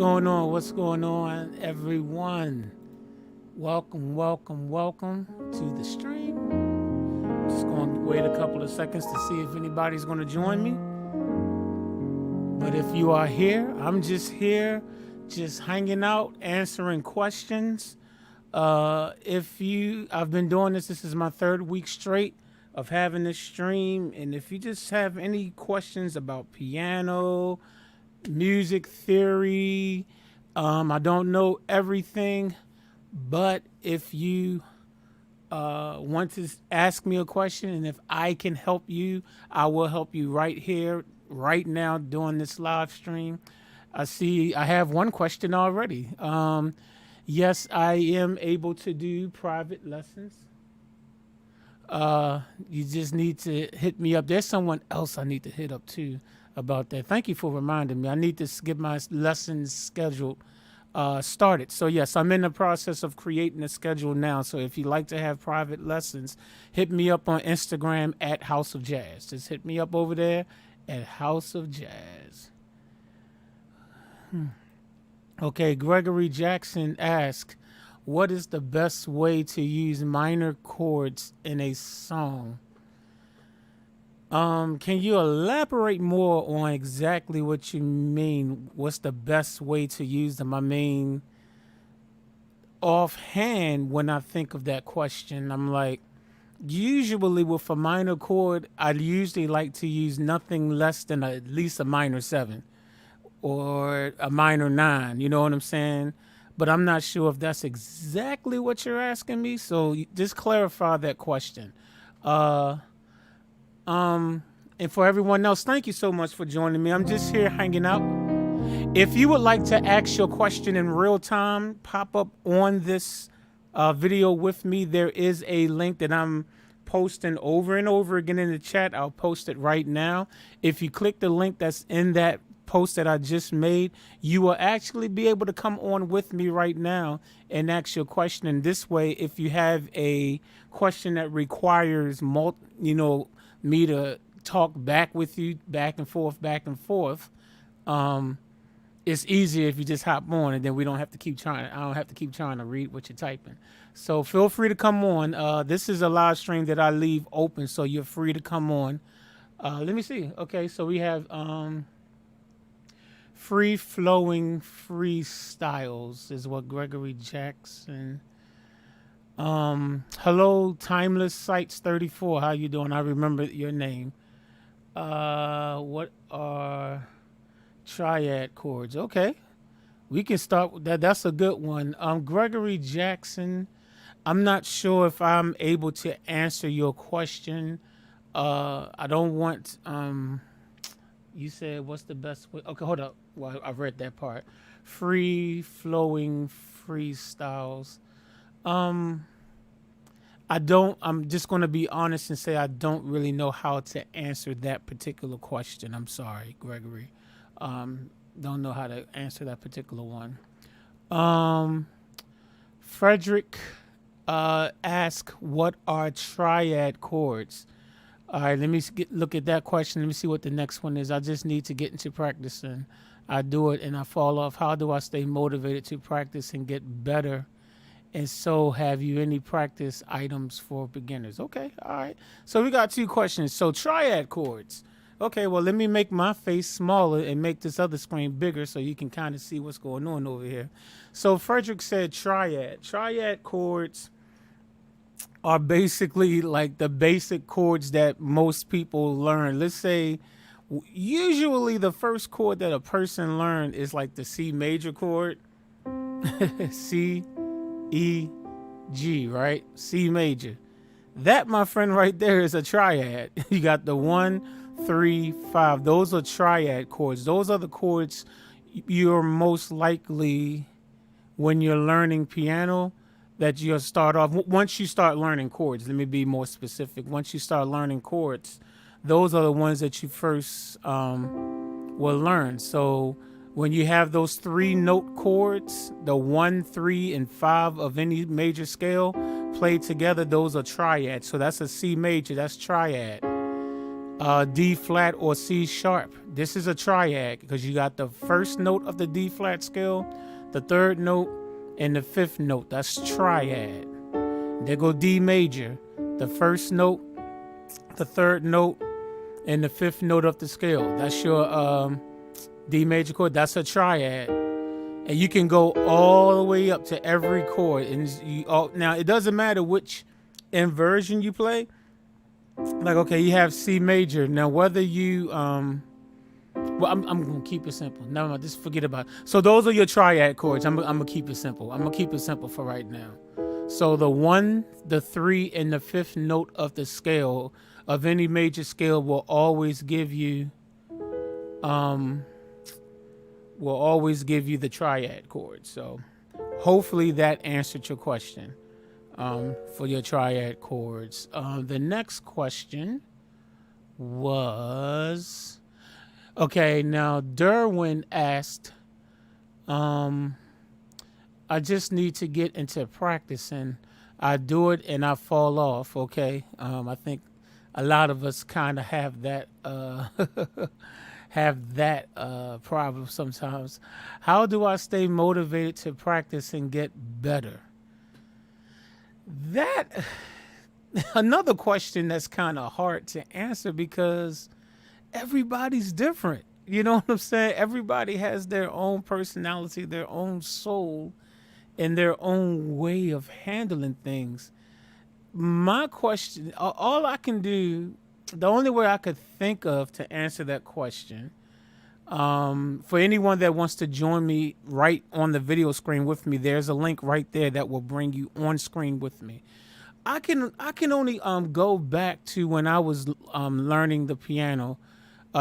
going on? What's going on, everyone? Welcome to the stream. Just going to wait a couple of seconds to see if anybody's going to join me. But if you are here, I'm just here, just hanging out, answering questions. I've been doing this. This is my third week straight of having this stream. And if you just have any questions about piano, music theory, I don't know everything, but if you want to ask me a question and if I can help you, I will help you right here, right now, during this live stream. I see I have one question already. Yes, I am able to do private lessons. You just need to hit me up. There's someone else I need to hit up too about that. Thank you for reminding me. I need to get my lessons scheduled started. So yes, I'm in the process of creating a schedule now. So if you like to have private lessons, hit me up on Instagram at House of Jazz. Just hit me up over there at House of Jazz. Okay, Gregory Jackson asked, what is the best way to use minor chords in a song? Can you elaborate more on exactly what you mean? What's the best way to use them? I mean, offhand, when I think of that question, I'm like, usually with a minor chord, I usually like to use nothing less than at least a minor 7 or a minor 9. You know what I'm saying? But I'm not sure if that's exactly what you're asking me. So just clarify that question. And for everyone else, thank you so much for joining me. I'm just here hanging out. If you would like to ask your question in real time, pop up on this video with me. There is a link that I'm posting over and over again in the chat. I'll post it right now. If you click the link that's in that post that I just made, you will actually be able to come on with me right now and ask your question. And this way, if you have a question that requires me to talk back with you, back and forth, it's easier if you just hop on, and then we don't have to keep trying. I don't have to keep trying to read what you're typing. So feel free to come on. This is a live stream that I leave open, so you're free to come on. Let me see. Okay, so we have free flowing freestyles is what Gregory Jackson. Hello, Timeless Sites 34. How you doing? I remember your name. What are triad chords? Okay, we can start with that. That's a good one. Gregory Jackson, I'm not sure if I'm able to answer your question. I don't want, you said what's the best way? Okay, hold up. Well, I read that part. Free flowing freestyles. I'm just going to be honest and say I don't really know how to answer that particular question. I'm sorry, Gregory. Don't know how to answer that particular one. Frederick asked, what are triad chords? All right, let me look at that question. Let me see what the next one is. I just need to get into practicing. I do it and I fall off. How do I stay motivated to practice and get better? And so, have you any practice items for beginners? Okay, all right. So we got 2 questions. So triad chords. Okay, well, let me make my face smaller and make this other screen bigger so you can kind of see what's going on over here. So Frederick said triad. Triad chords are basically like the basic chords that most people learn. Let's say usually the first chord that a person learned is like the C major chord. C, E, G, right? C major. That, my friend, right there is a triad. You got the 1, 3, 5. Those are triad chords. Those are the chords you're most likely, when you're learning piano, that you'll start off. Once you start learning chords, let me be more specific. Once you start learning chords, those are the ones that you first will learn. So when you have those 3 note chords, the 1, 3, and 5 of any major scale played together, those are triads. So that's a C major, that's triad. D flat or C sharp. This is a triad because you got the first note of the D flat scale, the third note, and the fifth note. That's triad. There go D major, the first note, the third note, and the fifth note of the scale. That's your D major chord. That's a triad. And you can go all the way up to every chord. And now it doesn't matter which inversion you play. Like, okay, you have C major. Now, whether you, well, I'm going to keep it simple. Never mind, just forget about it. So those are your triad chords. I'm going to keep it simple. I'm going to keep it simple for right now. So the 1, the 3, and the 5th note of the scale of any major scale will always give you, the triad chord. So hopefully that answered your question. For your triad chords. The next question was, okay, now Derwin asked, I just need to get into practicing. I do it and I fall off, okay? I think a lot of us kind of have that problem sometimes. How do I stay motivated to practice and get better? That another question that's kind of hard to answer because everybody's different. You know what I'm saying? Everybody has their own personality, their own soul, and their own way of handling things. My question, all I can do, the only way I could think of to answer that question, for anyone that wants to join me right on the video screen with me, there's a link right there that will bring you on screen with me. I can only go back to when I was learning the piano,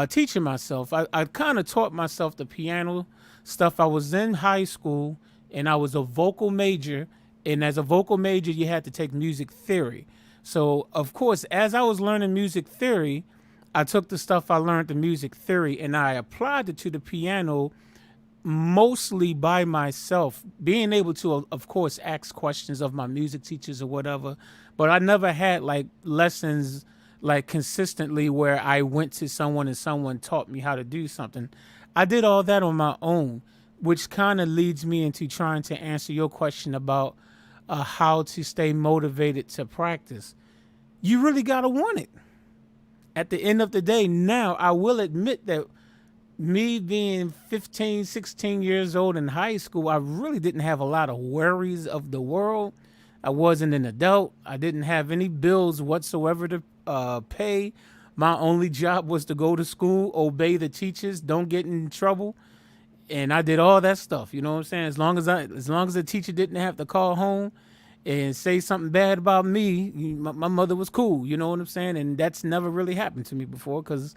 teaching myself. I kind of taught myself the piano stuff. I was in high school and I was a vocal major, and as a vocal major you had to take music theory. So of course, as I was learning music theory, I took the stuff I learned in music theory and I applied it to the piano mostly by myself, being able to, of course, ask questions of my music teachers or whatever. But I never had like lessons like consistently where I went to someone and someone taught me how to do something. I did all that on my own, which kind of leads me into trying to answer your question about how to stay motivated to practice. You really got to want it. At the end of the day, now I will admit that me being 15, 16 years old in high school, I really didn't have a lot of worries of the world. I wasn't an adult. I didn't have any bills whatsoever to pay. My only job was to go to school, obey the teachers, don't get in trouble. And I did all that stuff, you know what I'm saying? As long as the teacher didn't have to call home and say something bad about me, my mother was cool, you know what I'm saying? And that's never really happened to me before because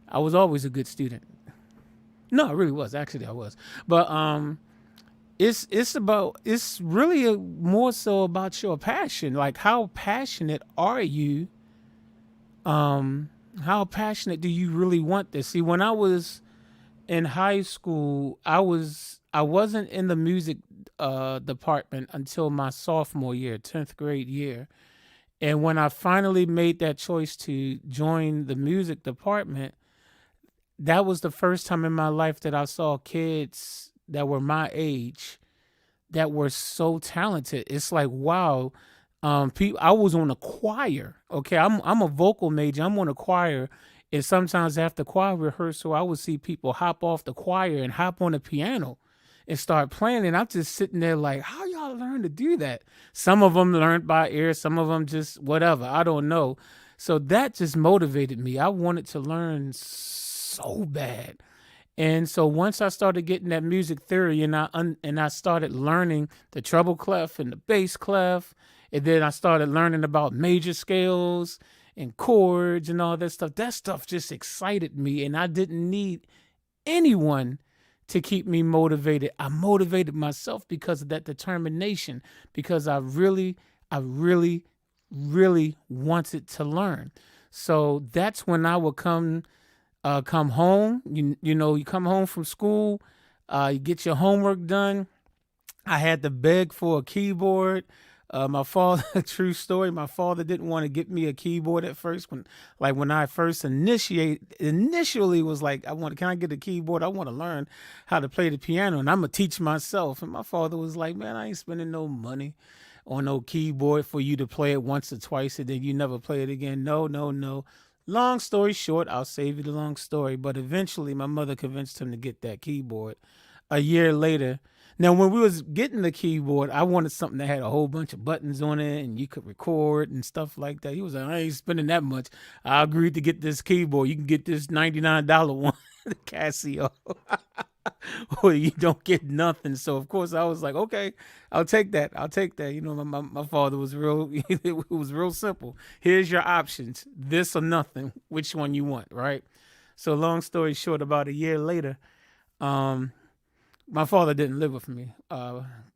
I was always a good student. No, I really was. Actually, I was. But it's really more so about your passion. Like, how passionate are you? How passionate do you really want this? See, when I was in high school, I wasn't in the music department until my sophomore year, 10th grade year. And when I finally made that choice to join the music department, that was the first time in my life that I saw kids that were my age that were so talented. It's like, wow. I was on a choir. Okay, I'm a vocal major. I'm on a choir. And sometimes after choir rehearsal, I would see people hop off the choir and hop on the piano and start playing. And I'm just sitting there like, how y'all learn to do that? Some of them learned by ear. Some of them just whatever. I don't know. So that just motivated me. I wanted to learn so bad. And so once I started getting that music theory and I started learning the treble clef and the bass clef, and then I started learning about major scales and chords and all that stuff just excited me. And I didn't need anyone to keep me motivated. I motivated myself because of that determination, because I really wanted to learn. So that's when I would come home. You come home from school, you get your homework done. I had to beg for a keyboard. My father, true story. My father didn't want to get me a keyboard at first. When I first initially was like, can I get a keyboard? I want to learn how to play the piano, and I'm gonna teach myself. And my father was like, man, I ain't spending no money on no keyboard for you to play it once or twice, and then you never play it again. No, no, no. Long story short, I'll save you the long story. But eventually, my mother convinced him to get that keyboard. A year later, now, when we was getting the keyboard, I wanted something that had a whole bunch of buttons on it and you could record and stuff like that. He was like, I ain't spending that much. I agreed to get this keyboard. You can get this $99 one, the Casio, or you don't get nothing. So, of course, I was like, okay, I'll take that. I'll take that. You know, my father was real, it was real simple. Here's your options, this or nothing. Which one you want, right? So, long story short, about a year later, my father didn't live with me.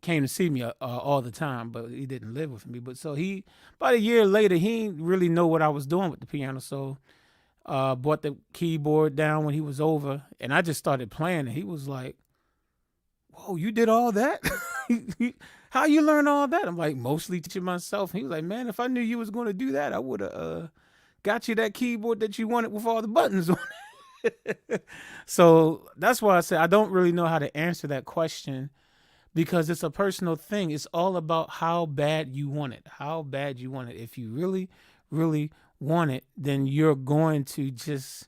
Came to see me all the time, but he didn't live with me. But so about a year later, he didn't really know what I was doing with the piano. So brought the keyboard down when he was over, and I just started playing. And he was like, "Whoa, you did all that? How you learn all that?" I'm like, "Mostly teaching myself." He was like, "Man, if I knew you was going to do that, I would have got you that keyboard that you wanted with all the buttons on." So that's why I said I don't really know how to answer that question, because it's a personal thing. It's all about how bad you want it. How bad you want it. If you really, really want it, then you're going to just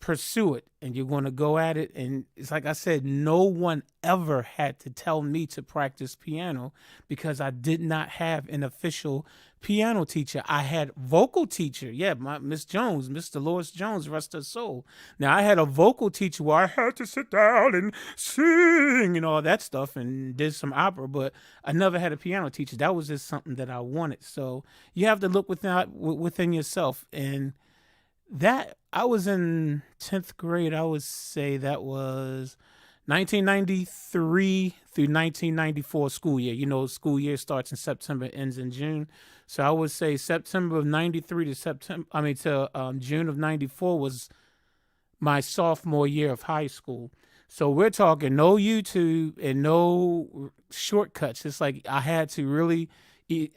pursue it and you're going to go at it. And it's like I said, no one ever had to tell me to practice piano, because I did not have an official piano teacher. I had vocal teacher. Yeah, my Miss Jones, Miss Dolores Jones, rest her soul. Now I had a vocal teacher where I had to sit down and sing and all that stuff and did some opera, but I never had a piano teacher. That was just something that I wanted. So you have to look within yourself. And that, I was in 10th grade. I would say that was 1993 through 1994 school year. You know, school year starts in September, ends in June. So I would say September of 93 to June of 94 was my sophomore year of high school. So we're talking no YouTube and no shortcuts. It's like I had to really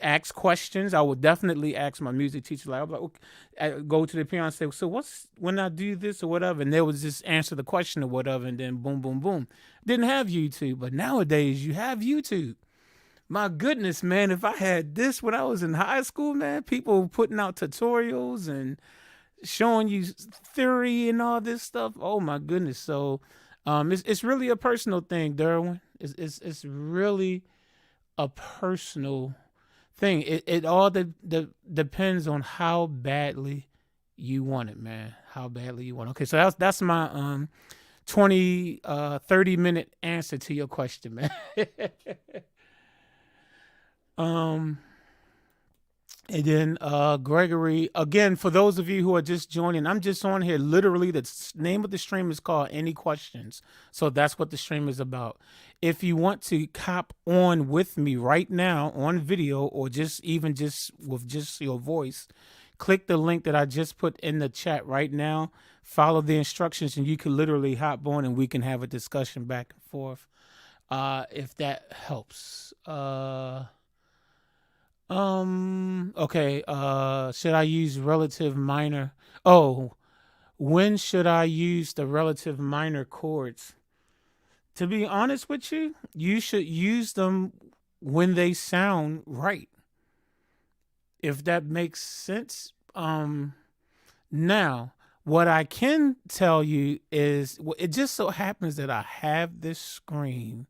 ask questions. I would definitely ask my music teacher. Like, I'm like, okay, I go to the piano and say, so what's when I do this or whatever, and they would just answer the question or whatever, and then boom, boom, boom. Didn't have YouTube, but nowadays you have YouTube. My goodness, man, if I had this when I was in high school, man, people putting out tutorials and showing you theory and all this stuff. Oh my goodness. So it's really a personal thing, Derwin. It's really a personal thing. It all depends on how badly you want it, man. How badly you want it. Okay, so that's my 30-minute answer to your question, man. And then Gregory, again, for those of you who are just joining, I'm just on here. Literally, the name of the stream is called Any Questions. So that's what the stream is about. If you want to cop on with me right now on video, or just with just your voice, click the link that I just put in the chat right now. Follow the instructions, and you can literally hop on and we can have a discussion back and forth. If that helps. Okay. Should I use relative minor? Oh, when should I use the relative minor chords? To be honest with you, you should use them when they sound right. If that makes sense. Now, what I can tell you is, it just so happens that I have this screen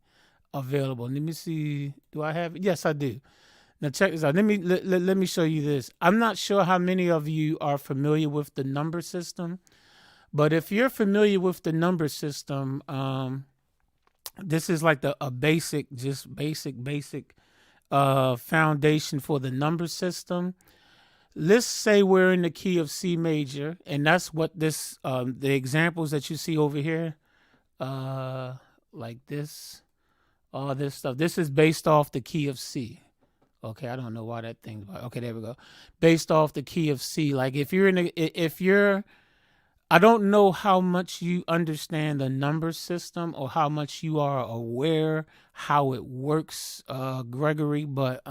available. Let me see. Do I have it? Yes, I do. Now check this out. Let me show you this. I'm not sure how many of you are familiar with the number system, but if you're familiar with the number system, this is like a basic foundation for the number system. Let's say we're in the key of C major, and that's what this the examples that you see over here, like this, all this stuff. This is based off the key of C. Okay, I don't know why that thing. Okay, there we go. Based off the key of C. Like if you're I don't know how much you understand the number system or how much you are aware how it works, Gregory, but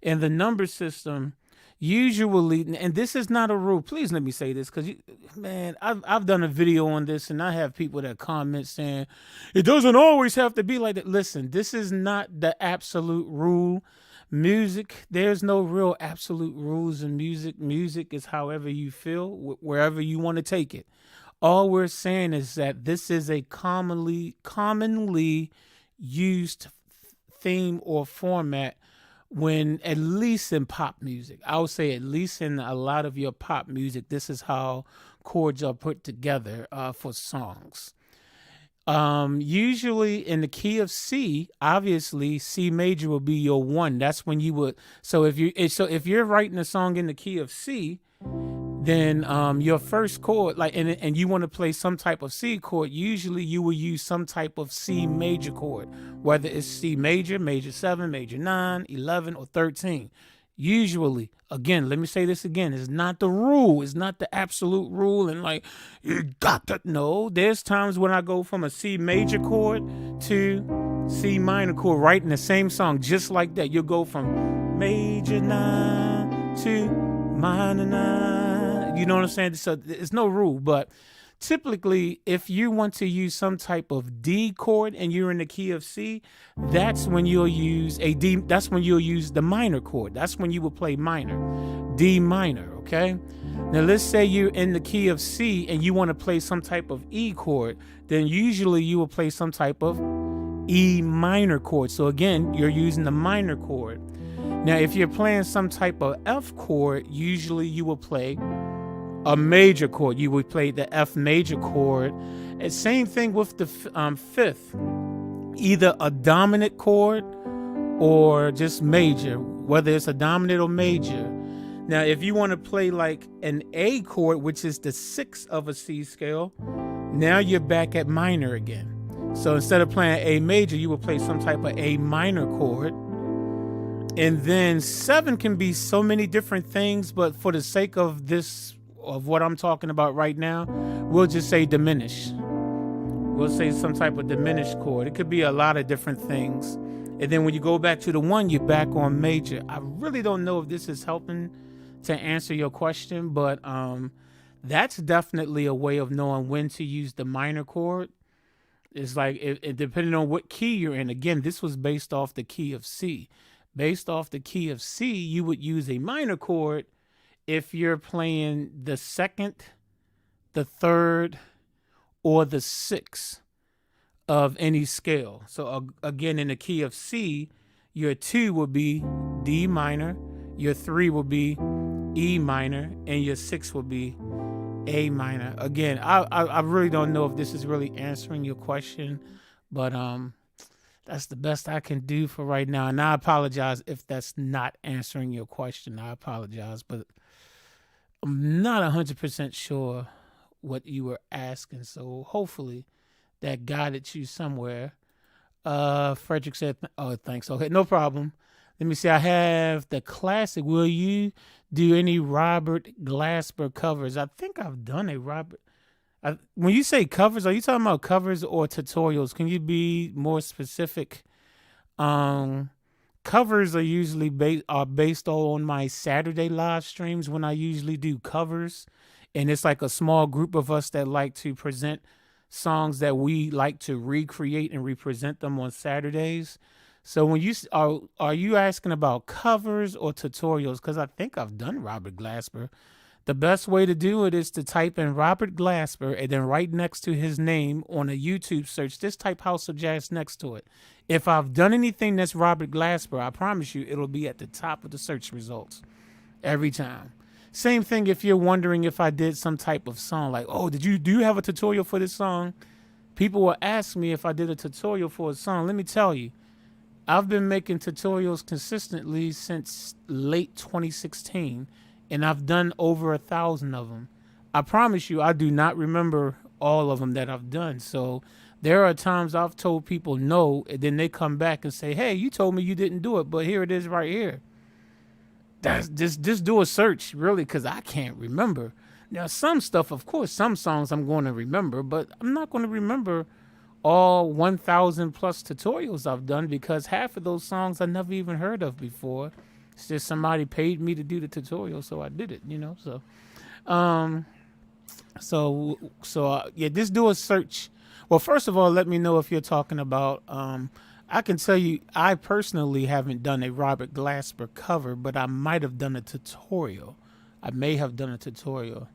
in the number system, usually, and this is not a rule. Please let me say this, because man, I've done a video on this, and I have people that comment saying it doesn't always have to be like that. Listen, this is not the absolute rule. Music, there's no real absolute rules in music. Music is however you feel, wherever you want to take it. All we're saying is that this is a commonly used theme or format when, at least in pop music. I would say at least in a lot of your pop music, this is how chords are put together for songs. Usually in the key of C, obviously C major will be your one. That's when you would. So if you're writing a song in the key of C, then your first chord, like, and you want to play some type of C chord, usually you will use some type of C major chord, whether it's C major, major 7, major 9, 11, or 13. Usually, again, let me say this again, it's not the rule. It's not the absolute rule. And like, you got to know, there's times when I go from a C major chord to C minor chord, right in the same song, just like that. You'll go from major 9 to minor 9. You know what I'm saying? So it's no rule, but typically, if you want to use some type of D chord and you're in the key of C, that's when you'll use a D. That's when you'll use the minor chord. That's when you will play minor, D minor. Okay. Now let's say you're in the key of C and you want to play some type of E chord. Then usually you will play some type of E minor chord. So again, you're using the minor chord. Now, if you're playing some type of F chord, usually you will play a major chord. You would play the F major chord. And same thing with the fifth, either a dominant chord or just major, whether it's a dominant or major. Now, if you want to play like an A chord, which is the 6th of a C scale, now you're back at minor again. So instead of playing A major, you would play some type of A minor chord. And then 7 can be so many different things, but for the sake of this, of what I'm talking about right now, we'll just say diminish. We'll say some type of diminished chord. It could be a lot of different things. And then when you go back to the 1, you're back on major. I really don't know if this is helping to answer your question, but that's definitely a way of knowing when to use the minor chord. It's like, it depending on what key you're in. Again, this was based off the key of C. Based off the key of C, you would use a minor chord if you're playing the 2nd, the 3rd, or the 6th of any scale. So again, in the key of C, your 2 will be D minor, your 3 will be E minor, and your 6 will be A minor. Again, I really don't know if this is really answering your question, but that's the best I can do for right now. And I apologize if that's not answering your question. I apologize, but I'm not 100% sure what you were asking. So hopefully that guided you somewhere. Frederick said, oh, thanks. Okay, no problem. Let me see. I have the classic. Will you do any Robert Glasper covers? I think I've done a Robert. When you say covers, are you talking about covers or tutorials? Can you be more specific? Covers are usually based on my Saturday live streams when I usually do covers. And it's like a small group of us that like to present songs that we like to recreate and represent them on Saturdays. So when you are you asking about covers or tutorials? Because I think I've done Robert Glasper. The best way to do it is to type in Robert Glasper and then right next to his name on a YouTube search, just type House of Jazz next to it. If I've done anything that's Robert Glasper, I promise you it'll be at the top of the search results every time. Same thing if you're wondering if I did some type of song, like, oh, do you have a tutorial for this song? People will ask me if I did a tutorial for a song. Let me tell you, I've been making tutorials consistently since late 2016. And I've done over 1,000 of them. I promise you, I do not remember all of them that I've done. So there are times I've told people no, and then they come back and say, hey, you told me you didn't do it, but here it is right here. That's just do a search, really, because I can't remember. Now, some stuff, of course, some songs I'm going to remember, but I'm not going to remember all 1,000 plus tutorials I've done because half of those songs I never even heard of before. It's just somebody paid me to do the tutorial, so I did it, you know. Um, yeah, just do a search. Well, first of all, let me know if you're talking about. I can tell you, I personally haven't done a Robert Glasper cover, but I might have done a tutorial. I may have done a tutorial.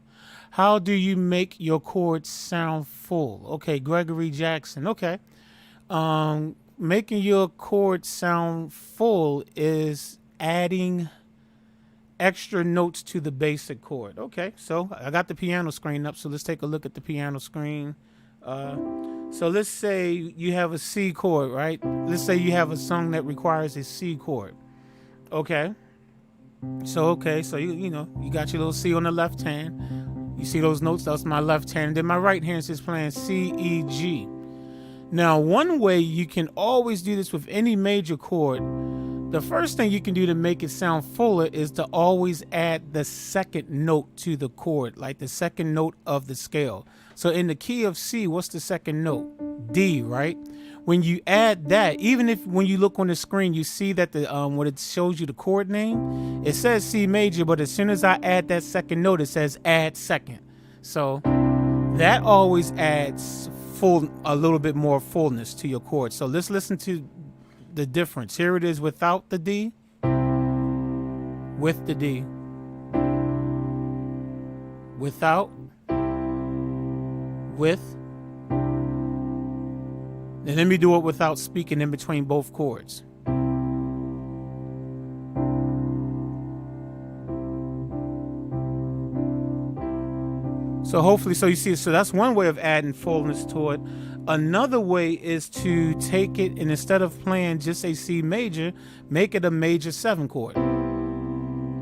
How do you make your chords sound full? Okay, Gregory Jackson. Okay. Making your chords sound full is adding extra notes to the basic chord. Okay, so I got the piano screen up, so let's take a look at the piano screen. So let's say you have a C chord, right? Let's say you have a song that requires a C chord. Okay. So you know, you got your little C on the left hand. You see those notes? That's my left hand. Then my right hand is just playing C, E, G. Now, one way you can always do this with any major chord, the first thing you can do to make it sound fuller is to always add the second note to the chord, like the second note of the scale. So in the key of C, what's the second note? D, right? When you add that, even if when you look on the screen, you see that the when it shows you the chord name, it says C major, but as soon as I add that second note, it says add second. So that always adds a little bit more fullness to your chord. So let's listen to the difference. Here it is without the D, with the D, without, with. And let me do it without speaking in between both chords. So hopefully, so you see, so that's one way of adding fullness to it. Another way is to take it and instead of playing just a C major, make it a major 7 chord.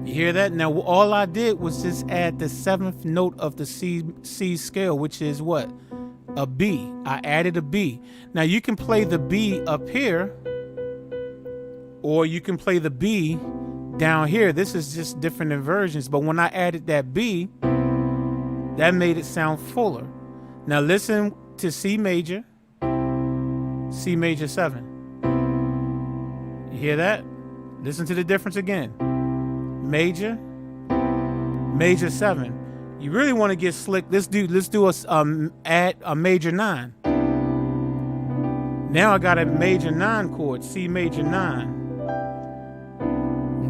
You hear that? Now, all I did was just add the 7th note of the C scale, which is what? A B. I added a B. Now you can play the B up here, or you can play the B down here. This is just different inversions, but when I added that B, that made it sound fuller. Now listen to C major 7. You hear that? Listen to the difference again. Major 7. You really want to get slick. Let's do add a major 9. Now I got a major 9 chord, C major 9.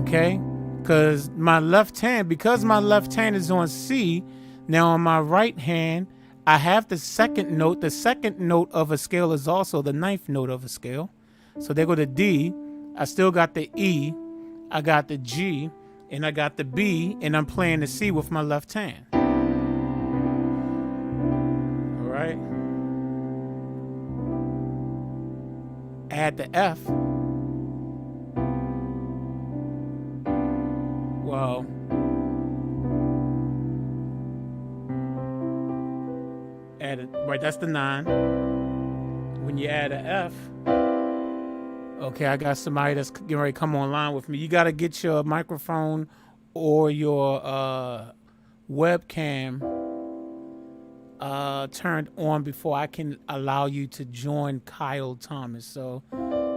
Okay? Because my left hand is on C, now on my right hand, I have the second note. The second note of a scale is also the 9th note of a scale. So there go the D. I still got the E. I got the G. And I got the B. And I'm playing the C with my left hand. All right. Add the F. Well, add it, right, that's the 9. When you add an F, okay, I got somebody that's getting ready to come online with me. You got to get your microphone or your webcam turned on before I can allow you to join Kyle Thomas. So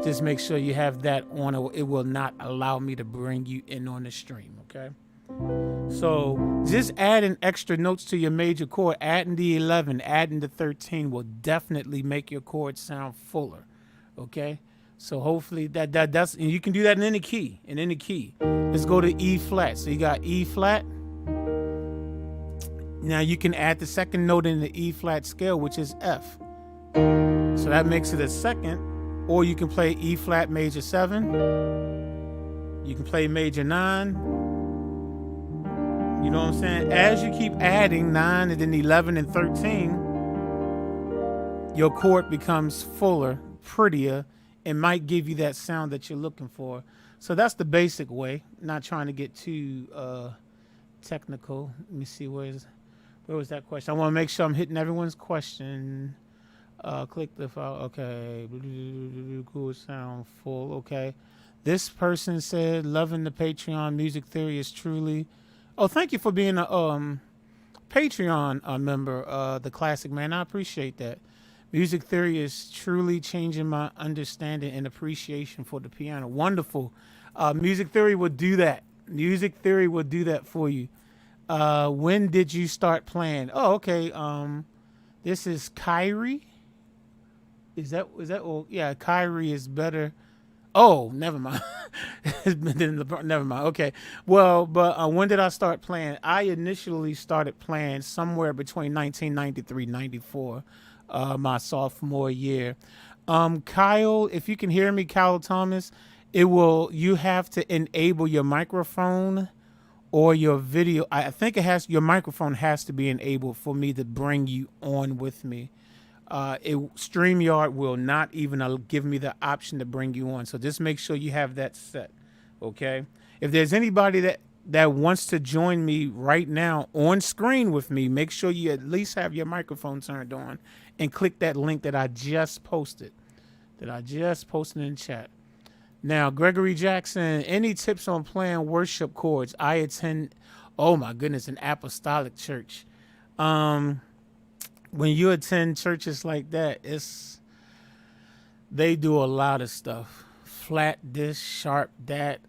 just make sure you have that on, or it will not allow me to bring you in on the stream, okay? So just adding extra notes to your major chord, adding the 11, adding the 13 will definitely make your chord sound fuller, okay? So hopefully that's, and you can do that in any key, Let's go to E flat. So you got E flat. Now you can add the second note in the E flat scale, which is F. So that makes it a second, or you can play E flat major 7. You can play major 9. You know what I'm saying? As you keep adding 9 and then 11 and 13, your chord becomes fuller, prettier, and might give you that sound that you're looking for. So that's the basic way. Not trying to get too technical. Let me see, where was that question? I want to make sure I'm hitting everyone's question. Click the file. Okay. Cool sound full. Okay. This person said, loving the Patreon music theory is truly. Oh, thank you for being a Patreon member, the classic man. I appreciate that. Music theory is truly changing my understanding and appreciation for the piano. Wonderful. Music theory will do that. Music theory will do that for you. When did you start playing? Oh, okay. This is Kyrie. Is that? Oh, yeah. Kyrie is better. Oh, never mind. Never mind. Okay. Well, but when did I start playing? I initially started playing somewhere between 1993 94, my sophomore year. Kyle, if you can hear me, Kyle Thomas, you have to enable your microphone or your video. I think your microphone has to be enabled for me to bring you on with me. StreamYard will not even give me the option to bring you on. So just make sure you have that set. Okay. If there's anybody that wants to join me right now on screen with me, make sure you at least have your microphone turned on and click that link that I just posted. In chat. Now, Gregory Jackson, any tips on playing worship chords? I attend, oh my goodness, an apostolic church. When you attend churches like that, they do a lot of stuff. Flat this, sharp that.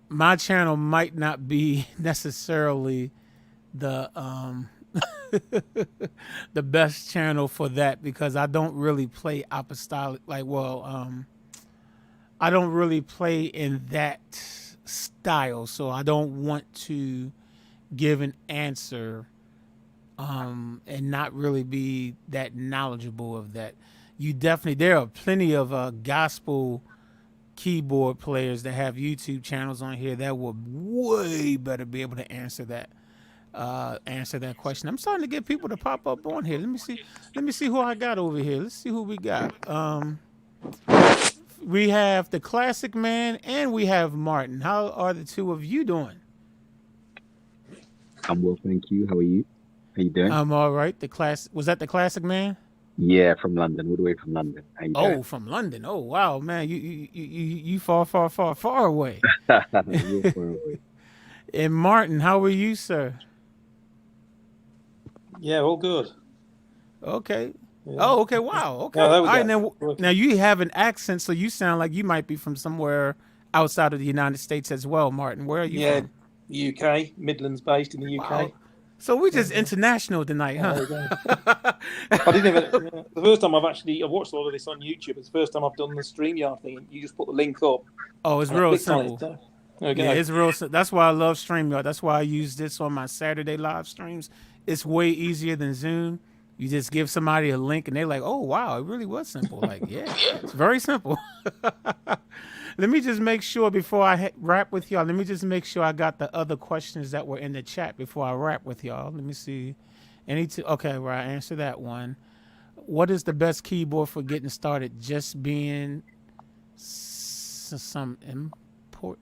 My channel might not be necessarily the the best channel for that because I don't really play apostolic I don't really play in that style, so I don't want to give an answer and not really be that knowledgeable of that. There are plenty of gospel keyboard players that have YouTube channels on here that will way better be able to answer that question. I'm starting to get people to pop up on here. Let me see who I got over here. Let's see who we got. We have the classic man and we have Martin. How are the two of you doing? I'm well, thank you. How are you? How you doing? I'm all right. Was that the classic man? Yeah, from London, all the way from London. How you doing? Oh, from London. Oh, wow, man. You far away. Real far away. And Martin, how are you, sir? Yeah, all good. Okay. Yeah. Oh, okay. Wow. Okay. Yeah, there we All right, go. now you have an accent, so you sound like you might be from somewhere outside of the United States as well, Martin. Where are you from? UK, Midlands based in the UK. Wow. So we're just international tonight, huh? There you go. I didn't even. The first time I've watched a lot of this on YouTube. It's the first time I've done the StreamYard thing. And you just put the link up. Oh, it's and I real clicked on it. simple. There we go. Yeah, it's real. That's why I love StreamYard. That's why I use this on my Saturday live streams. It's way easier than Zoom. You just give somebody a link and they're like, oh, wow, it really was simple. Like, yeah, it's very simple. Let me just make sure before I wrap with y'all, let me just make sure I got the other questions that were in the chat before I wrap with y'all. Let me see. Okay, well, I answered that one. What is the best keyboard for getting started? Just being some input?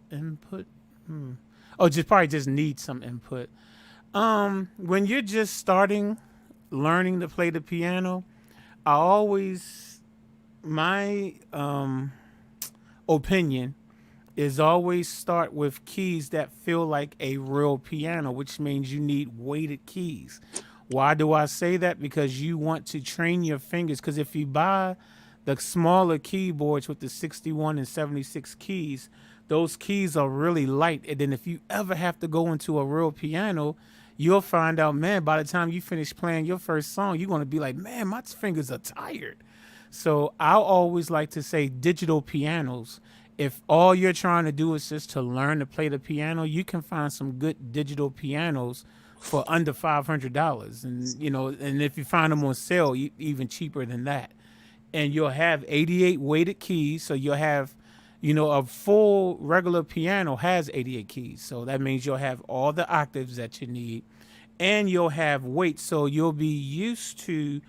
Oh, probably just need some input. When you're just starting learning to play the piano, my opinion is always start with keys that feel like a real piano, which means you need weighted keys. Why do I say that? Because you want to train your fingers. Because if you buy the smaller keyboards with the 61 and 76 keys, those keys are really light. And then if you ever have to go into a real piano, you'll find out, man, by the time you finish playing your first song, you're going to be like, man, my fingers are tired. So I always like to say digital pianos. If all you're trying to do is just to learn to play the piano, you can find some good digital pianos for under $500. And if you find them on sale, even cheaper than that. And you'll have 88 weighted keys. So you'll have, a full regular piano has 88 keys. So that means you'll have all the octaves that you need. And you'll have weight. So you'll be used to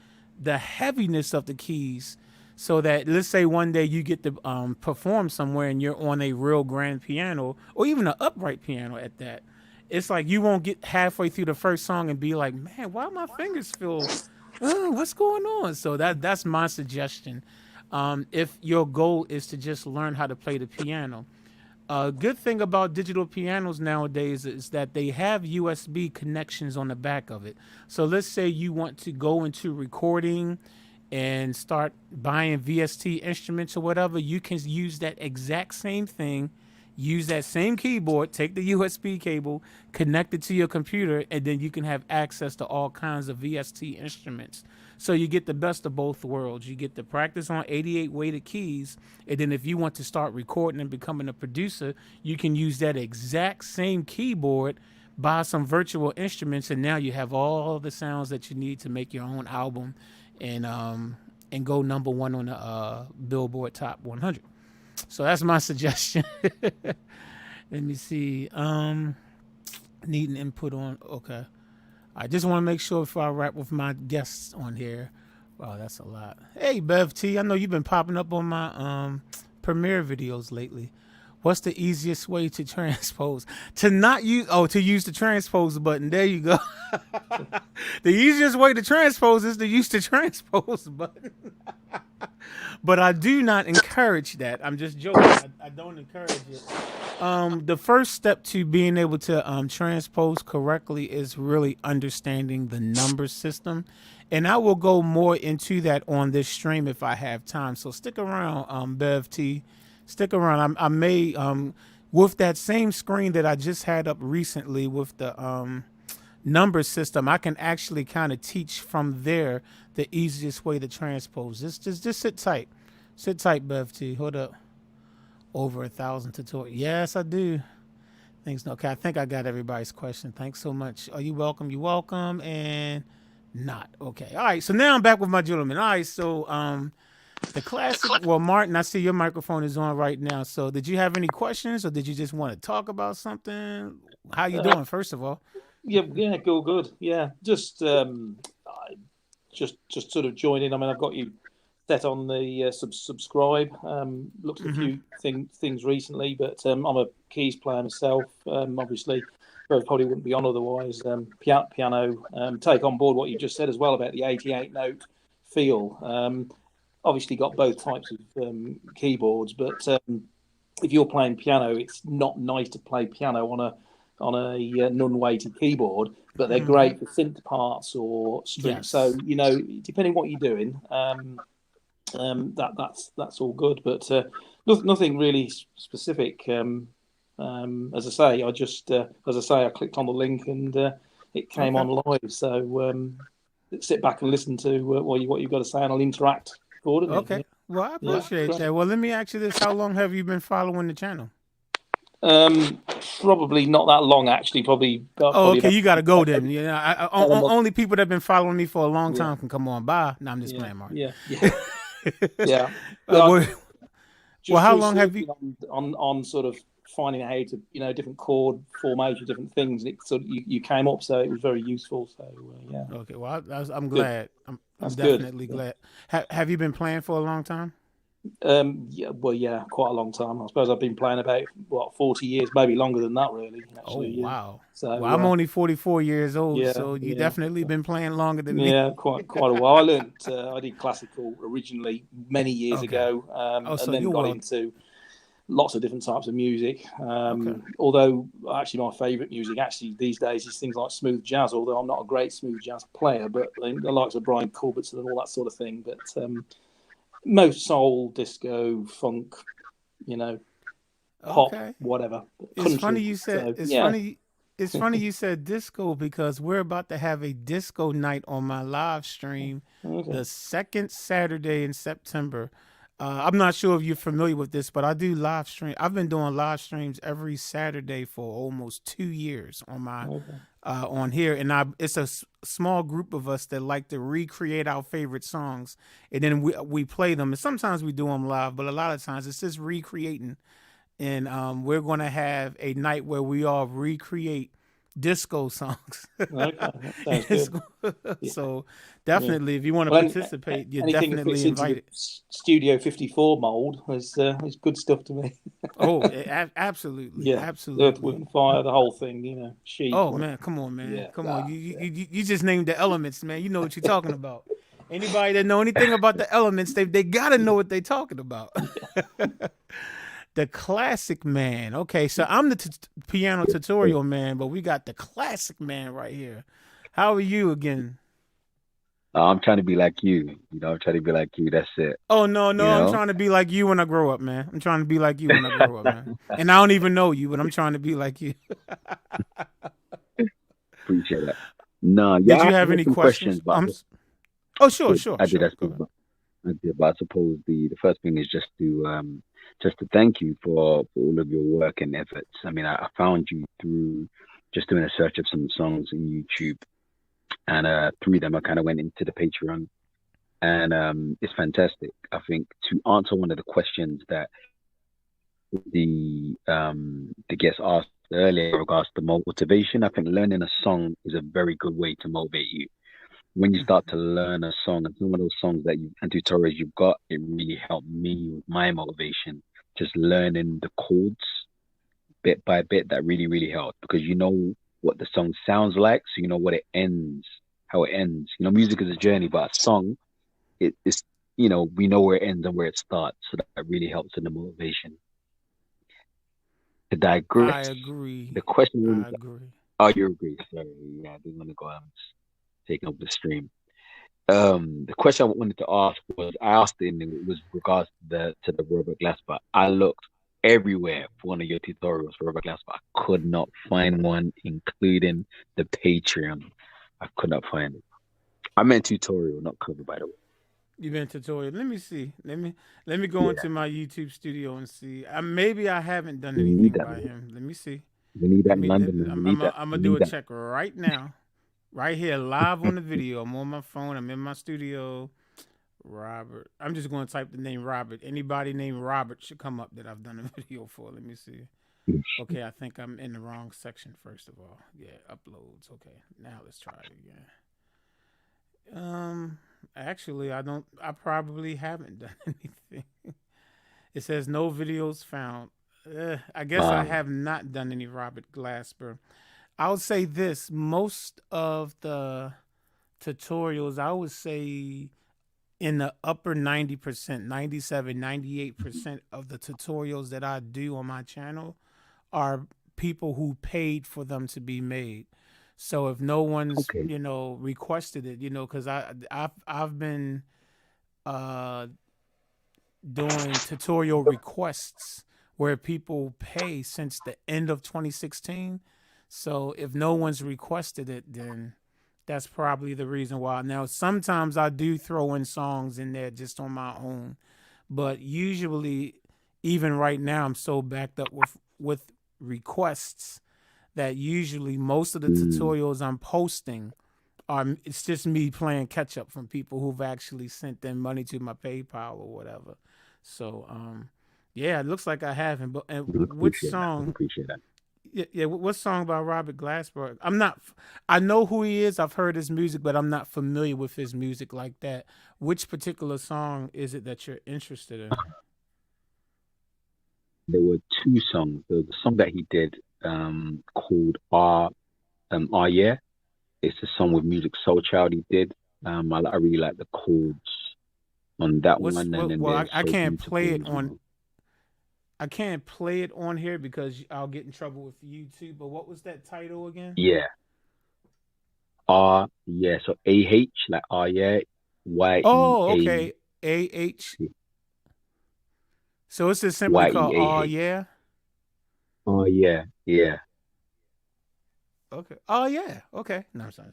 the heaviness of the keys, so that let's say one day you get to perform somewhere and you're on a real grand piano or even an upright piano at that. It's like you won't get halfway through the first song and be like, man, why my fingers feel, what's going on? So that's my suggestion. If your goal is to just learn how to play the piano. A good thing about digital pianos nowadays is that they have USB connections on the back of it. So let's say you want to go into recording and start buying VST instruments or whatever, you can use that exact same thing, use that same keyboard, take the USB cable, connect it to your computer, and then you can have access to all kinds of VST instruments. So you get the best of both worlds. You get the practice on 88 weighted keys, and then if you want to start recording and becoming a producer, you can use that exact same keyboard, buy some virtual instruments, and now you have all the sounds that you need to make your own album and go number one on the Billboard Top 100. So that's my suggestion. Let me see. Need an input on. Okay. I just want to make sure before I wrap with my guests on here. Wow, that's a lot. Hey, Bev T, I know you've been popping up on my Premiere videos lately. What's the easiest way to transpose? To use the transpose button. There you go. The easiest way to transpose is to use the transpose button. But I do not encourage that. I'm just joking. I don't encourage it. The first step to being able to transpose correctly is really understanding the number system. And I will go more into that on this stream if I have time. So stick around, Bev T. Stick around. I may, with that same screen that I just had up recently with the number system, I can actually kind of teach from there the easiest way to transpose. Just sit tight. Sit tight, Bev T. Hold up. Over 1,000 tutorials. Yes, I do. Thanks. Okay, I think I got everybody's question. Thanks so much. Are you welcome? You welcome. And not. Okay. All right. So now I'm back with my gentleman. All right. So the classic. Well, Martin, I see your microphone is on right now. So did you have any questions, or did you just want to talk about something? How you doing, first of all? Yeah, good. Yeah, just sort of join in. I mean, I've got you set on the subscribe. Looked at a few things recently, but I'm a keys player myself. Obviously, probably wouldn't be on otherwise. Piano. Take on board what you just said as well about the 88 note feel. Obviously, got both types of keyboards, but if you're playing piano, it's not nice to play piano on a non-weighted keyboard, but they're great for synth parts or strings. Yes. So depending what you're doing, that's all good. But nothing really specific. As I say, I clicked on the link and it came on live. So sit back and listen to what you've got to say, and I'll interact accordingly. Okay. Well, I appreciate that. Well, let me ask you this: how long have you been following the channel? Probably not that long, actually. Probably. Okay. You got to go then. Yeah. Only people that have been following me for a long time can come on by. No, I'm just playing, Mark. Yeah. Yeah. Well, how long have you on sort of finding out how to different chord formation, different things, and it sort of you came up, so it was very useful. So yeah. Okay. Well, I'm glad. I'm definitely glad. Have you been playing for a long time? Yeah, quite a long time. I suppose I've been playing about 40 years, maybe longer than that, really. Actually, wow! So I'm only 44 years old, so you definitely been playing longer than me. Yeah, quite a while. I learned. I did classical originally many years ago, and then got into lots of different types of music. Although actually my favourite music these days is things like smooth jazz. Although I'm not a great smooth jazz player, but the likes of Brian Culbertson and all that sort of thing. But most soul, disco, funk, pop, whatever. It's funny you said. It's funny you said disco, because we're about to have a disco night on my live stream the second Saturday in September. I'm not sure if you're familiar with this, but I do live stream. I've been doing live streams every Saturday for almost 2 years on my on here, and it's a small group of us that like to recreate our favorite songs, and then we play them. And sometimes we do them live, but a lot of times it's just recreating. And we're going to have a night where we all recreate disco songs. So definitely, if you want to participate, you're definitely invited. Studio 54 mold is good stuff to me. Absolutely, absolutely. Earth, Wind, Fire, the whole thing, sheep. Man, come on, man, come on. You just named the elements, man. You know what you're talking about. Anybody that know anything about the elements, they got to know what they're talking about. The classic man. Okay, so I'm the piano tutorial man, but we got the classic man right here. How are you again? I'm trying to be like you. I'm trying to be like you. That's it. Oh no, You no, I'm know. trying to be like you when I grow up, man. I'm trying to be like you when I grow up, man. And I don't even know you, but I'm trying to be like you. Appreciate that. No, yeah, Did I you actually have had any some questions, questions? but Oh, sure, did. sure, I did. sure. I Go suppose, ahead. but I did. But I suppose the first thing is just to thank you for all of your work and efforts. I mean, I found you through just doing a search of some songs in YouTube, and through them I kind of went into the Patreon, and it's fantastic. I think to answer one of the questions that the guest asked earlier in regards to motivation, I think learning a song is a very good way to motivate you. When you start to learn a song, and some of those songs that you and tutorials you've got, it really helped me with my motivation. Just learning the chords bit by bit, that really, really helped because you know what the song sounds like, so you know what it ends, how it ends. Music is a journey, but a song, it's we know where it ends and where it starts, so that really helps in the motivation. To digress, I agree. the question I I wanted to, agree. oh, you agree? Sorry, yeah, I didn't want to go taking up the stream. The question I wanted to ask was I asked it was regards to the Robert Glass, but I looked everywhere for one of your tutorials for Robert Glass, but I could not find one, including the Patreon. I could not find it. I meant tutorial, not cover, by the way. You been tutorial. Let me see. Let me go Yeah, into my YouTube studio and see. Maybe I haven't done we need anything that, by man. him. Let me see. We need that Let in me. London, man. We I'm need that. gonna We do need a that. check right now, right here, live on the video. I'm on my phone. I'm in my studio. Robert. I'm just going to type the name Robert. Anybody named Robert should come up that I've done a video for. Let me see. Okay, I think I'm in the wrong section first of all. Yeah, uploads. Okay, now let's try it again. Actually, I don't. I probably haven't done anything. It says no videos found. I guess I Um, have not done any Robert Glasper. I'll say this: most of the tutorials, I would say, in the upper 90%, 97, 98% of the tutorials that I do on my channel are people who paid for them to be made. So if no one's, okay. requested it, because I've been uh, doing tutorial requests where people pay since the end of 2016. So if no one's requested it, then that's probably the reason why. Now, sometimes I do throw in songs in there just on my own, but usually, even right now, I'm so backed up with requests that usually most of the Mm, tutorials I'm posting are it's just me playing catch up from people who've actually sent them money to my PayPal or whatever. So, yeah, it looks like I haven't. But and we which appreciate that. We song? appreciate that. Yeah, what song by Robert Glasper? I'm not. I know who he is. I've heard his music, but I'm not familiar with his music like that. Which particular song is it that you're interested in? There were two songs. There was a song that he did called R Yeah. It's a song with Music Soul Child he did. I really like the chords on that What's one, and what? then Well, there's I So can't play Beautiful it as on. well. I can't play it on here because I'll get in trouble with YouTube. But what was that title again? Yeah, yeah. So like R yeah, Oh, okay. AH. So it's just simply called Oh YEAH. Yeah. Oh yeah, yeah. Okay. Oh yeah. Okay. No, I'm sorry.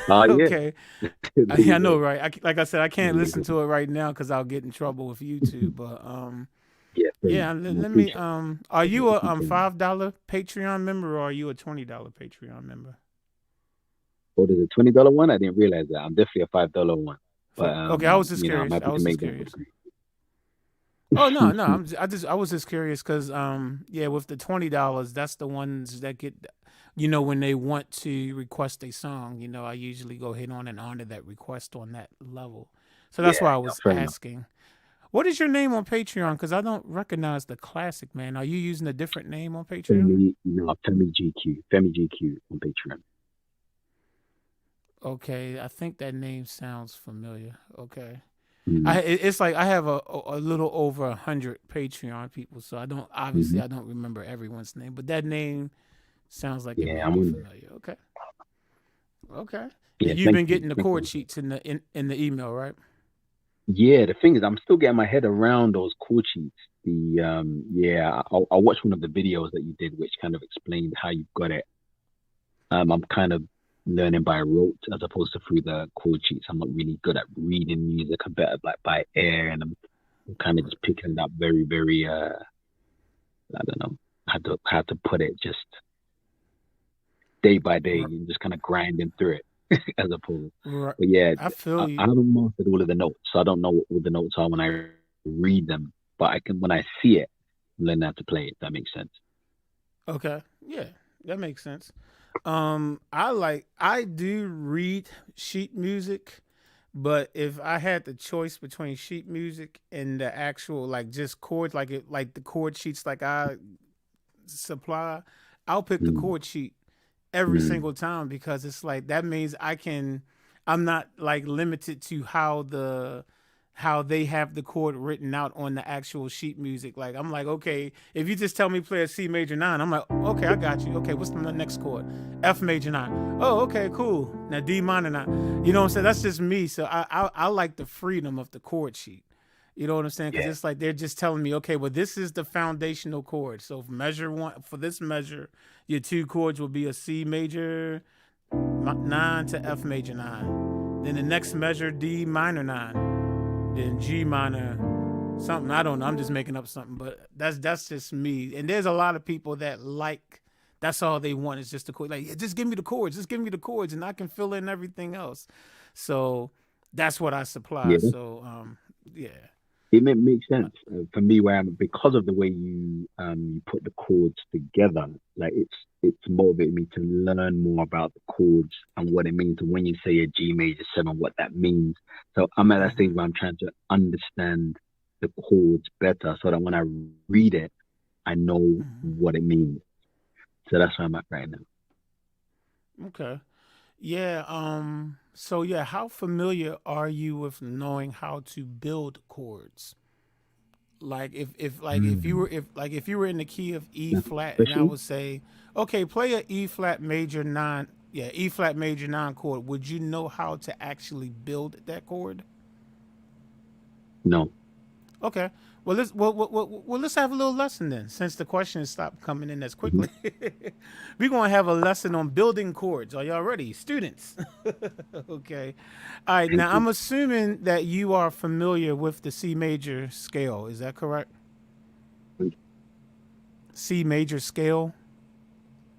Oh yeah. Okay. There I you know, go. right? Like I said, I There can't you listen go. to it right now because I'll get in trouble with YouTube. But Yeah, fair enough. yeah. Let, I let me. appreciate Are it. you a Definitely fair enough. $5 Patreon member or are you a $20 Patreon member? Oh, there's a $20 one. I didn't realize that. I'm definitely a $5 one, but Okay, I was just I'm curious. I happy to was just make that curious. upgrade. Oh no, no. I was just curious because yeah, with the $20, that's the ones that get when they want to request a song. I usually go ahead on and honor that request on that level. So that's Yeah, why I no, was fair enough. asking. What is your name on Patreon? Because I don't recognize the classic man. Are you using a different name on Patreon? Femi GQ, Femi GQ on Patreon. Okay, I think that name sounds familiar. Okay. Mm, It's like I have a little over 100 Patreon people, so I don't obviously hmm. I don't remember everyone's name, but that name sounds like it Yeah, may I'm be on there. familiar. Okay, okay. Yeah, And you've thank been you. getting the Thank chord you. sheets in the email, right? Yeah, the thing is, I'm still getting my head around those chord sheets. Yeah, I watched one of the videos that you did, which kind of explained how you got it. I'm kind of learning by rote as opposed to through the chord sheets. I'm not really good at reading music. I'm better like by ear, and I'm kind of just picking it up very, very. I don't know how to put it, just day by day, Right. and just kind of grinding through it as opposed. Right. But yeah, I feel I you. haven't mastered all of the notes, so I don't know what all the notes are when I read them. But I can when I see it, learn how to play it. That makes sense. Okay. Yeah, that makes sense. I do read sheet music, but if I had the choice between sheet music and the actual like just chords, like the chord sheets like I supply, I'll pick the Mm, chord sheet every mm, single time because it's like that means I'm not like limited to how they have the chord written out on the actual sheet music. Like I'm like, okay, if you just tell me play a C major 9, I'm like, okay, I got you. Okay, what's the next chord? F major 9. Oh, okay, cool. Now D minor 9. You know what I'm saying? That's just me. So I like the freedom of the chord sheet. You know what I'm saying? Because yeah, it's like they're just telling me, okay, well, this is the foundational chord. So measure one for this measure, your two chords will be a C major 9 to F major 9. Then the next measure, D minor 9. Then G minor something. I don't know. I'm just making up something, but that's just me. And there's a lot of people that like that's all they want is just the chord. Like, yeah, just give me the chords, just give me the chords, and I can fill in everything else. So that's what I supply. yeah. So yeah. Makes sense for me where I'm because of the way you put the chords together. Like it's motivated me to learn more about the chords and what it means. And when you say a G major 7, what that means. So I'm at that stage Mm-hmm. where I'm trying to understand the chords better, so that when I read it, I know Mm-hmm. what it means. So that's where I'm at right now. Okay. Yeah. So yeah, how familiar are you with knowing how to build chords? Like Mm. if you were in the key of E Nothing flat and I special? would say, okay, play a E flat major 9, yeah, E flat major 9 chord, would you know how to actually build that chord? No. Okay. Well, let's have a little lesson then. Since the questions stopped coming in as Hmm. quickly, we're gonna have a lesson on building chords. Are y'all ready, students? Okay. All right. Thank Now you. I'm assuming that you are familiar with the C major scale. Is that correct? C major scale.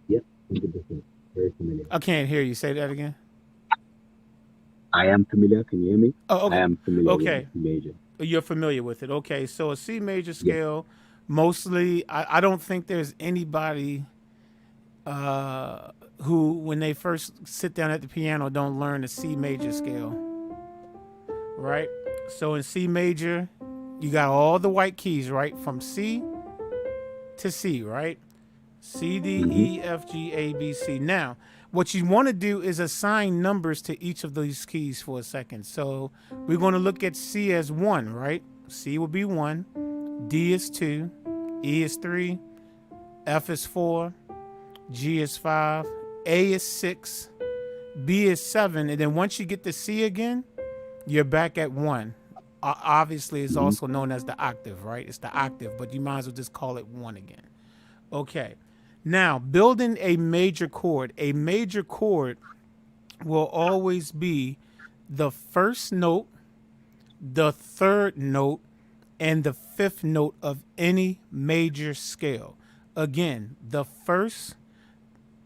Yep. 100%. Very familiar. I can't hear you. Say that again. I am familiar. Can you hear me? Oh, I okay. am familiar with the Okay. C major. You're familiar with it. Okay. So a C major Yes. scale, mostly, I don't think there's anybody uh, who, when they first sit down at the piano, don't learn the C major scale, right? So in C major, you got all the white keys, right? From C to C, right? C, D, Hmm. E, F, G, A, B, C. Now, what you want to do is assign numbers to each of these keys for a second. So we're going to look at C as 1, right? C will be 1, D is 2, E is 3, F is 4, G is 5, A is 6, B is 7, and then once you get to C again, you're back at 1. Obviously, it's Hmm. also known as the octave, right? It's the octave, but you might as well just call it 1 again. Okay. Now, building a major chord will always be the first note, the third note, and the fifth note of any major scale. Again, the first,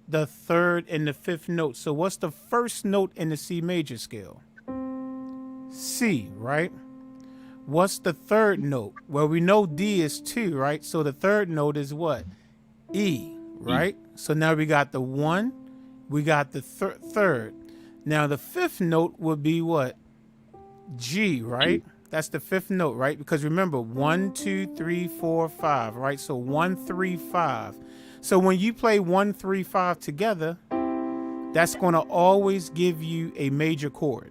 the third, and the fifth note. So, what's the first note in the C major scale? C, right? What's the third note? Well, we know D is 2, right? So, the third note is what? E, E. right? So now we got the 1, we got the third. Now the fifth note would be what? G, right? G. That's the fifth note, right? Because remember, 1, 2, 3, 4, 5, right? So 1, 3, 5. So when you play 1, 3, 5 together, that's going to always give you a major chord.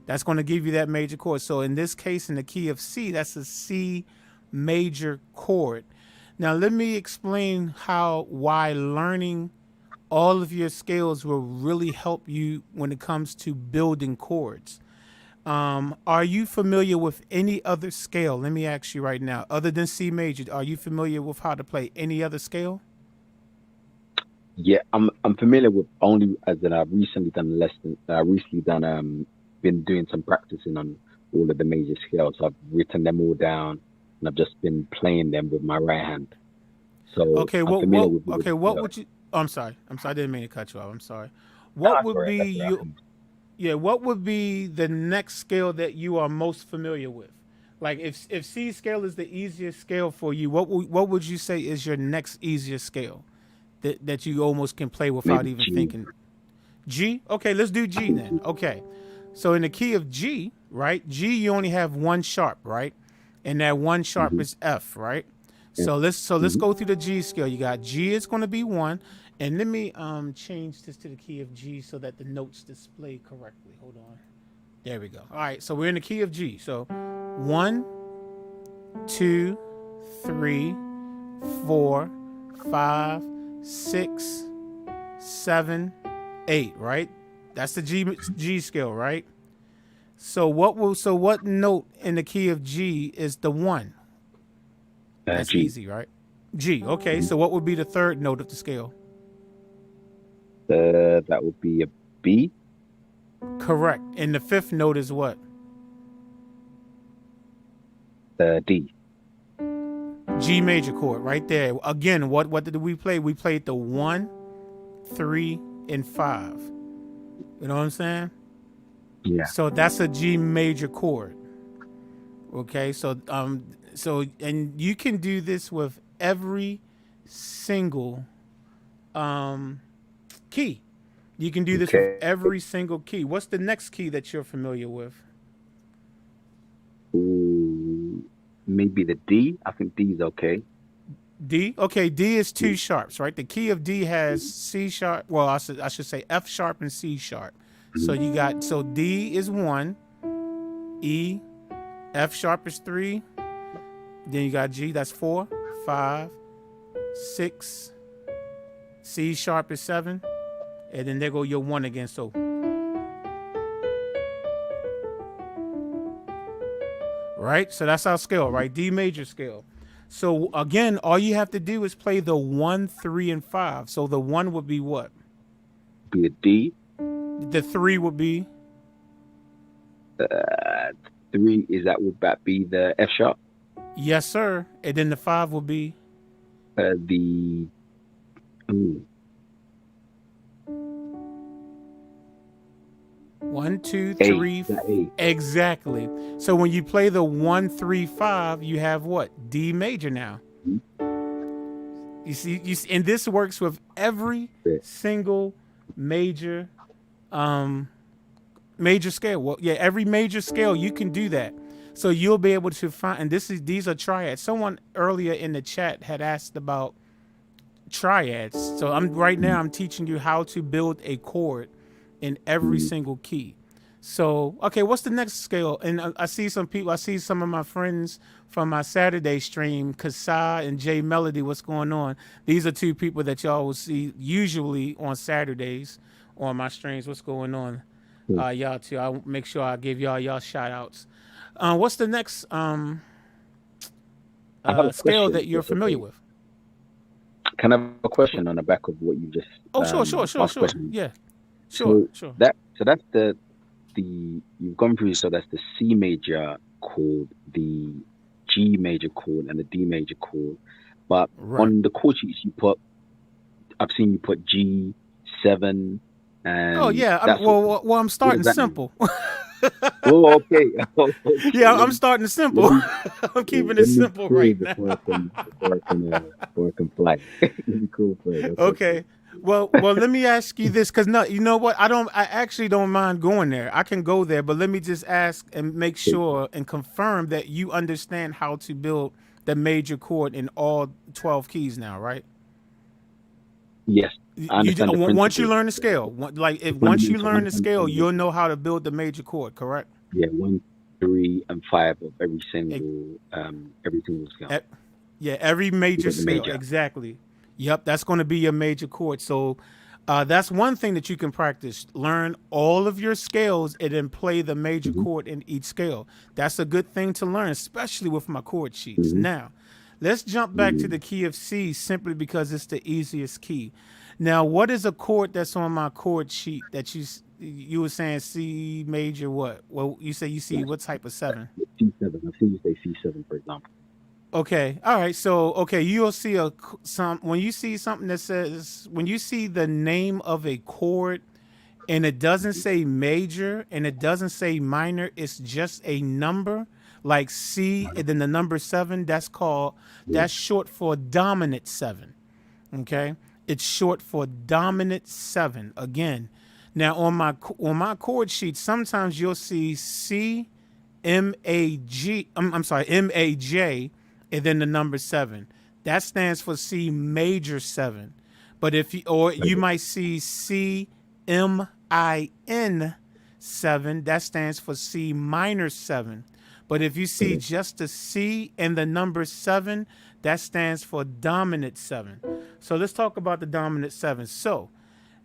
That's going to give you that major chord. So in this case, in the key of C, that's a C major chord. Now let me explain why learning all of your scales will really help you when it comes to building chords. Are you familiar with any other scale? Let me ask you right now. Other than C major, are you familiar with how to play any other scale? Yeah, I'm familiar with only as in I've recently done lessons. I recently done been doing some practicing on all of the major scales. I've written them all down and I've just been playing them with my right hand. So Okay, I'm familiar what with all okay, the what scales. would you oh, I'm sorry. I'm sorry, I didn't mean to cut you off. I'm sorry. No, What that's all would right. be That's all right. you Yeah, what would be the next scale that you are most familiar with? Like if C scale is the easiest scale for you, what would you say is your next easiest scale that you almost can play without Maybe even G. thinking? G? Okay, let's do G then. Okay. So in the key of G, right? G you only have one sharp, right? And that one sharp Mm-hmm. is F, right? Yeah. So let's Mm-hmm. go through the G scale. You got G is going to be 1, and let me change this to the key of G so that the notes display correctly. Hold on. There we go. All right, so we're in the key of G. So 1, 2, 3, 4, 5, 6, 7, 8, right? That's the G scale, right? So what note in the key of G is the 1? That's G. easy, right? G. Okay, Mhm. so what would be the third note of the scale? That would be a B. Correct. And the fifth note is what? D. G major chord right there. Again, what did we play? We played the 1, 3, and 5. You know what I'm saying? Yeah. So that's a G major chord. Okay, so and you can do this with every single key. You can do this with Okay. every single key. What's the next key that you're familiar with? Ooh, maybe the D. I think D is okay. D. Okay, D is two Mm, sharps, right? The key of D has C sharp. Well, I should say F sharp and C sharp. So mhm. you got D is 1, E, F sharp is 3, then you got G, that's 4, 5, 6, C sharp is 7, and then there go your 1 again. So right, so that's our scale, right? D major scale. So again, all you have to do is play the 1, 3, and 5. So the 1 would be what? Be a D. The 3 would be Uh, Three is that would that be the F sharp? yes, sir. And then the 5 would be The ooh, 1, 2, A. 3. That A. Exactly. So when you play the 1, 3, 5, you have what? D major now. Mhm. And this works with every Yeah. single major um major scale. Well, yeah, every major scale you can do that. So you'll be able to find, and these are triads. Someone earlier in the chat had asked about triads. So Mhm. I'm teaching you how to build a chord in every Mhm. single key. So okay, what's the next scale? And I see some people. I see some of my friends from my Saturday stream, Kasai and Jay Melody. What's going on? These are two people that y'all will see usually on Saturdays on my streams. What's going on? Cool. Y'all too. I'll make sure I give y'all shout outs. What's the next I have a scale question, that if you're that's familiar okay. with? Can I have a question on the back of what you just Oh, sure, asked sure. question? Yeah, So sure. that's the you've gone through. So that's the C major chord, the G major chord, and the D major chord. But Right. on the chord sheets you put, I've seen you put G7 Oh and yeah. that sort of thing. I'm What does starting that mean? simple. Oh, okay. Oh, okay. Yeah, I'm starting Let simple. me I'm keeping it let me simple cool right now. before I can fly. Let me cool first. Okay, cool. Okay. Well, let me ask you this, because no, you know what? I actually don't mind going there. I can go there, but let me just ask and make Okay. sure and confirm that you understand how to build the major chord in all 12 keys now, right? Yes, I understand the Once you principle. learn the scale, if The once you fundamental learn the scale, understanding. you'll know how to build the major chord. Correct? Yeah, 1, 3, and 5 of E- every single scale. e- yeah, every You major got the scale, major. exactly. Yep, that's going to be your major chord. So that's one thing that you can practice. Learn all of your scales and then play the major Hmm. chord in each scale. That's a good thing to learn, especially with my chord sheets. Hmm. Now, let's jump back to the key of C simply because it's the easiest key. Now, what is a chord that's on my chord sheet that you were saying C major what? Well, you say you see Yes, what type of seven? C7. I've seen you say C7, for example. Okay. All right. So, okay, you'll see when you see something that says when you see the name of a chord and it doesn't Hmm. say major and it doesn't say minor, it's just a number like C and then the number 7, Yeah. that's short for dominant 7. Okay? It's short for dominant 7. Again, now on my chord sheet, sometimes you'll see C I'm sorry, MAJ, and then the number 7. That stands for C major 7. But you Okay. might see CMIN 7, that stands for C minor 7. But if you see Okay. just the C and the number 7, that stands for dominant 7. So let's talk about the dominant 7. So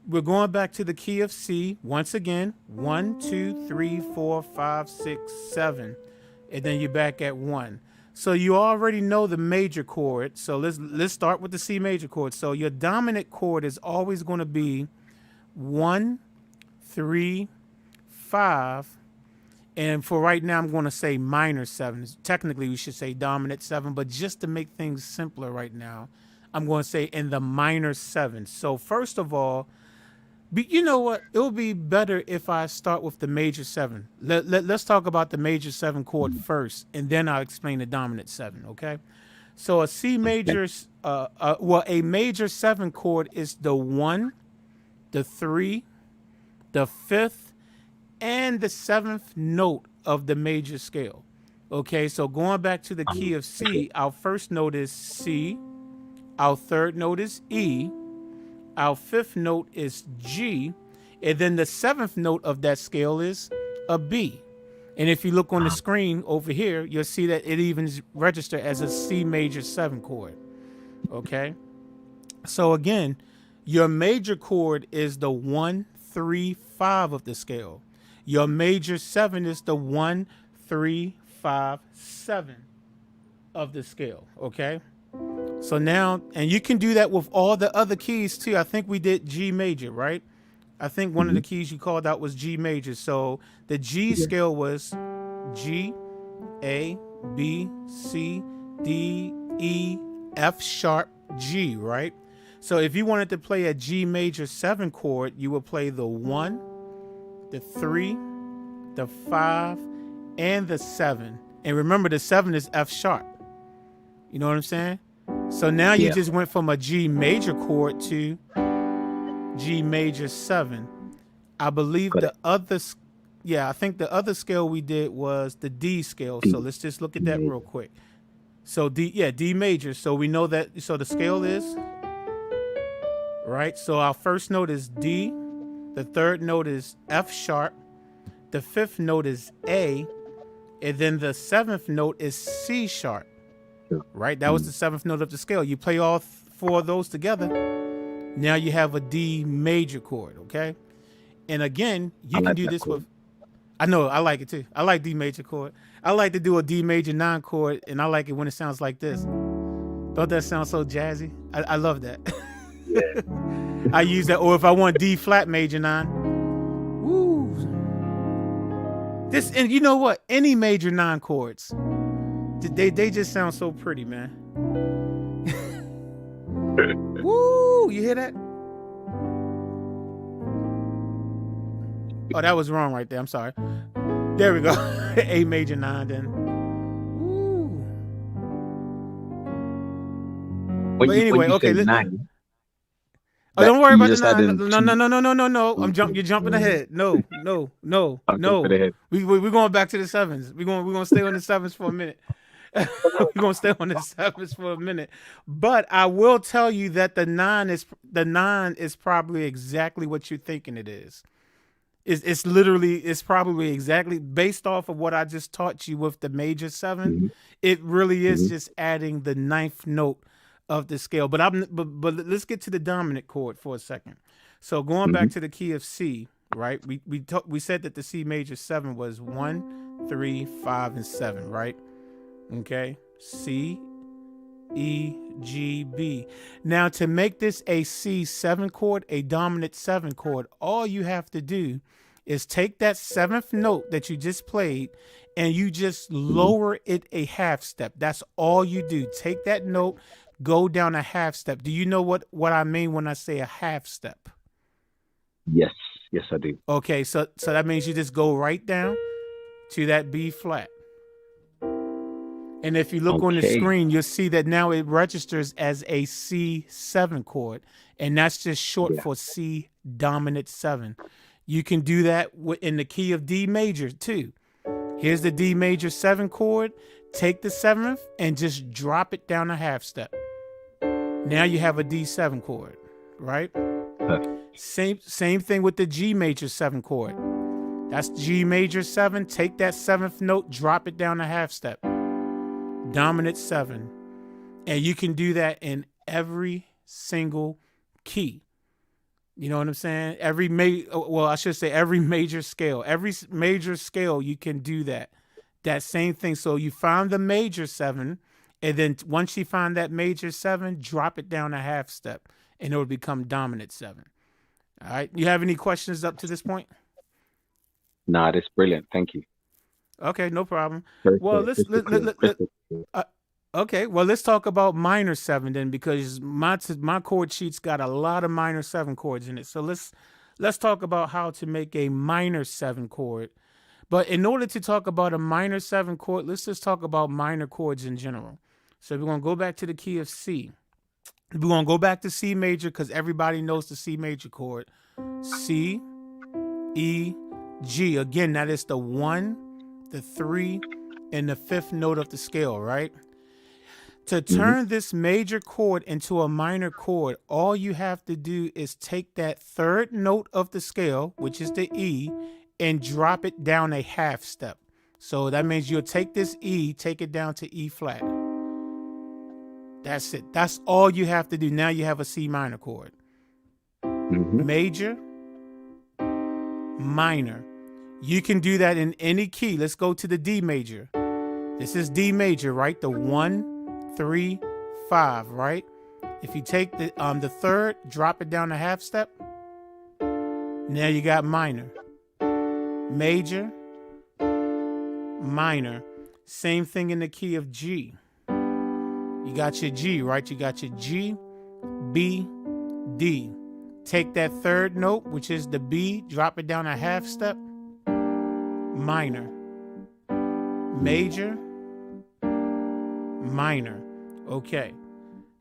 we're going back to the key of C once again. 1, 2, 3, 4, 5, 6, 7. And then you're back at 1. So you already know the major chord. So let's start with the C major chord. So your dominant chord is always going to be 1, 3, 5. And for right now, I'm going to say minor 7. Technically, we should say dominant 7, but just to make things simpler right now, I'm going to say in the minor 7. So first of all, you know what? It would be better if I start with the major 7. Let's talk about the major 7 chord first, and then I'll explain the dominant 7, okay? So a C Okay. major, a major 7 chord is the 1, the 3, the 5th, and the 7th note of the major scale. Okay, so going back to the key of Okay. C, our first note is C, our third note is E, our 5th note is G, and then the 7th note of that scale is a B. And if you look on the screen over here, you'll see that it even registered as a C major 7 chord. Okay, so again, your major chord is the 1, 3, 5 of the scale. Your major 7 is the 1, 3, 5, 7 of the scale. Okay. So now, and you can do that with all the other keys too. I think we did G major, right? I think one of the Hmm. keys you called out was G major. So the G Yeah. scale was G, A, B, C, D, E, F sharp, G, right? So if you wanted to play a G major 7 chord, you would play the 1, the 3, the 5, and the 7. And remember, the 7 is F sharp. You know what I'm saying? So now you Yeah. just went from a G major chord to G major 7. I believe Got it. I think the other scale we did was the D scale. So D. let's just look D at that real major. quick. So D major. So we know that, so the scale is, right? So our first note is D, the third note is F sharp, the 5th note is A, and then the 7th note is C sharp, Sure. right? That was the 7th note of the scale. You play all 4 of those together. Now you have a D major chord, okay? And again, I you can like do that this chord. with, I know, I like it too. I like D major chord. I like to do a D major 9 chord, and I like it when it sounds like this. Don't that sound so jazzy? I love that. Yeah. I use that, or if I want D flat major 9. Woo. And you know what? Any major 9 chords, they just sound so pretty, man. Woo! You hear that? Oh, that was wrong right there. I'm sorry. There we go. A major 9 then. Woo. But When anyway, you okay. say 9, Oh, that don't worry you about the just add 9. in No, no, two. no, no, no, no, no. Okay. You're jumping ahead. No, no, no, I'm jumping no. ahead. We're going back to the 7s. We're going to stay on the 7s for a minute. We're gonna stay on the sevens for a minute, but I will tell you that the nine is probably exactly what you're thinking it is. It's probably exactly based off of what I just taught you with the major seven. Hmm. It really is Hmm. just adding the ninth note of the scale. But let's get to the dominant chord for a second. So going Hmm. back to the key of C, right? We said that the C major seven was 1, 3, 5, and 7, right? Okay. C, E, G, B. Now to make this a C7 chord, a dominant 7 chord, all you have to do is take that seventh note that you just played and you just Hmm. lower it a half step. That's all you do. Take that note, go down a half step. Do you know what I mean when I say a half step? Yes, yes, I do. Okay, so that means you just go right down to that B flat. And if you look on the Okay. screen, you'll see that now it registers as a C7 chord. And that's just short Yeah. for C dominant 7. You can do that in the key of D major too. Here's the D major 7 chord. Take the 7th and just drop it down a half step. Now you have a D7 chord, right? Perfect. Same thing with the G major 7 chord. That's G major 7. Take that 7th note, drop it down a half step. Dominant 7. And you can do that in every single key. You know what I'm saying? I should say every major scale. Every major scale you can do that. That same thing. So you find the major 7, and then once you find that major 7, drop it down a half step, and it will become dominant 7. All right. You have any questions up to this point? Nah, that's brilliant. Thank you. Okay, no problem. Very Well, clear, let's crystal clear, crystal clear. uh, okay, well, let's talk about minor 7 then, because my chord sheet's got a lot of minor 7 chords in it. So let's talk about how to make a minor 7 chord. But in order to talk about a minor 7 chord, let's just talk about minor chords in general. So we're going to go back to the key of C. We're going to go back to C major because everybody knows the C major chord. C, E, G. Again, that is the 1, the 3, and the 5th note of the scale, right? To Hmm. turn this major chord into a minor chord, all you have to do is take that 3rd note of the scale, which is the E, and drop it down a half step. So that means you'll take this E, take it down to E flat. That's it. That's all you have to do. Now you have a C minor chord. Hmm. Major, minor. You can do that in any key. Let's go to the D major. This is D major, right? The 1, 3, 5, right? If you take the 3rd, drop it down a half step. Now you got minor, major, minor. Same thing in the key of G. You got your G, right? You got your G, B, D. Take that 3rd note, which is the B, drop it down a half step. Minor, major, minor. Okay.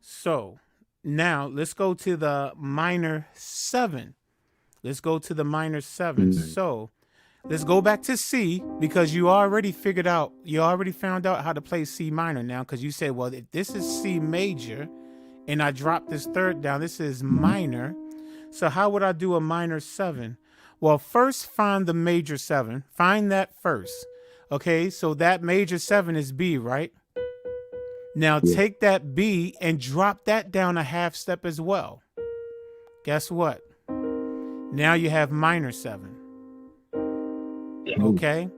So now let's go to the minor 7. Let's go to the minor 7. Hmm. So let's go back to C because you already found out how to play C minor now because you said, well, if this is C major and I drop this 3rd down, this is minor. So how would I do a minor 7? Well, first find the major 7. Find that first. Okay, so that major 7 is B, right? Now Yeah. take that B and drop that down a half step as well. Guess what? Now you have minor 7. Okay?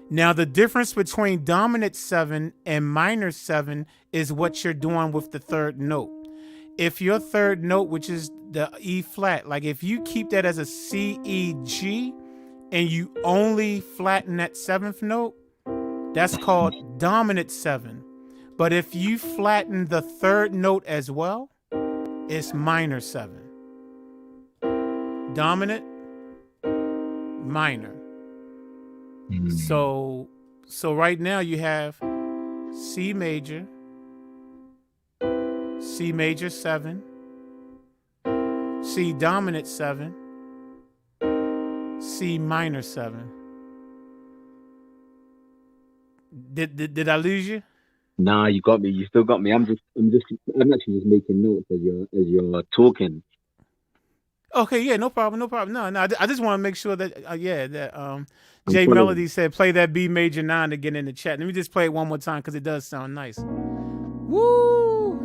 Now the difference between dominant 7 and minor 7 is what you're doing with the 3rd note. If your 3rd note, which is the E flat, like if you keep that as a C, E, G, and you only flatten that 7th note, that's called dominant 7. But if you flatten the 3rd note as well, it's minor 7. Dominant, minor. So right now you have C major, C major 7, C dominant 7, C minor 7. Did I lose you? Nah, you got me. You still got me. I'm actually just making notes as you're talking. Okay, yeah, no problem, no problem. No, no, I just want to make sure that, yeah, that I'm Jay following. Melody said play that B major 9 again in the chat. Let me just play it one more time because it does sound nice. Woo!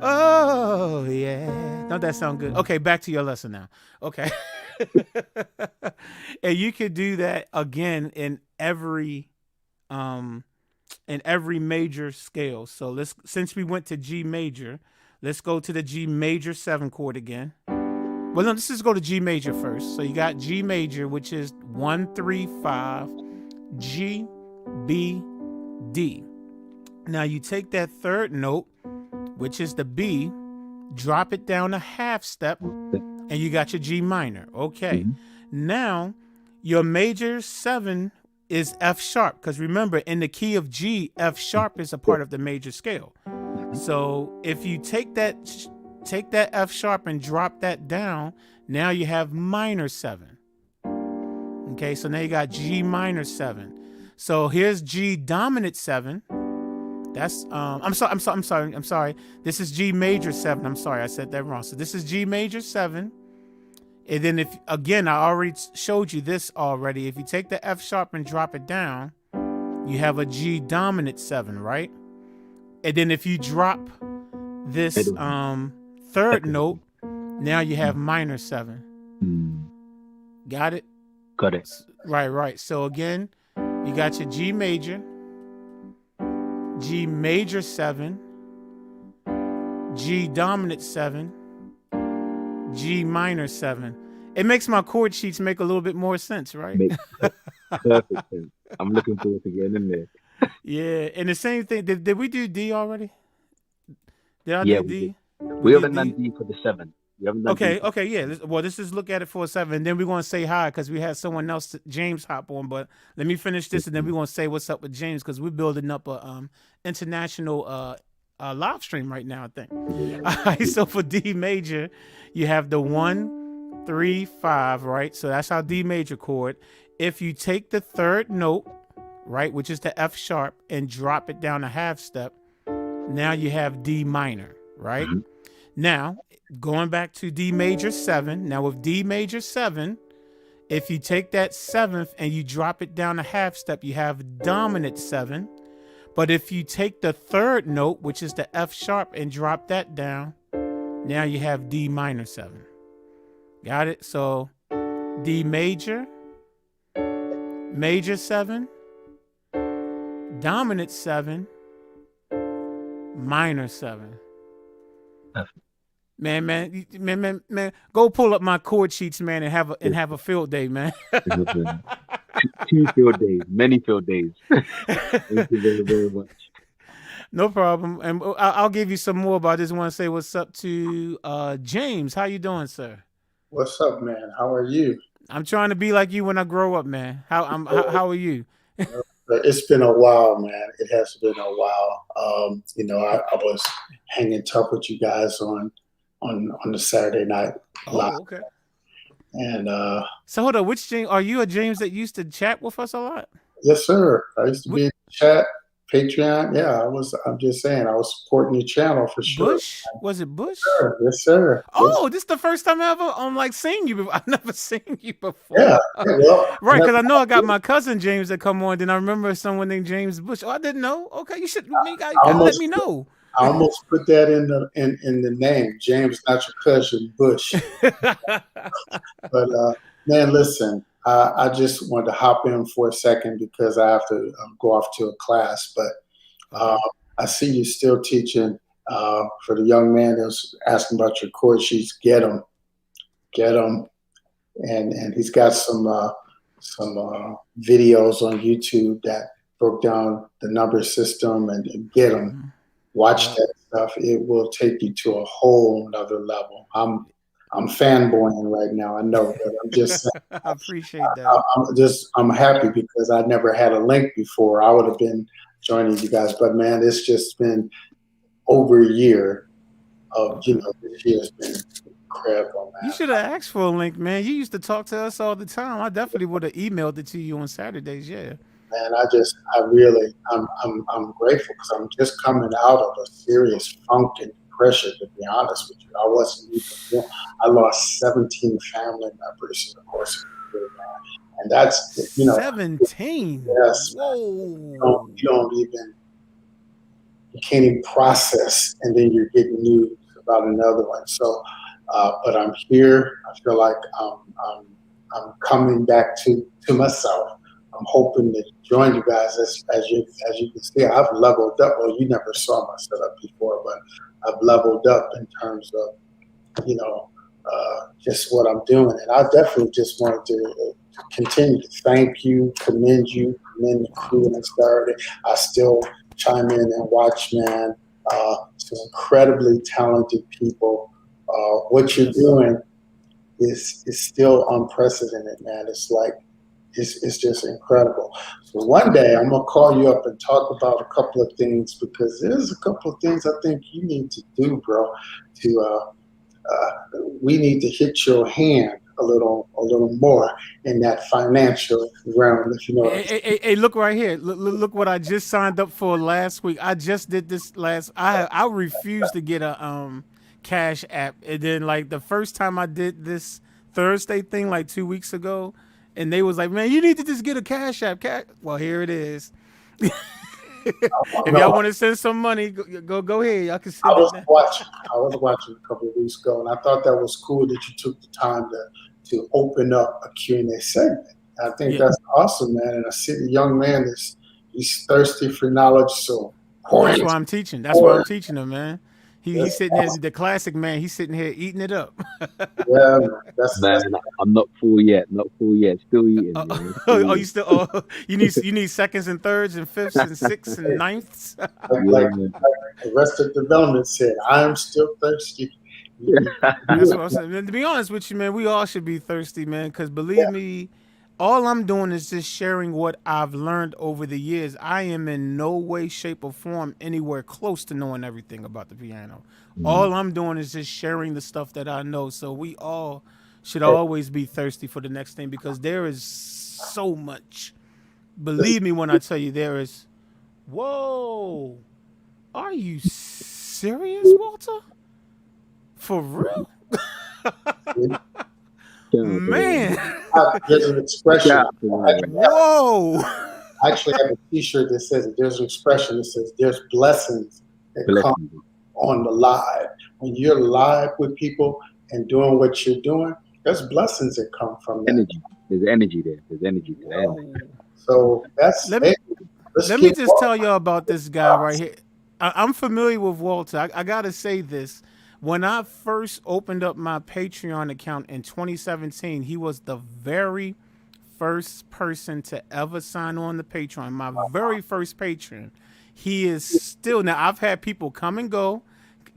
Oh yeah, don't that sound good? Okay, back to your lesson now. Okay, and you could do that again um in every major scale. So since we went to G major, let's go to the G major 7 chord again. Well, no, let's just go to G major first. So you got G major, which is 1, 3, 5, G, B, D. Now you take that third note, which is the B, drop it down a half step, and you got your G minor. Okay. Mm-hmm. Now your major 7 is F sharp, because remember, in the key of G, F sharp is a part of the major scale. So if you take that F sharp and drop that down, now you have minor 7. Okay, so now you got G minor 7. So here's G dominant 7. That's I'm sorry. This is G major 7. I'm sorry, I said that wrong. So this is G major 7. And then if again, I already showed you this already. If you take the F sharp and drop it down, you have a G dominant 7, right? And then if you drop this third note, now you have minor 7. Got it? Got it. Right. So again, you got your G major 7, G dominant 7, G minor 7. It makes my chord sheets make a little bit more sense, right? Makes perfect sense. I'm looking forward to getting in there. Yeah, and the same thing. Did we do D already? Did I Yeah, do we D? did. We We did haven't done D. D for the 7. We haven't done D. Okay, yeah. Well, let's just look at it for a 7. And then we're going to say hi because we had someone else, James, hop on. But let me finish this, and then we're going to say what's up with James because we're building up a international live stream right now, I think. All right, so for D major, you have the 1, 3, 5, right? So that's our D major chord. If you take the third note, right, which is the F sharp, and drop it down a half step, now you have D minor, right? Mm-hmm. Now, going back to D major 7. Now with D major 7, if you take that 7th and you drop it down a half step, you have dominant 7. But if you take the third note, which is the F sharp, and drop that down, now you have D minor 7. Got it? So D major, major 7, dominant 7, minor 7. Man, go pull up my chord sheets, man, and have a field day, man. 2 field days, many field days. Thank you very, very much. No problem. And I'll give you some more, but I just want to say what's up to James. How you doing, sir? What's up, man? How are you? I'm trying to be like you when I grow up, man. How are you? It's been a while, man. It has been a while. I was hanging tough with you guys on the Saturday night live. Oh, okay. And so hold on, which James are you? A James that used to chat with us a lot? yes, sir. I used to be in the chat, Patreon. Yeah, I'm just saying, I was supporting your channel for sure. Bush? Was it Bush? Yes, sir. Oh, this is the first time I ever seen you before. I've never seen you before. Yeah. Well, right, because I know I got my cousin James that come on. Then I remember someone named James Bush. Oh, I didn't know. Okay, you gotta let me know. I almost put that in the name, James, not your cousin Bush. But man, listen, I just wanted to hop in for a second because I have to go off to a class. But I see you still teaching. For the young man that was asking about your chord sheets, get them, and he's got some videos on YouTube that broke down the number system and get them. Watch that stuff. It will take you to a whole nother level. I'm fanboying right now. I know, but I'm just saying, I appreciate that. I'm happy because I never had a link before. I would have been joining you guys, but man, it's just been over a year of this year has been incredible, man. You should have asked for a link, man. You used to talk to us all the time. I definitely would have emailed it to you on Saturdays. Yeah. man, I'm grateful because I'm just coming out of a serious funk and depression. To be honest with you, I wasn't even. I lost 17 family members in the course of the year, man, and that's 17. yes, man. Whoa. You don't even you can't even process, and then you're getting news about another one. So, but I'm here. I feel like I'm coming back to myself. I'm hoping to join you guys as you can see. I've leveled up. Well, you never saw my setup before, but I've leveled up in terms of just what I'm doing, and I definitely just wanted to continue to thank you, commend the crew that started. I still chime in and watch, man. Some incredibly talented people. What you're doing is still unprecedented, man. It's like it's just incredible. So one day I'm gonna call you up and talk about a couple of things because there's a couple of things I think you need to do, bro. We need to hit your hand a little more in that financial realm, if you know what I'm saying. Hey, look right here. Look what I just signed up for last week. I just did this last. I refused to get a Cash App, and then like the first time I did this Thursday thing like 2 weeks ago, and they was like, "Man, you need to just get a Cash App." Well, here it is. If y'all want to send some money, go ahead. Y'all can send it now. I was watching a couple of weeks ago, and I thought that was cool that you took the time to open up a Q&A segment. I think that's awesome, man. And I see the young man he's thirsty for knowledge. So that's why I'm teaching. That's why I'm teaching him, man. He's sitting here, the classic man. He's sitting here eating it up. Yeah, man. I'm not full yet. Not full yet. Still eating. Oh, you still? Oh, you need seconds and thirds and fifths and sixths and ninths. like Arrested Development said, I'm still thirsty. That's what I'm saying. And to be honest with you, man, we all should be thirsty, man. Because believe me, all I'm doing is just sharing what I've learned over the years. I am in no way, shape, or form anywhere close to knowing everything about the piano. All I'm doing is just sharing the stuff that I know. So we all should always be thirsty for the next thing because there is so much. Believe me when I tell you there is. Whoa. Are you serious, Walter? For real? Man. There's an expression. Whoa. I actually have a t-shirt that says there's an expression that says there's blessings that come on the live. When you're live with people and doing what you're doing, there's blessings that come from that. Energy. There's energy there. There's energy there. So that's let me just tell y'all about this guy right here. I'm familiar with Walter. I gotta say this. When I first opened up my Patreon account in 2017, he was the very first person to ever sign on the Patreon. My very first patron. He is still, now I've had people come and go,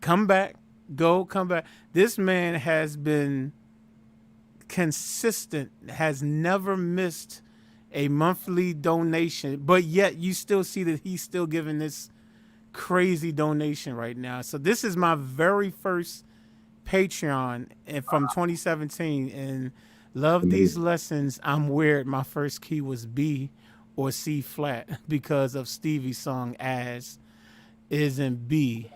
come back, go, come back. This man has been consistent, has never missed a monthly donation, but yet you still see that he's still giving this crazy donation right now. So this is my very first Patreon from 2017, and love these lessons. I'm weird. My first key was B or C flat because of Stevie's song As is in B.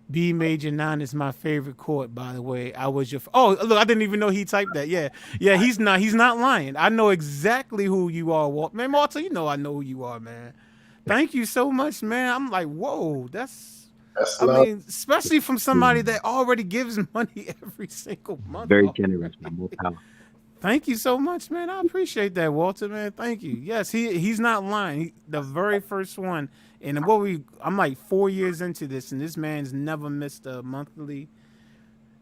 B major 9 is my favorite chord, by the way. I was your look, I didn't even know he typed that. Yeah, he's not lying. I know exactly who you are, Walt. Man, Walter, you know I know who you are, man. Thank you so much, man. I'm like, whoa, I mean, especially from somebody that already gives money every single month. Very generous, man. More power. Thank you so much, man. I appreciate that, Walter, man. Thank you. Yes, he's not lying. The very first one. And I'm like 4 years into this, and this man's never missed a monthly.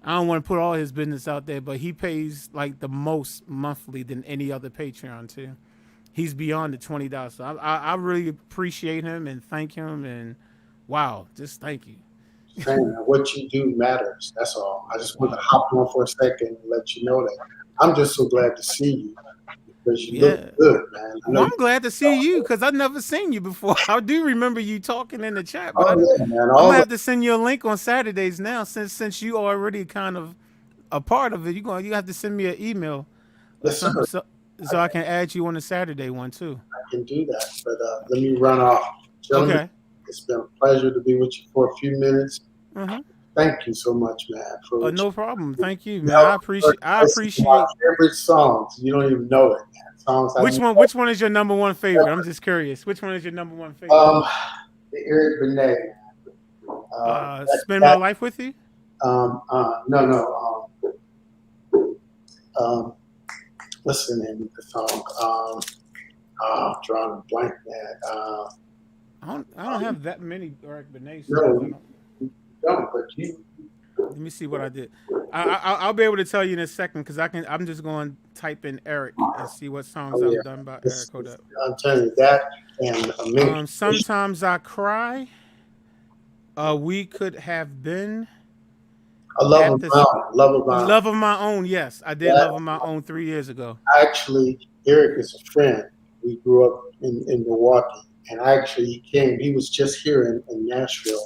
I don't want to put all his business out there, but he pays like the most monthly than any other Patreon too. He's beyond the $20. So I really appreciate him and thank him, and wow, just thank you. Man, what you do matters. That's all. I just want to hop on for a second and let you know that I'm just so glad to see you because you look good, man. Well, I'm glad to see you because I've never seen you before. I do remember you talking in the chat, but man. I'm gonna have to send you a link on Saturdays now since you already kind of a part of it. You have to send me an email. Yes, so I can add you on the Saturday one too. can do that. But let me run off. Gentlemen, Okay. it's been a pleasure to be with you for a few minutes. Mm-hmm. Thank you so much, man. For what No problem. Thank you, you man. know, I appreciate. my favorite songs. You don't even know it, man. Songs I Which one is your number one favorite? I'm just curious. Which one is your number one favorite? The Eric Benet. Spend My Life with You. No. What's the name of the song? I'm drawing a blank, man. I don't have that many Eric Benet songs. No, you don't. But you. Let me see what I did. I'll be able to tell you in a second because I'm just going to type in Eric and see what songs I've done by Eric. Hold up. I'm telling you that and Sometimes I Cry. We Could Have Been. Love of My Own. Yes, I did Love of My Own 3 years ago. Actually, Eric is a friend. We grew up in Milwaukee, and he came. He was just here in Nashville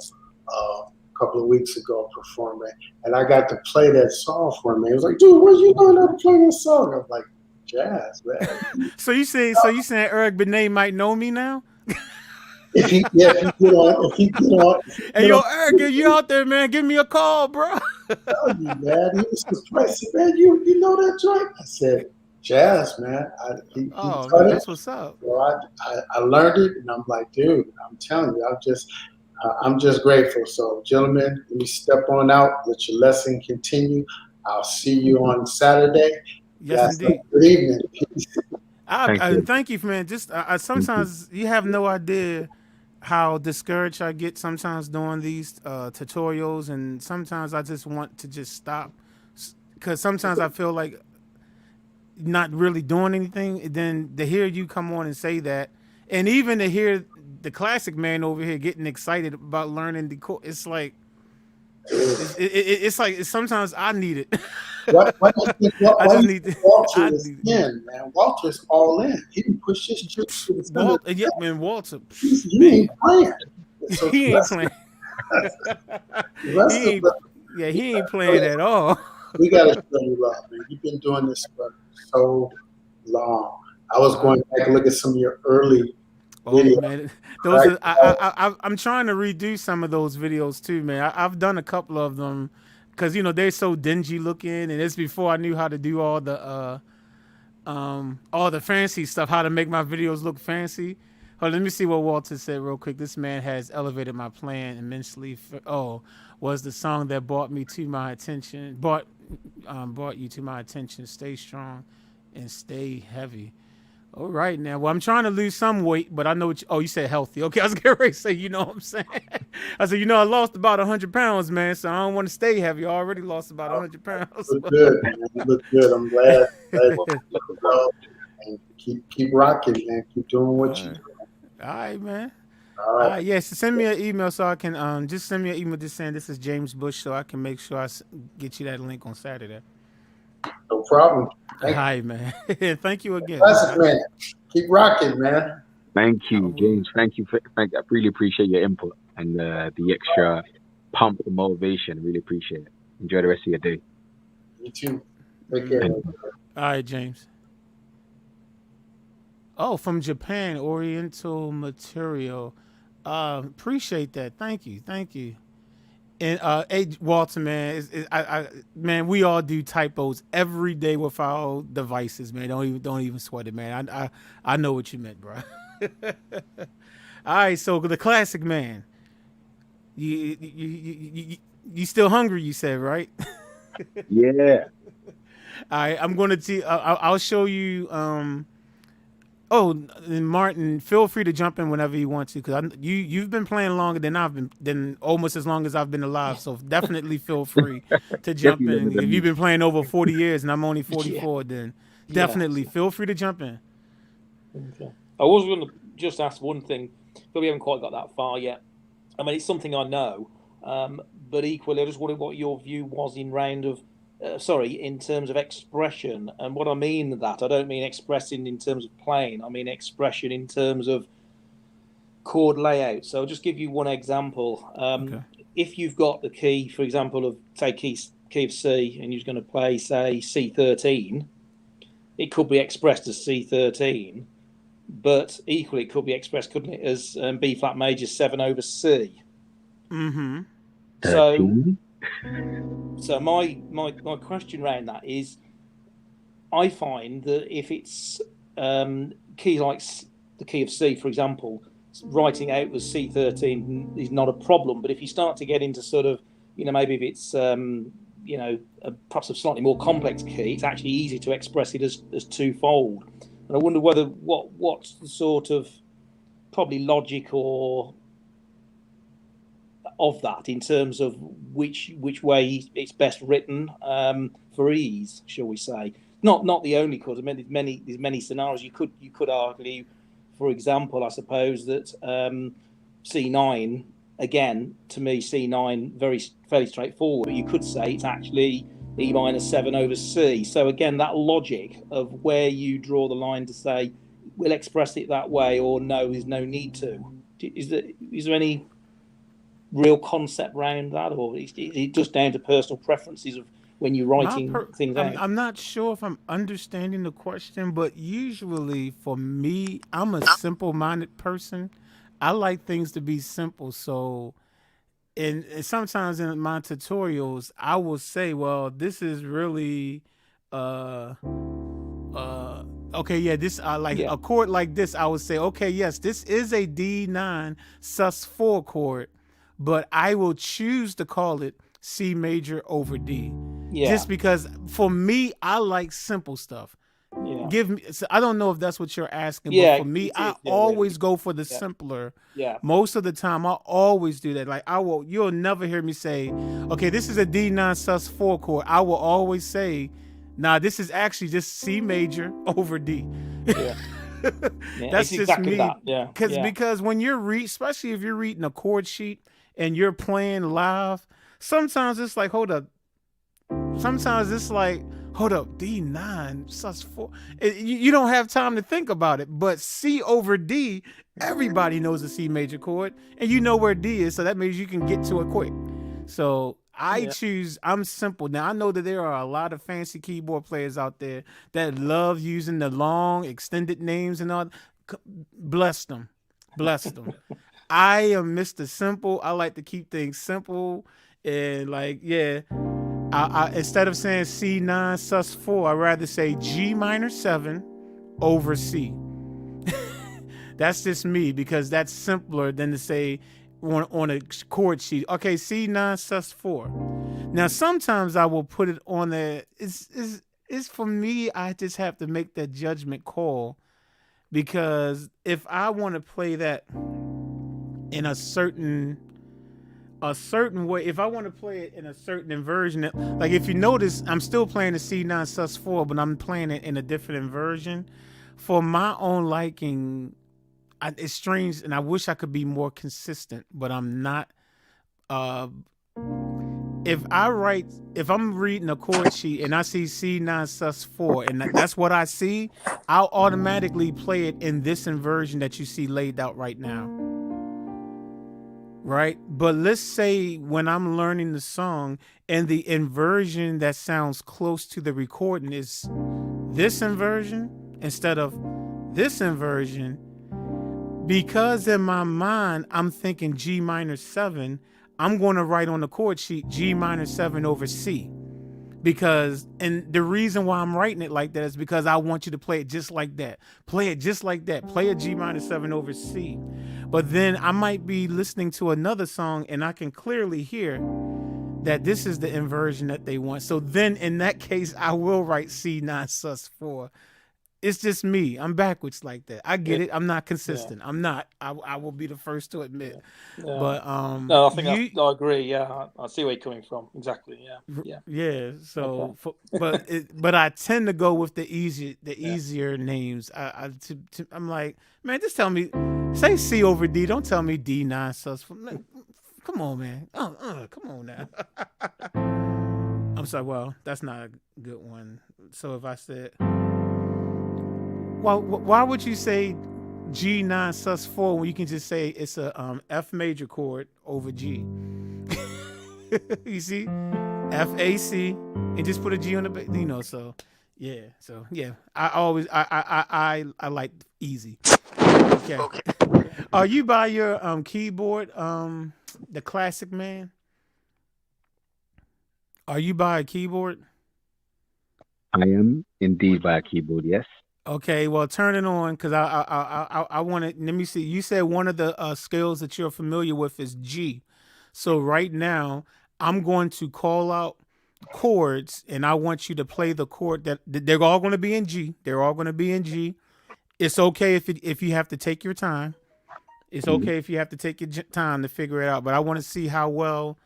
a couple of weeks ago performing, and I got to play that song for him. He was like, "Dude, where you learn how to play this song?" I'm like, "Jazz, man." So you saying Eric Benet might know me now? If he get on. Hey, yo, Eric, you out there, man? Give me a call, bro. Tell you, man. He was surprised. Man, you know that joint? I said, Jazz, man. That's what's up. So I learned it, and I'm like, dude, I'm telling you, I'm just grateful. So, gentlemen, let me step on out. Let your lesson continue. I'll see you on Saturday. Yes, indeed. Good evening. Peace. Thank you, man. Just sometimes you have no idea how discouraged I get sometimes doing these tutorials, and sometimes I just want to just stop because sometimes I feel like not really doing anything. And then to hear you come on and say that, and even to hear the classic man over here getting excited about learning the chord, it's like it's like sometimes I need it. I just need to. Walter is in, man. Walter's all in. He can push his chips to the center. Yeah, man, Walter. He ain't playing. So he ain't playing. He ain't playing at all. We gotta show you love, man. You've been doing this for so long. I was going back and look at some of your early videos. Man, those I'm trying to redo some of those videos too, man. I've done a couple of them because they're so dingy looking, and it's before I knew how to do all the fancy stuff, how to make my videos look fancy. Let me see what Walter said real quick. This man has elevated my plan immensely. Was the song that brought me to my attention, brought you to my attention. Stay strong and stay heavy. All right, now. Well, I'm trying to lose some weight, but I know you said healthy. Okay, I was getting ready to say, you know what I'm saying? I said, I lost about 100 pounds, man, so I don't want to stay heavy. I already lost about 100 pounds. You look good, man. You look good. I'm glad. And keep rocking, man. Keep doing what you're doing. All right, man. All right. Yes, send me an email so I can just send me an email just saying this is James Bush so I can make sure I get you that link on Saturday. No problem. Hi, man. Thank you again. Man. Keep rocking, man. Thank you, James. Thank you. I really appreciate your input and the extra pump, the motivation. Really appreciate it. Enjoy the rest of your day. You too. Take care. All right, James. Oh, from Japan, Oriental Material. Appreciate that. Thank you. And hey, Walter, man, man, we all do typos every day with our devices, man. Don't even sweat it, man. I know what you meant, bro. All right, so the classic man. You still hungry? You said, right? Yeah. All right, I'm gonna I'll show you. And Martin, feel free to jump in whenever you want to, because you've been playing longer than I've been almost as long as I've been alive. So definitely feel free to jump in. If you've been playing over 40 years and I'm only 44, then definitely feel free to jump in. Okay. I was going to just ask one thing, but we haven't quite got that far yet. I mean, it's something I know, but equally, I just wondered what your view was in terms of expression. And what I mean that, I don't mean expressing in terms of playing. I mean expression in terms of chord layout. So I'll just give you one example. Okay. If you've got the key, for example, of say key of C, and you're going to play, say, C13, it could be expressed as C13. but equally it could be expressed, couldn't it, as B flat major 7 over C. Mm-hmm. So 13. my question around that is, I find that if it's key like the key of C, for example, writing out as C13 is not a problem. But if you start to get into sort of, maybe if it's perhaps a slightly more complex key, it's actually easy to express it as twofold. And I wonder what's the sort of probably logic or of that in terms of which way it's best written for ease, shall we say? Not the only chord. I mean, there's many scenarios you could argue. For example, I suppose that C9, again, to me, C9 fairly straightforward. You could say it's actually E minor 7 over C. So again, that logic of where you draw the line to say we'll express it that way, or no, there's no need to. Is there any real concept around that, or is it just down to personal preferences of when you're writing things out? I'm not sure if I'm understanding the question, but usually for me, I'm a simple-minded person. I like things to be simple. So, and sometimes in my tutorials, I will say, well, this is really, okay, yeah, this a chord like this. I would say, okay, yes, this is a D9 sus4 chord, but I will choose to call it C major over D. Yeah. Just because for me, I like simple stuff. Yeah. Give me. So I don't know if that's what you're asking, but for me, I always go for the simpler. Yeah. Most of the time, I always do that. Like you'll never hear me say, okay, this is a D9 sus4 chord. I will always say, nah, this is actually just C major over D. Yeah. That's just exactly me. That. Yeah. Because when you're especially if you're reading a chord sheet and you're playing live, sometimes it's like, hold up. Sometimes it's like, hold up, D9 sus4. You don't have time to think about it. But C over D, everybody knows a C major chord, and you know where D is, so that means you can get to it quick. So I'm simple. Now, I know that there are a lot of fancy keyboard players out there that love using the long, extended names and all. Bless them. Bless them. I am Mr. Simple. I like to keep things simple. And I instead of saying C9 sus4, I'd rather say G minor 7 over C. That's just me, because that's simpler than to say on a chord sheet, okay, C9 sus4. Now, sometimes I will put it on the, it's for me, I just have to make that judgment call, because if I want to play that in a certain way, if I want to play it in a certain inversion, like if you notice, I'm still playing the C9 sus4, but I'm playing it in a different inversion. For my own liking, it's strange, and I wish I could be more consistent, but I'm not. If I'm reading a chord sheet and I see C9 sus4, and that's what I see, I'll automatically play it in this inversion that you see laid out right now. Right? But let's say when I'm learning the song and the inversion that sounds close to the recording is this inversion instead of this inversion, because in my mind I'm thinking G minor 7, I'm going to write on the chord sheet G minor 7 over C. And the reason why I'm writing it like that is because I want you to play it just like that. Play it just like that. Play a G minor 7 over C. But then I might be listening to another song and I can clearly hear that this is the inversion that they want. So then in that case, I will write C9 sus4. It's just me. I'm backwards like that. I get it. I'm not consistent. I'm not. I will be the first to admit. Yeah. But no, I think I agree. Yeah, I see where you're coming from. Exactly. Yeah. Yeah. So, okay. but I tend to go with the easier names. I'm like, man, just tell me, say C over D. Don't tell me D9 sus. Come on, man. Come on now. I'm sorry. Well, that's not a good one. So if I said, well, why would you say G9 sus4 when you can just say it's a F major chord over G? You see, F A C, and just put a G on the bass. So yeah. I always I like easy. Okay. Are you by your keyboard, the Classic Man? Are you by a keyboard? I am indeed by a keyboard, yes. Okay, well, turn it on because I want to. Let me see. You said one of the scales that you're familiar with is G. So right now, I'm going to call out chords, and I want you to play the chord that they're all going to be in G. They're all going to be in G. It's okay if you have to take your time. It's okay if you have to take your time to figure it out. But I want to see how well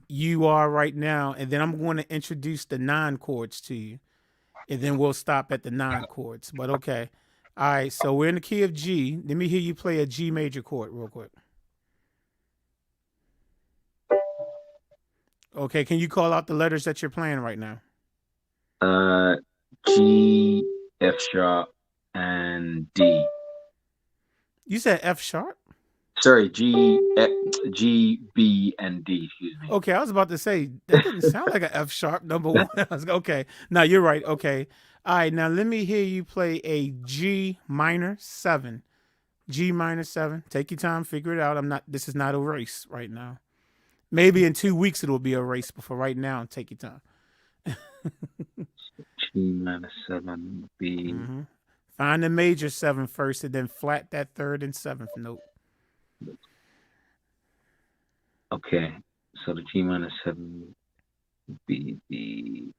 you are right now, and then I'm going to introduce the 9 chords to you. And then we'll stop at the 9 chords. But okay. All right. So we're in the key of G. Let me hear you play a G major chord real quick. Okay. Can you call out the letters that you're playing right now? G, F sharp, and D. You said F sharp? Sorry, G, B, and D. Excuse me. Okay. I was about to say, that didn't sound like an F sharp number one. I was, okay. Now you're right. Okay. All right. Now let me hear you play a G minor 7. G minor 7. Take your time. Figure it out. This is not a race right now. Maybe in 2 weeks it'll be a race, but for right now, take your time. G minor 7, B. Find the major 7 first, and then flat that 3rd and 7th note. Okay, so the G minor 7, B, D.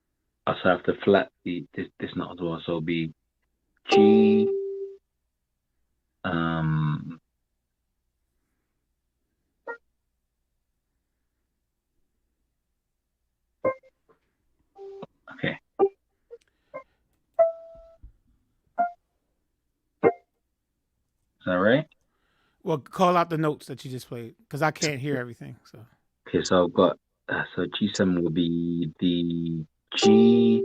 I also have to flat the this note as well. So it'll be G. Okay. Is that right? Well, call out the notes that you just played because I can't hear everything. So okay, so I've got so G7 will be the G.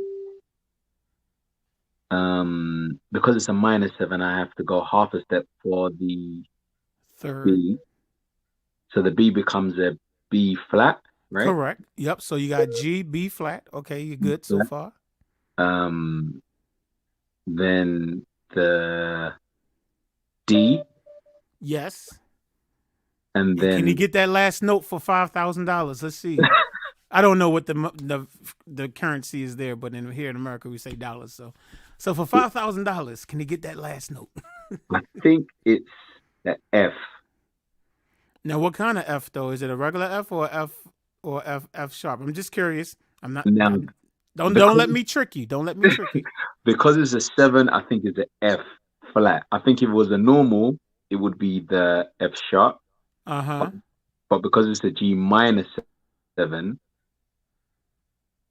Because it's a minor 7, I have to go half a step for the 3rd. B. So the B becomes a B flat, right? Correct. Yep. So you got G, B flat. Okay, you're good so far. Then the D. Yes. And then can you get that last note for $5,000? Let's see. I don't know what the currency is there, but here in America we say dollars. So for $5,000, can you get that last note? I think it's the F. Now, what kind of F though? Is it a regular F or F sharp? I'm just curious. I'm not. Now, don't let me trick you. Don't let me trick you. Because it's a 7, I think it's the F flat. I think if it was a normal, it would be the F sharp. But because it's a G minor 7,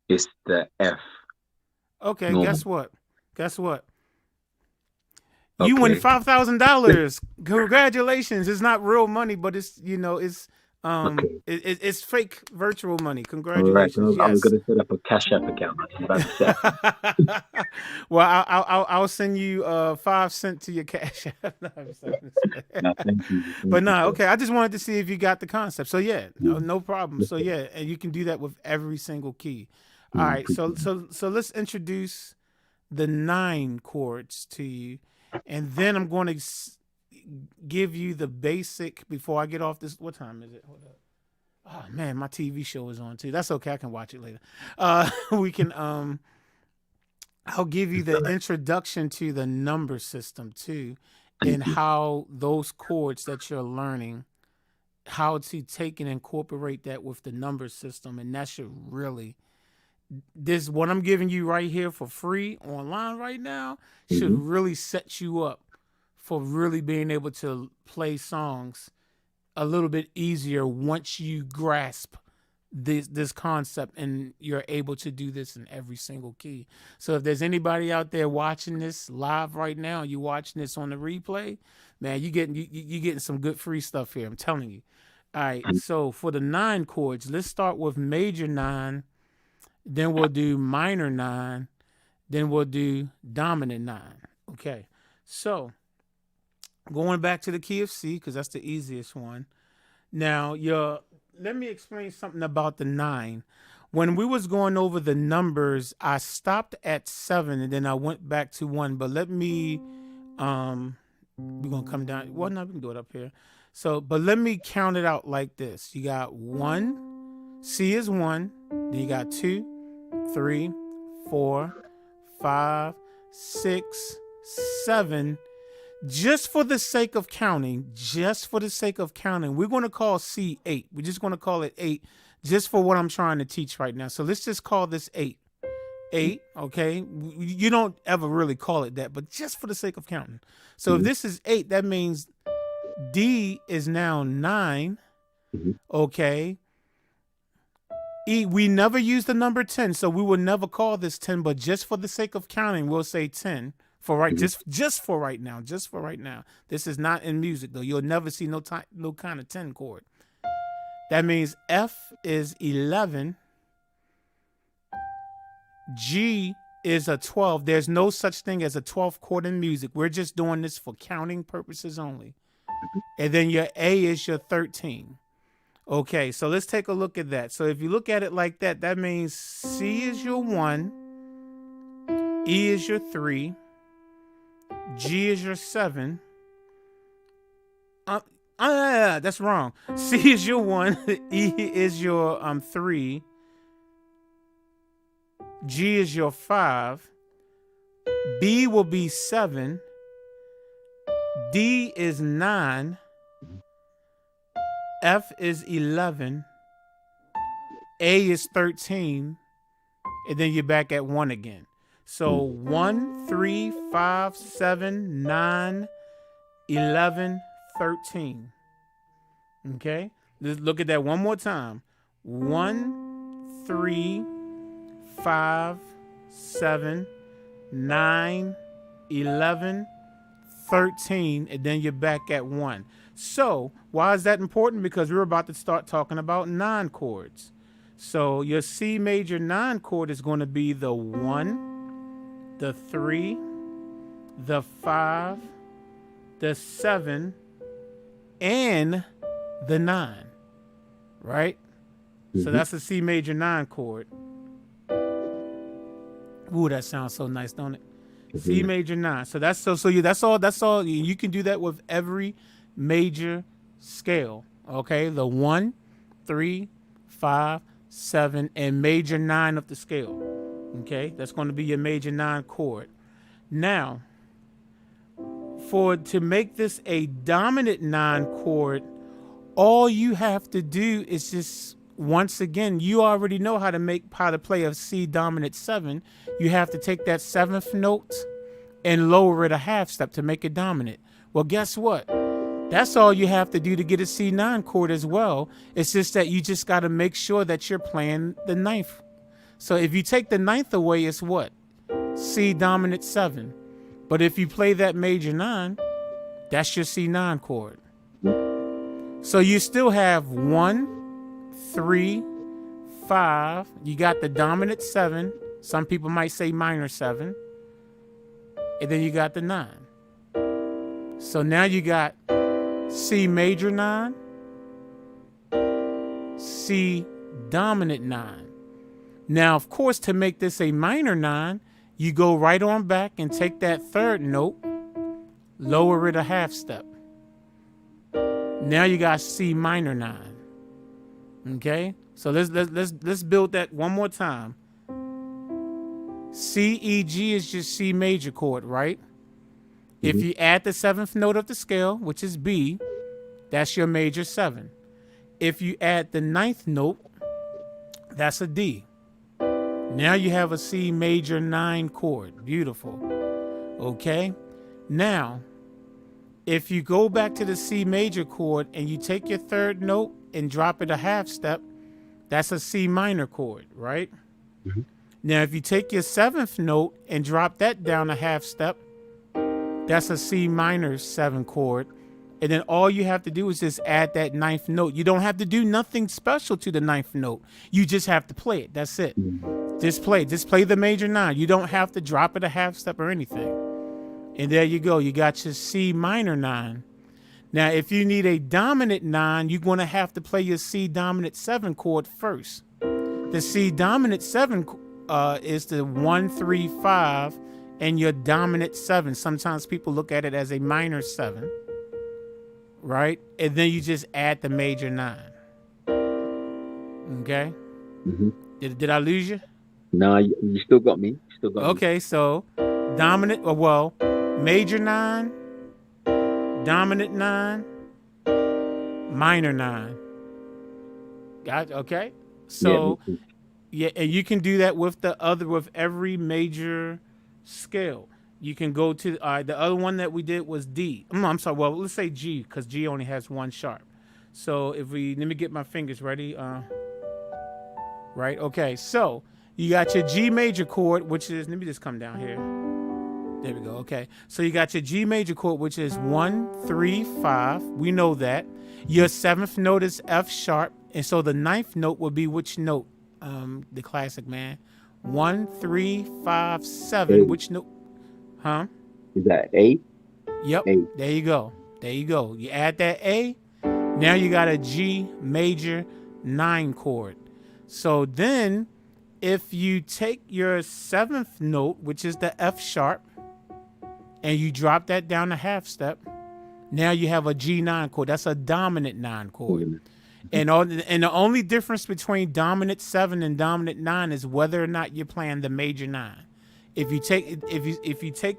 it's the F. Okay, normal. Guess what? Okay. You win $5,000. Congratulations. It's not real money, but it's okay. It's fake virtual money. Congratulations. Right. I was going to set up a Cash App account. Well, I'll send you 5 cents to your Cash App. No, thank you. But no, okay. I just wanted to see if you got the concept. So yeah, no problem. So yeah, and you can do that with every single key. All right. So let's introduce the 9 chords to you, and then I'm going to give you the basic before I get off this. What time is it? Hold up. Oh man, my TV show is on too. That's okay. I can watch it later. We can. I'll give you the introduction to the number system too, and how those chords that you're learning, how to take and incorporate that with the number system, and that should really. This what I'm giving you right here for free online right now should really set you up for really being able to play songs a little bit easier once you grasp this concept and you're able to do this in every single key. So if there's anybody out there watching this live right now, you watching this on the replay, man, you getting some good free stuff here. I'm telling you. All right. So for the 9 chords, let's start with major 9. Then we'll do minor 9. Then we'll do dominant 9. Okay. So going back to the key of C, because that's the easiest one. Now, let me explain something about the 9. When we was going over the numbers, I stopped at 7 and then I went back to 1. But let me We're gonna come down. Well, no, we can do it up here. So, but let me count it out like this. You got 1, C is 1, then you got 2, 3, 4, 5, 6, 7. Just for the sake of counting, we're going to call C 8. We're just going to call it 8 just for what I'm trying to teach right now. So let's just call this 8. 8, okay? You don't ever really call it that, but just for the sake of counting. So if this is 8, that means D is now 9, okay? E, we never use the number 10, so we will never call this 10, but just for the sake of counting, we'll say 10. For right, just for right now. This is not in music though. You'll never see no kind of 10 chord. That means F is 11. G is a 12. There's no such thing as a 12th chord in music. We're just doing this for counting purposes only. And then your A is your 13. Okay, so let's take a look at that. So if you look at it like that, that means C is your 1, E is your 3, G is your 7. That's wrong. C is your 1. E is your 3. G is your 5. B will be 7. D is 9. F is 11. A is 13. And then you're back at 1 again. So 1, 3, 5, 7, 9, 11, 13. Okay? Let's look at that one more time. 1, 3, 5, 7, 9, 11, 13, and then you're back at 1. So why is that important? Because we're about to start talking about 9 chords. So your C major 9 chord is going to be the 1, the 3, the 5, the 7, and the 9, right? So that's a C major 9 chord. Ooh, that sounds so nice, don't it? C major 9. So that's that's all. You can do that with every major scale. Okay, the 1, 3, 5, 7, and major 9 of the scale. Okay, that's going to be your major 9 chord. Now, to make this a dominant 9 chord, all you have to do is just, once again, you already know how to play a C dominant 7. You have to take that 7th note and lower it a half step to make it dominant. Well, guess what? That's all you have to do to get a C9 chord as well. It's just that you just got to make sure that you're playing the 9th. So if you take the 9th away, it's what? C dominant 7. But if you play that major 9, that's your C9 chord. So you still have 1, 3, 5. You got the dominant 7. Some people might say minor 7. And then you got the 9. So now you got C major 9, C dominant 9. Now, of course, to make this a minor 9, you go right on back and take that 3rd note, lower it a half step. Now you got C minor 9. Okay? So let's build that one more time. C, E, G is just C major chord, right? If you add the 7th note of the scale, which is B, that's your major 7. If you add the 9th note, that's a D. Now you have a C major 9 chord. Beautiful. Okay? Now, if you go back to the C major chord and you take your 3rd note and drop it a half step, that's a C minor chord, right? Now, if you take your 7th note and drop that down a half step, that's a C minor 7 chord. And then all you have to do is just add that 9th note. You don't have to do nothing special to the 9th note. You just have to play it. That's it. Just play the major 9. You don't have to drop it a half step or anything. And there you go. You got your C minor 9. Now, if you need a dominant 9, you're going to have to play your C dominant 7 chord first. The C dominant 7 is the 1, 3, 5, and your dominant 7. Sometimes people look at it as a minor 7, right? And then you just add the major 9. Okay? Mm-hmm. Did I lose you? No, you still got me. You still got me. Okay, so dominant, major 9, dominant 9, minor 9. Got okay? So yeah, and you can do that with every major scale. You can go to the other one that we did was D. I'm sorry. Well, let's say G because G only has 1 sharp. So let me get my fingers ready. Right. Okay. So you got your G major chord, which is, let me just come down here. There we go. Okay. So you got your G major chord, which is 1, 3, 5. We know that. Your 7th note is F sharp, and so the 9th note would be which note? The classic, man. 1, 3, 5, 7. A. Which note? Huh? Is that A? Yep. A. There you go. There you go. You add that A. Now you got a G major 9 chord. So then, if you take your 7th note, which is the F sharp, and you drop that down a half step, now you have a G9 chord. That's a dominant 9 chord. And the only difference between dominant 7 and dominant 9 is whether or not you're playing the major 9. If you take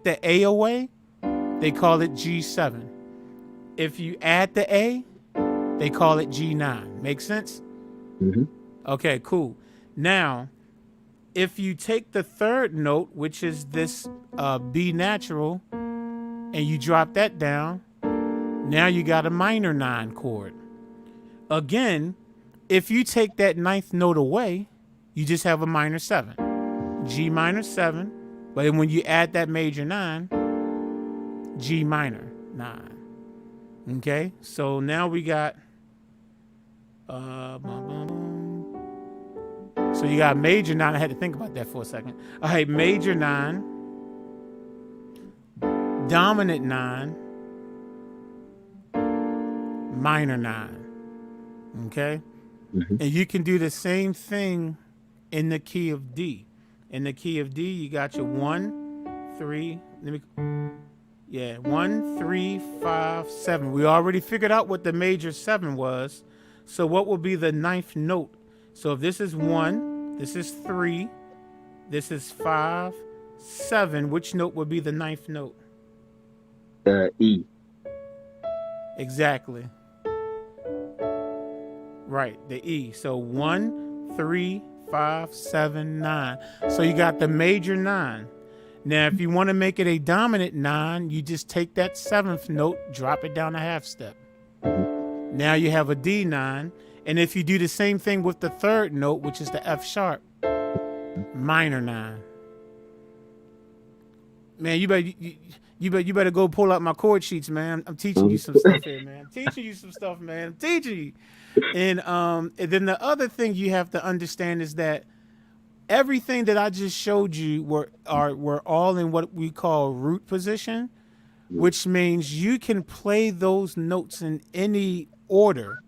the A away, they call it G7. If you add the A, they call it G9. Make sense? Mm-hmm. Okay, cool. Now, if you take the 3rd note, which is this B natural, and you drop that down, now you got a minor 9 chord. Again, if you take that 9th note away, you just have a minor 7. G minor 7, but then when you add that major 9, G minor 9. Okay, so now we got so you got major 9. I had to think about that for a second. All right, major 9, dominant 9, minor 9. Okay? Mm-hmm. And you can do the same thing in the key of D. In the key of D, you got your 1, 3, 1, 3, 5, 7. We already figured out what the major 7 was. So what will be the 9th note? So if this is 1, this is 3, this is 5, 7, which note would be the 9th note? E. Exactly. Right, the E. So 1, 3, 5, 7, 9. So you got the major 9. Now, if you want to make it a dominant 9, you just take that 7th note, drop it down a half step. Now you have a D9. And if you do the same thing with the 3rd note, which is the F sharp, minor 9. Man, you better go pull out my chord sheets, man. I'm teaching you some stuff here, man. I'm teaching you some stuff, man. I'm teaching you. And then the other thing you have to understand is that everything that I just showed you were all in what we call root position, which means you can play those notes in any order.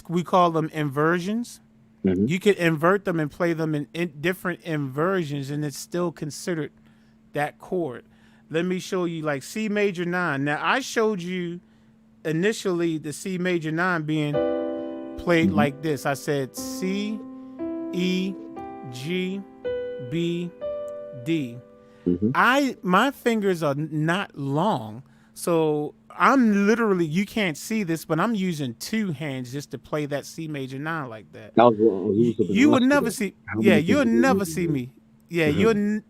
We call them inversions. Mm-hmm. You could invert them and play them in different inversions, and it's still considered that chord. Let me show you like C major 9. Now, I showed you initially the C major 9 being played like this. I said C, E, G, B, D. My fingers are not long, so I'm literally, you can't see this, but I'm using 2 hands just to play that C major 9 like that. You would never see, you'll never see me. You'll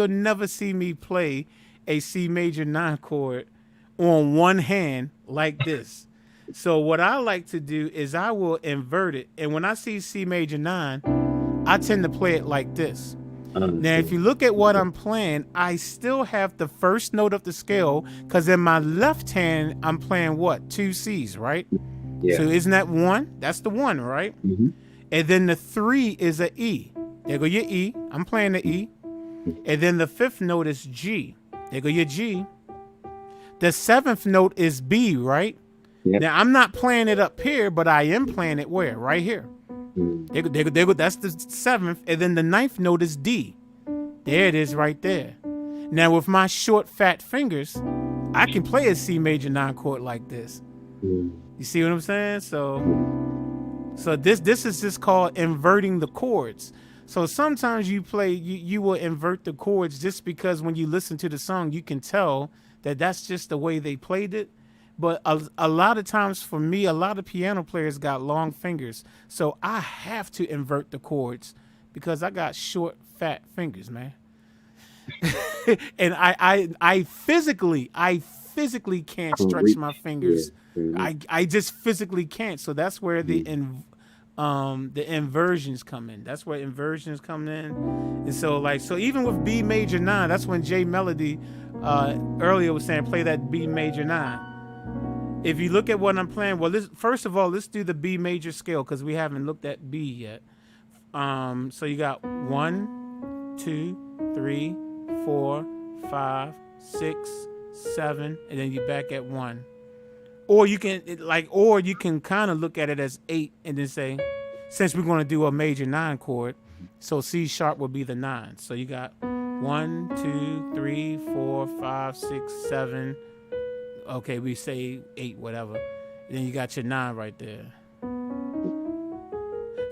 never see me play a C major 9 chord on one hand like this. So what I like to do is I will invert it. And when I see C major 9, I tend to play it like this. Now, if you look at what I'm playing, I still have the first note of the scale because in my left hand, I'm playing what? 2 C's, right? Yeah. So isn't that 1? That's the 1, right? Mm-hmm. And then the 3 is a E. There go your E. I'm playing the E. And then the 5th note is G. There go your G. The 7th note is B, right? Yep. Now, I'm not playing it up here, but I am playing it where? Right here. There go, that's the 7th. And then the 9th note is D. There it is right there. Now with my short fat fingers, I can play a C major 9 chord like this. You see what I'm saying? So this is just called inverting the chords. So sometimes you will invert the chords just because when you listen to the song, you can tell that that's just the way they played it. But a lot of times for me, a lot of piano players got long fingers. So I have to invert the chords because I got short, fat fingers, man. And I physically can't stretch my fingers. I just physically can't. So that's where the inversions come in. That's where inversions come in. And so even with B major 9, that's when Jay Melody earlier was saying play that B major 9. If you look at what I'm playing, well, first of all, let's do the B major scale because we haven't looked at B yet. So you got 1, 2, 3, 4, 5, 6, 7, and then you're back at 1. Or you can kind of look at it as 8 and then say, since we're going to do a major 9 chord, so C sharp will be the 9. So you got 1, 2, 3, 4, 5, 6, 7. Okay, we say 8, whatever. And then you got your 9 right there.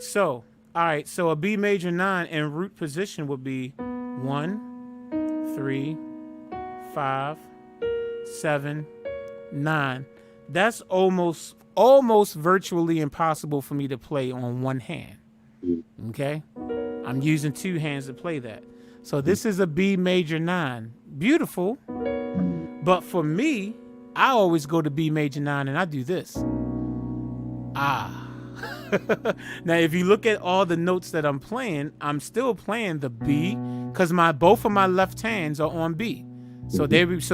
So, all right, so a B major 9 in root position would be 1, 3, 5, 7, 9. That's almost virtually impossible for me to play on one hand. Okay? I'm using 2 hands to play that. So this is a B major 9. Beautiful. But for me, I always go to B major 9 and I do this. Now, if you look at all the notes that I'm playing, I'm still playing the B because both of my left hands are on B. So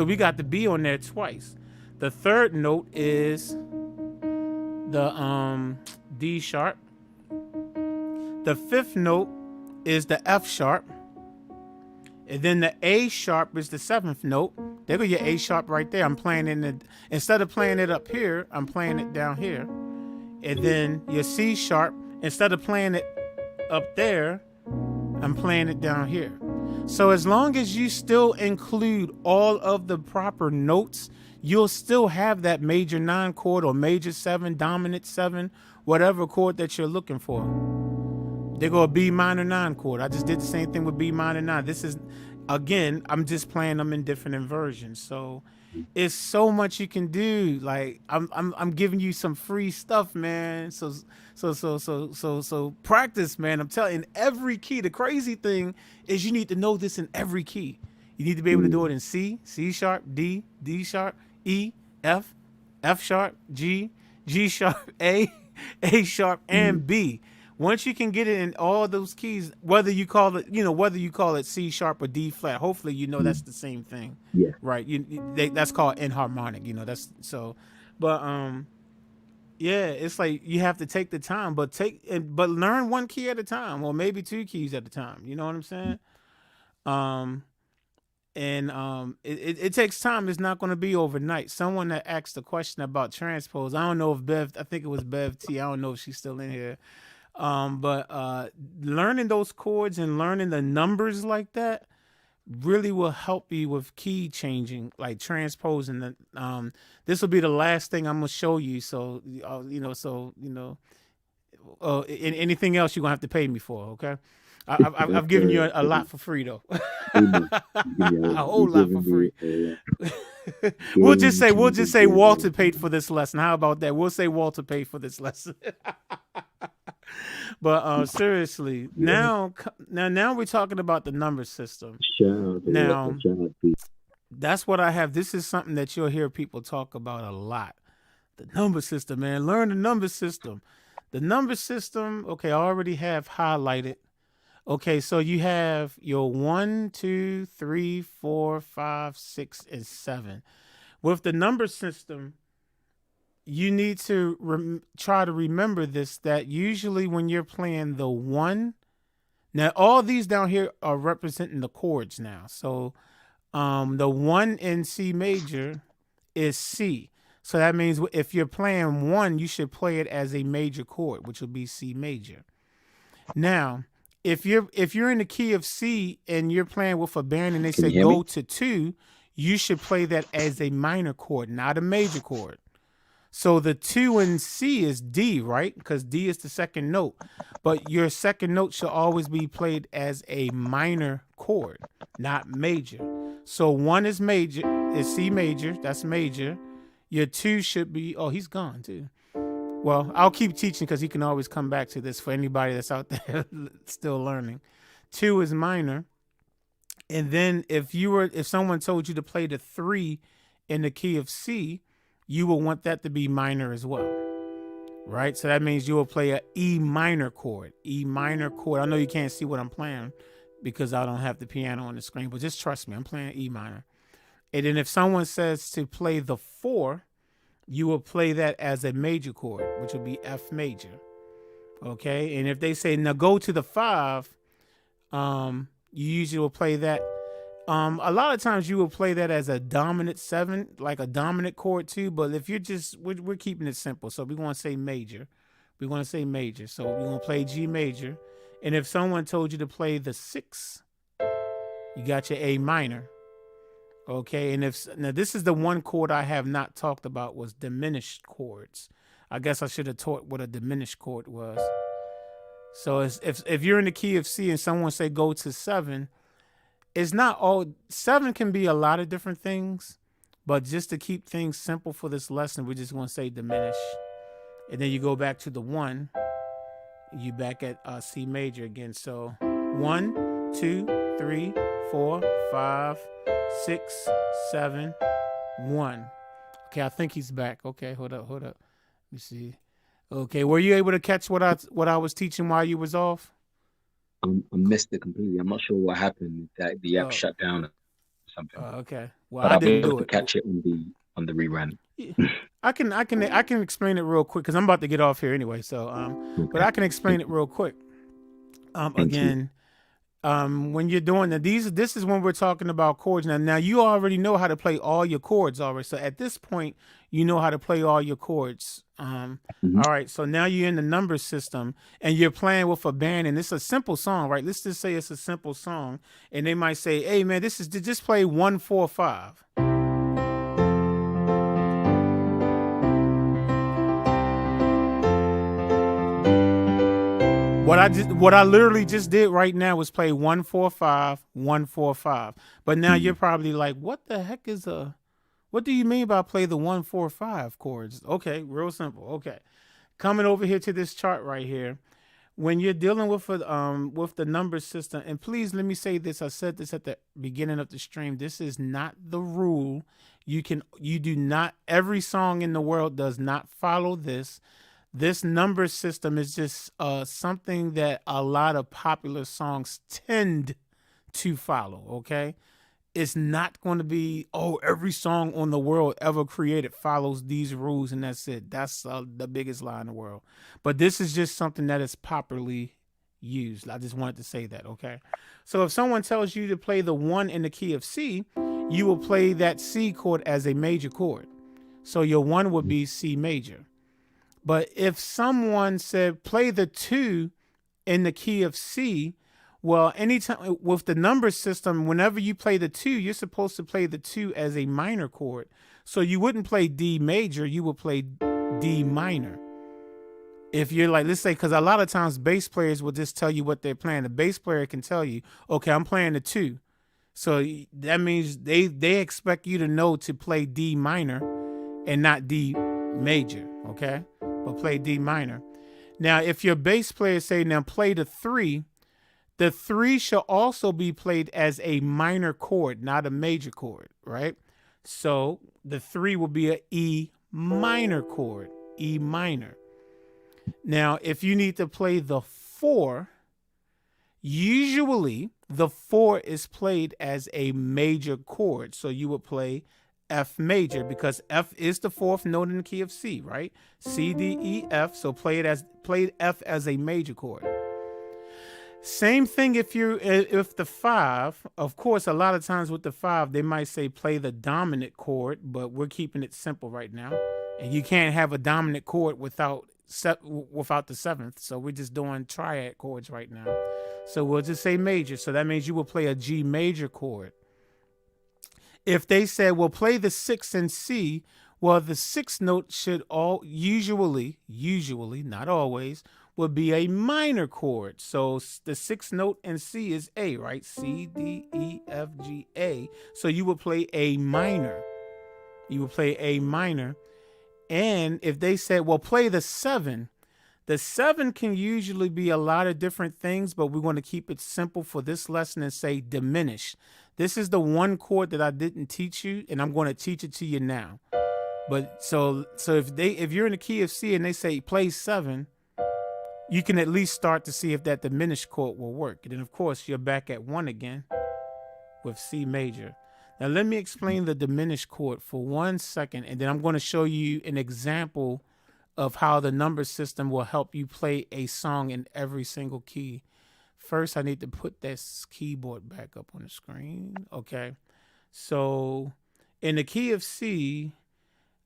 we got the B on there twice. The third note is the D sharp. The fifth note is the F sharp. And then the A sharp is the 7th note. There go your A sharp right there. I'm playing instead of playing it up here, I'm playing it down here. And then your C sharp, instead of playing it up there, I'm playing it down here. So as long as you still include all of the proper notes, you'll still have that major 9 chord or major 7, dominant 7, whatever chord that you're looking for. They go a B minor 9 chord. I just did the same thing with B minor 9. This is, again, I'm just playing them in different inversions. So it's so much you can do. Like I'm giving you some free stuff, man. So practice, man. I'm telling you, in every key. The crazy thing is you need to know this in every key. You need to be able to do it in C, C sharp, D, D sharp, E, F, F sharp, G, G sharp, A sharp, and B. Once you can get it in all those keys, whether you call it C sharp or D flat, hopefully you know that's the same thing. Yeah. Right. That's called enharmonic. That's so. But yeah, it's like you have to take the time, but learn one key at a time, or maybe 2 keys at a time. You know what I'm saying? It takes time. It's not going to be overnight. Someone that asked a question about transpose, I don't know if I think it was Bev T. I don't know if she's still in here. But learning those chords and learning the numbers like that really will help you with key changing, like transposing. This will be the last thing I'm gonna show you. So anything else you're gonna have to pay me for. Okay, I've given you a lot for free though. A whole lot for free. We'll just say Walter paid for this lesson. How about that? We'll say Walter paid for this lesson. But seriously, now we're talking about the number system. Now, that's what I have. This is something that you'll hear people talk about a lot. The number system, man. Learn the number system. The number system, okay, I already have highlighted. Okay, so you have your 1, 2, 3, 4, 5, 6, and 7. With the number system, you need to try to remember this, that usually when you're playing the 1, now all these down here are representing the chords now. So the 1 in C major is C. So that means if you're playing 1, you should play it as a major chord, which will be C major. Now, if you're in the key of C and you're playing with a band and they Can say you hear go me? to 2, you should play that as a minor chord, not a major chord. So the 2 in C is D, right? Because D is the second note. But your second note should always be played as a minor chord, not major. So 1 is major, is C major, that's major. Your 2 should be, oh, he's gone too. Well, I'll keep teaching because he can always come back to this for anybody that's out there still learning. 2 is minor. And then if someone told you to play the 3 in the key of C, you will want that to be minor as well, right? So that means you will play a E minor chord. E minor chord. I know you can't see what I'm playing because I don't have the piano on the screen, but just trust me, I'm playing E minor. And then if someone says to play the 4, you will play that as a major chord, which will be F major. Okay, and if they say now go to the 5, you usually will play that. A lot of times you will play that as a dominant 7, like a dominant chord too. But if you're just, we're keeping it simple. So we want to say major. We want to say major. So we're going to play G major. And if someone told you to play the 6, you got your A minor. Okay. And now this is the one chord I have not talked about was diminished chords. I guess I should have taught what a diminished chord was. So if you're in the key of C and someone say go to 7, it's not all 7 can be a lot of different things, but just to keep things simple for this lesson, we're just going to say diminish. And then you go back to the 1, you back at C major again. So 1, 2, 3, 4, 5, 6, 7, 1. Okay, I think he's back. Okay, hold up. Let me see. Okay, were you able to catch what I was teaching while you was off? I missed it completely. I'm not sure what happened. That the app shut down or something. Okay. Well, but I I'll be didn't able do to it. catch it on the rerun. I can explain it real quick because I'm about to get off here anyway. So Okay. but I can explain it real quick. Again, when you're doing that, this is when we're talking about chords. Now you already know how to play all your chords already. So at this point, you know how to play all your chords. All right. So now you're in the number system and you're playing with a band and it's a simple song, right? Let's just say it's a simple song. And they might say, hey man, this is just play 1, 4, 5. What I literally just did right now was play 1, 4, 5, 1, 4, 5. But now you're probably like, what the heck is what do you mean by play the 1, 4, 5 chords? Okay, real simple. Okay. Coming over here to this chart right here. When you're dealing with the number system, and please let me say this, I said this at the beginning of the stream. This is not the rule. You do not, every song in the world does not follow this. This number system is just something that a lot of popular songs tend to follow, okay? It's not going to be, every song on the world ever created follows these rules and that's it. That's the biggest lie in the world. But this is just something that is popularly used. I just wanted to say that, okay? So if someone tells you to play the 1 in the key of C, you will play that C chord as a major chord. So your 1 would be C major. But if someone said play the 2 in the key of C, well, anytime with the number system, whenever you play the 2, you're supposed to play the 2 as a minor chord. So you wouldn't play D major, you would play D minor. If you're like, let's say, because a lot of times bass players will just tell you what they're playing. The bass player can tell you, okay, I'm playing the 2. So that means they expect you to know to play D minor and not D major, okay? But play D minor. Now, if your bass player say, now play the 3, the 3 shall also be played as a minor chord, not a major chord, right? So the 3 will be an E minor chord, E minor. Now, if you need to play the 4, usually the 4 is played as a major chord. So you would play F major because F is the 4th note in the key of C, right? C, D, E, F. So play F as a major chord. Same thing if the 5, of course, a lot of times with the 5, they might say play the dominant chord, but we're keeping it simple right now. And you can't have a dominant chord without without the seventh. So we're just doing triad chords right now. So we'll just say major. So that means you will play a G major chord. If they said, well, play the sixth in C, well, the sixth note should usually, not always, would be a minor chord. So the sixth note in C is A, right? C, D, E, F, G, A. So you would play A minor. You would play A minor. And if they said, well, play the seven can usually be a lot of different things, but we're going to keep it simple for this lesson and say diminished. This is the one chord that I didn't teach you, and I'm going to teach it to you now. But so if you're in the key of C and they say play 7, you can at least start to see if that diminished chord will work. And then of course you're back at 1 again with C major. Now let me explain the diminished chord for 1 second, and then I'm going to show you an example of how the number system will help you play a song in every single key. First, I need to put this keyboard back up on the screen. Okay. So in the key of C,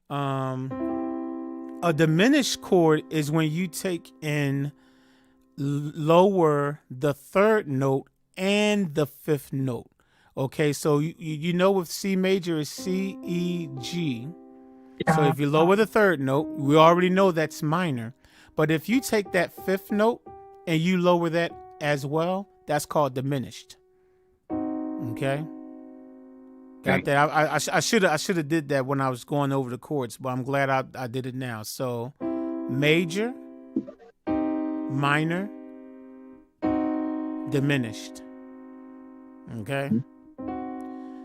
a diminished chord is when you take and lower the third note and the fifth note. Okay, so you know with C major is C, E, G. So if you lower the third note, we already know that's minor. But if you take that fifth note and you lower that as well, that's called diminished. Okay? Got that? I should have did that when I was going over the chords, but I'm glad I did it now. So major, minor, diminished. Okay?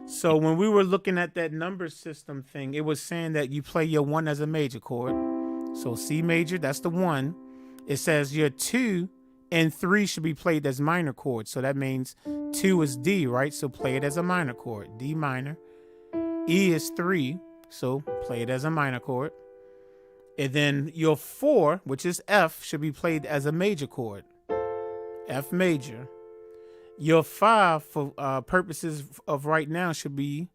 So when we were looking at that number system thing, it was saying that you play your 1 as a major chord. So C major, that's the 1. It says your 2 and 3 should be played as minor chords. So that means 2 is D, right? So play it as a minor chord, D minor. E is 3, so play it as a minor chord. And then your 4, which is F, should be played as a major chord, F major. Your 5, for purposes of right now, should be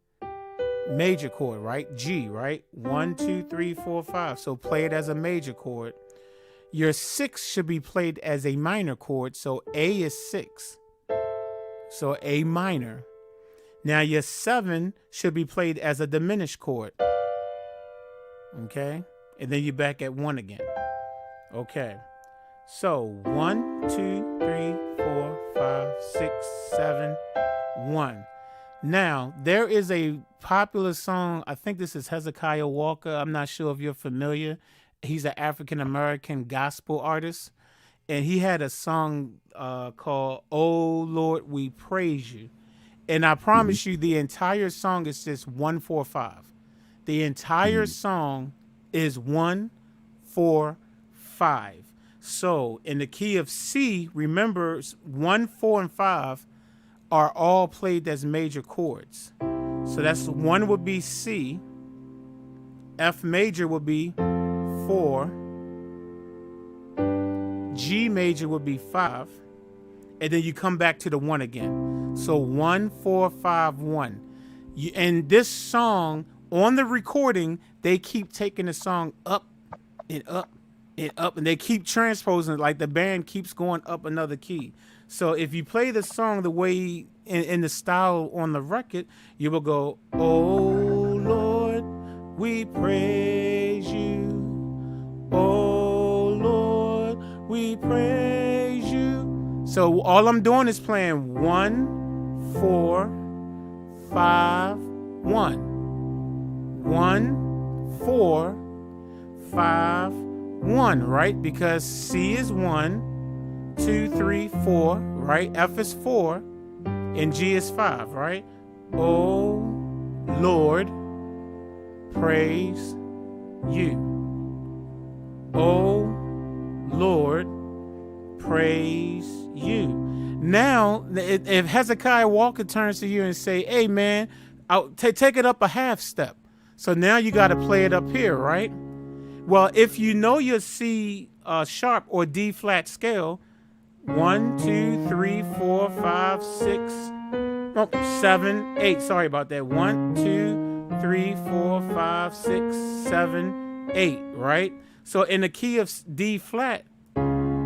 major chord, right? G, right? 1, 2, 3, 4, 5. So play it as a major chord. Your 6 should be played as a minor chord. So A is 6. So A minor. Now your 7 should be played as a diminished chord. Okay? And then you're back at 1 again. Okay. So 1, 2, 3, 4, 5, 6, 7, 1. Now, there is a popular song. I think this is Hezekiah Walker. I'm not sure if you're familiar. He's an African-American gospel artist. And he had a song called "Oh Lord, We Praise You." And I promise you, the entire song is just 1, 4, 5. The entire song is 1, 4, 5. So in the key of C, remember 1, 4, and 5 are all played as major chords. So that's 1 would be C, F major would be 4, G major would be 5, and then you come back to the 1 again. So 1, 4, 5, 1. And this song, on the recording, they keep taking the song up and up and up, and they keep transposing it, like the band keeps going up another key. So if you play the song the way in the style on the record, you will go, "Oh Lord, we praise you. Oh Lord, we praise you." So all I'm doing is playing 1, 4, 5, 1. 1, 4, 5, 1, right? Because C is 1, 2, 3, 4, right? F is 4, and G is 5, right? Oh Lord, praise you. Oh Lord, praise you. Now, if Hezekiah Walker turns to you and say, "Hey man, take it up a half step." So now you got to play it up here, right? Well, if you know your C sharp or D flat scale, 1, 2, 3, 4, 5, 6, 7, 8. Sorry about that. 1, 2, 3, 4, 5, 6, 7, 8, right? So in the key of D flat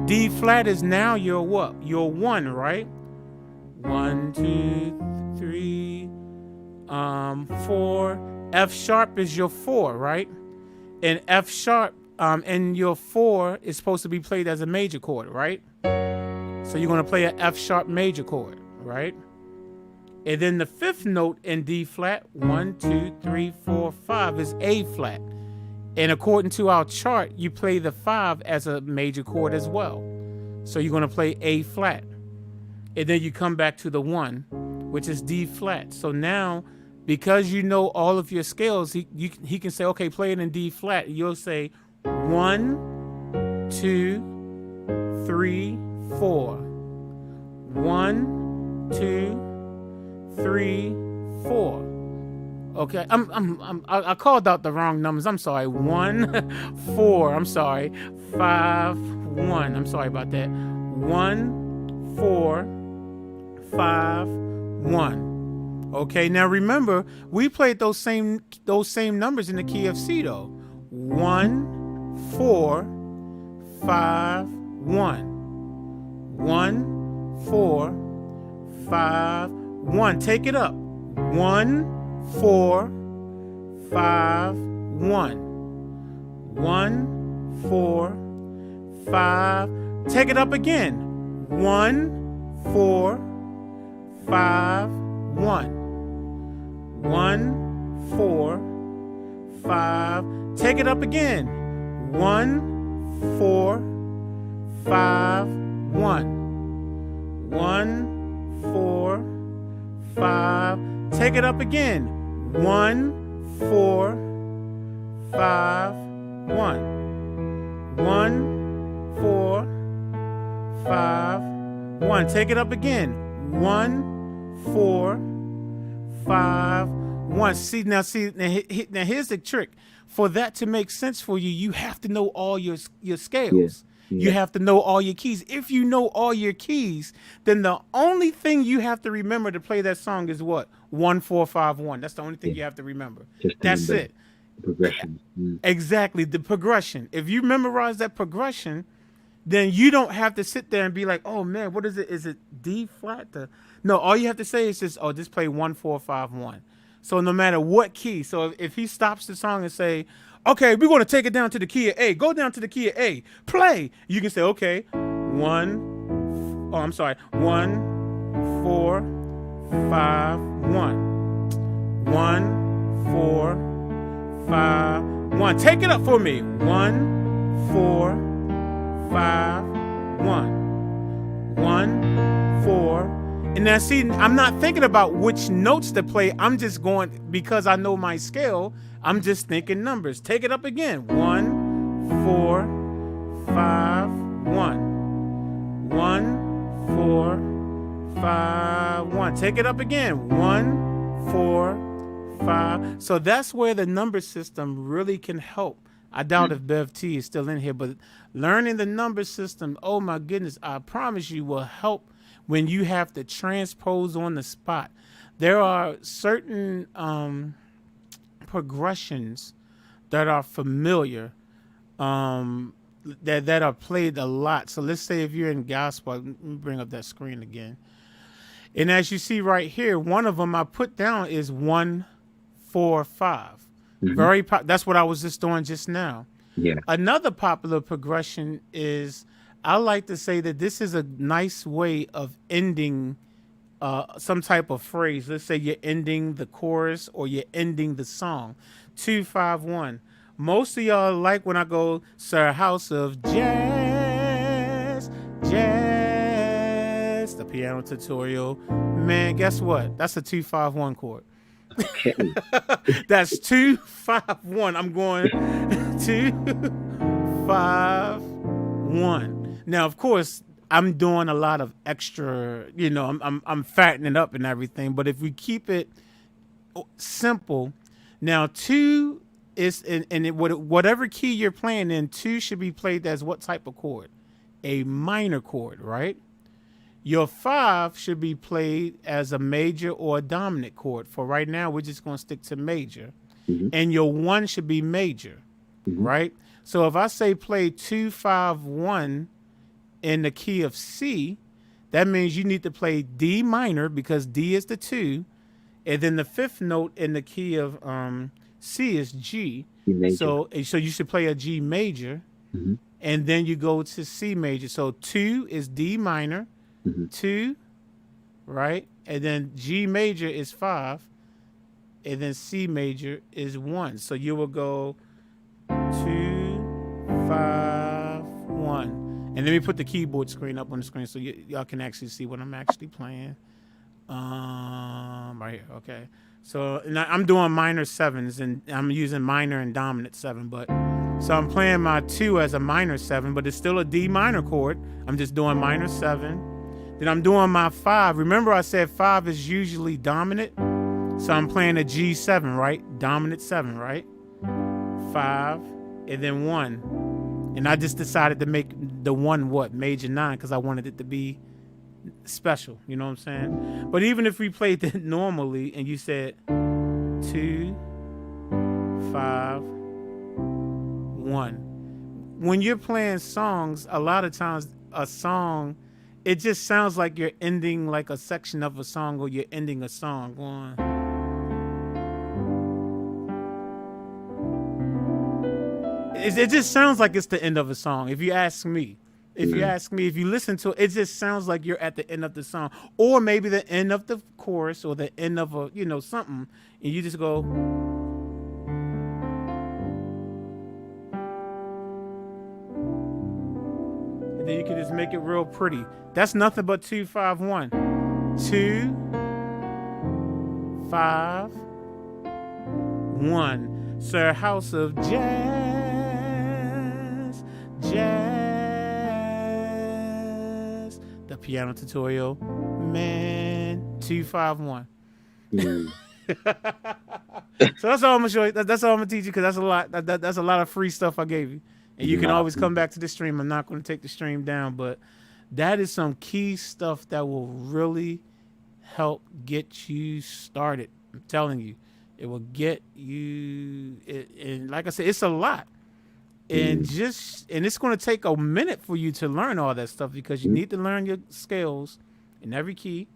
is now your what? Your 1, right? 1, 2, 3, 4. F sharp is your 4, right? And F sharp, and your 4 is supposed to be played as a major chord, right? So you're going to play an F sharp major chord, right? And then the 5th note in D flat, 1, 2, 3, 4, 5 is A flat. And according to our chart, you play the 5 as a major chord as well. So you're going to play A flat. And then you come back to the 1, which is D flat. So now, because you know all of your scales, he can say, okay, play it in D flat. You'll say 1, 2, 3, 4. 1, 2, 3, 4. Okay, I called out the wrong numbers. I'm sorry. 1, 4. I'm sorry. 5, 1. I'm sorry about that. 1, 4, 5, 1. Okay, now remember, we played those same numbers in the key of C though. 1, 4, 5, 1. 1, 4, 5, 1. Take it up. 1, 4, 5, 1. 1, 4, 5. Take it up again. 1, 4, 5, 1. 1, 4, 5. Take it up again. 1, 4, 5, 1. 1, 4, 5. Take it up again. 1, 4, 5, 1. 1, 4, 5, 1. Take it up again. 1, 4, 5, 1. See now here's the trick. For that to make sense for you, you have to know all your scales. Yeah. You have to know all your keys. If you know all your keys, then the only thing you have to remember to play that song is what? 1, 4, 5, 1. That's the only thing you have to remember. That's it. Progression. Exactly, the progression. If you memorize that progression, then you don't have to sit there and be like, oh man, what is it? Is it D flat? No, all you have to say is just play 1, 4, 5, 1. So no matter what key. So if he stops the song and say, okay, we're going to take it down to the key of A. Go down to the key of A. Play. You can say, okay, 1, 4, 5, 1. 1, 4, 5, 1. Take it up for me. 1, 4, 5, 1. 1, 4. And now see, I'm not thinking about which notes to play. I'm just going, because I know my scale, I'm just thinking numbers. Take it up again. 1, 4, 5, 1. 1, 4, 5, 1. Take it up again. 1, 4, 5. So that's where the number system really can help. I doubt if Bev T is still in here, but learning the number system, oh my goodness, I promise you will help when you have to transpose on the spot. There are certain progressions that are familiar, that are played a lot. So let's say if you're in gospel, let me bring up that screen again. And as you see right here, one of them I put down is 1, 4, 5. Mm-hmm. That's what I was just doing just now. Yeah. Another popular progression is, I like to say that this is a nice way of ending some type of phrase. Let's say you're ending the chorus or you're ending the song. 2, 5, 1. Most of y'all like when I go, Sir House of Jazz, Jazz, the piano tutorial. Man, guess what? That's a 2, 5, 1 chord. Okay. That's 2, 5, 1. I'm going 2, 5, 1. Now, of course, I'm doing a lot of extra, I'm fattening up and everything. But if we keep it simple, now 2 is whatever key you're playing in, 2 should be played as what type of chord? A minor chord, right? Your 5 should be played as a major or a dominant chord. For right now, we're just going to stick to major. Mm-hmm. And your 1 should be major, mm-hmm. right? So if I say play 2-5-1 in the key of C, that means you need to play D minor because D is the 2, and then the 5th note in the key of C is G. E major. So you should play a G major, and then you go to C major. So 2 is D minor, 2, right? And then G major is 5, and then C major is 1. So you will go 2, 5, 1. And let me put the keyboard screen up on the screen so y'all can actually see what I'm actually playing. Right here, okay. So I'm doing minor 7s, and I'm using minor and dominant 7, but so I'm playing my 2 as a minor 7, but it's still a D minor chord. I'm just doing minor 7. Then I'm doing my 5. Remember I said 5 is usually dominant, so I'm playing a G7, right? Dominant 7, right? 5, and then 1. And I just decided to make the 1 what? Major 9, because I wanted it to be special, you know what I'm saying? But even if we played that normally and you said 2, 5, 1. When you're playing songs, a lot of times a song, it just sounds like you're ending like a section of a song, or you're ending a song. It just sounds like it's the end of a song, if you ask me. If you ask me, if you listen to it, it just sounds like you're at the end of the song, or maybe the end of the chorus, or the end of a, something, and you just go. And then you can just make it real pretty. That's nothing but 2, 5, 1. 2, 5, 1. Sir, House of Jazz. The piano tutorial, man. 2, 5, 1. So that's all I'm gonna show you. That's all I'm gonna teach you, because that's a lot. That's a lot of free stuff I gave you, and you can always come back to the stream. I'm not going to take the stream down, but that is some key stuff that will really help get you started. I'm telling you, it will get you. And like I said, it's a lot. And it's going to take a minute for you to learn all that stuff, because you need to learn your scales in every key,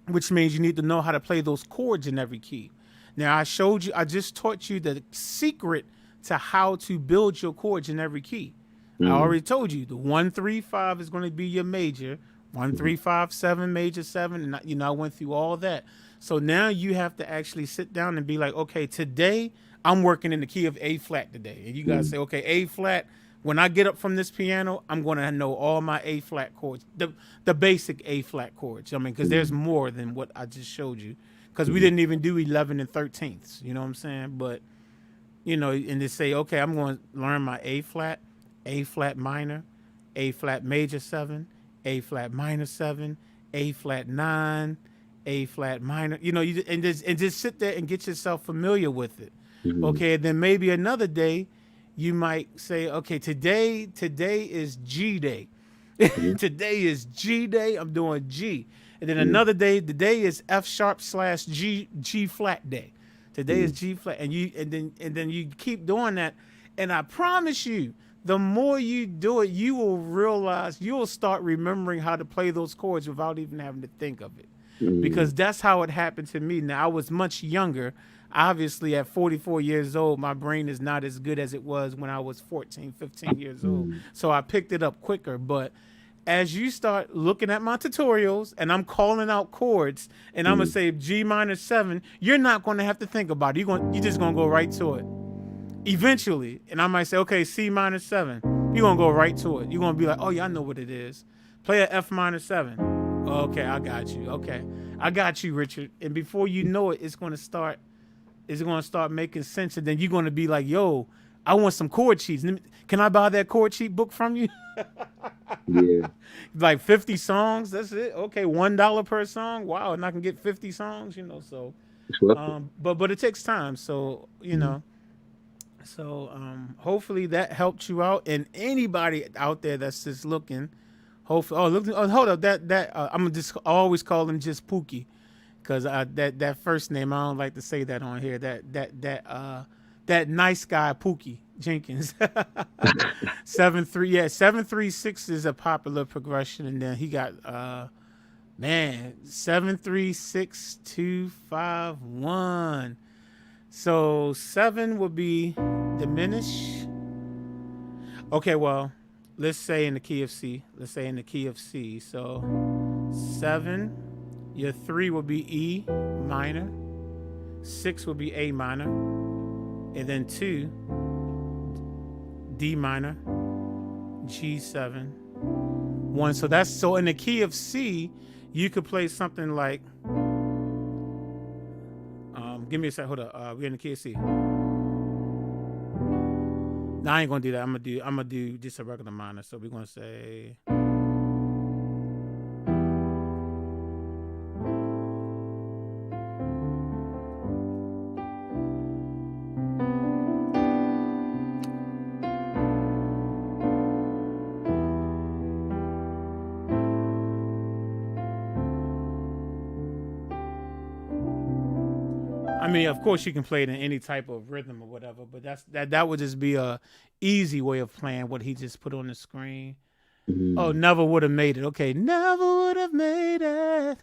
which means you need to know how to play those chords in every key. Now, I just taught you the secret to how to build your chords in every key. I already told you the 1, 3, 5 is going to be your major, 1, 3, 5, 7, major 7. And I went through all that. So now you have to actually sit down and be like, okay, today I'm working in the key of A flat today. And you got to say, okay, A flat, when I get up from this piano, I'm going to know all my A flat chords, the basic A flat chords. I mean, because there's more than what I just showed you, because we didn't even do 11 and 13ths, you know what I'm saying? But, and to say, okay, I'm going to learn my A flat minor, A flat major 7, A flat minor 7, A flat 9, A flat minor, and just sit there and get yourself familiar with it. Okay, then maybe another day you might say, okay, today is G day. Today is G day. I'm doing G. And then another day, the day is F sharp / G flat day. Today is G flat, and then you keep doing that. And I promise you, the more you do it, you will realize, you will start remembering how to play those chords without even having to think of it. Because that's how it happened to me. Now, I was much younger. Obviously, at 44 years old, my brain is not as good as it was when I was 14, 15 years old. So I picked it up quicker. But as you start looking at my tutorials and I'm calling out chords and I'm going to say G minor 7, you're not going to have to think about it. You're just going to go right to it eventually. And I might say, okay, C minor 7. You're going to go right to it. You're going to be like, oh, yeah, I know what it is. Play a F minor 7. Okay, I got you. Okay, I got you, Richard. And before you know it, it's going to start making sense. And then you're going to be like, yo, I want some chord sheets. Can I buy that chord sheet book from you? Yeah. Like 50 songs. That's it. Okay. $1 per song. Wow. And I can get 50 songs, so, but it takes time. So, hopefully that helped you out, and anybody out there that's just looking, hopefully, hold up. I'm going to just always call him just Pookie. Because that first name, I don't like to say that on here. That nice guy Pookie. Jenkins. 7-3, yeah, 7-3-6 is a popular progression, and then he got 7-3-6-2-5-1. So 7 would be diminish. Okay, well, let's say in the key of C. So 7, your 3 would be E minor, 6 would be A minor, and then 2, D minor, G7, 1. So that's, so in the key of C, you could play something like, give me a sec, hold up. We're in the key of C. No, I ain't gonna do that. I'm gonna do just a regular minor. So we're gonna say, I mean, of course you can play it in any type of rhythm or whatever, but that would just be a easy way of playing what he just put on the screen. Oh, never would have made it. Okay, never would have made it.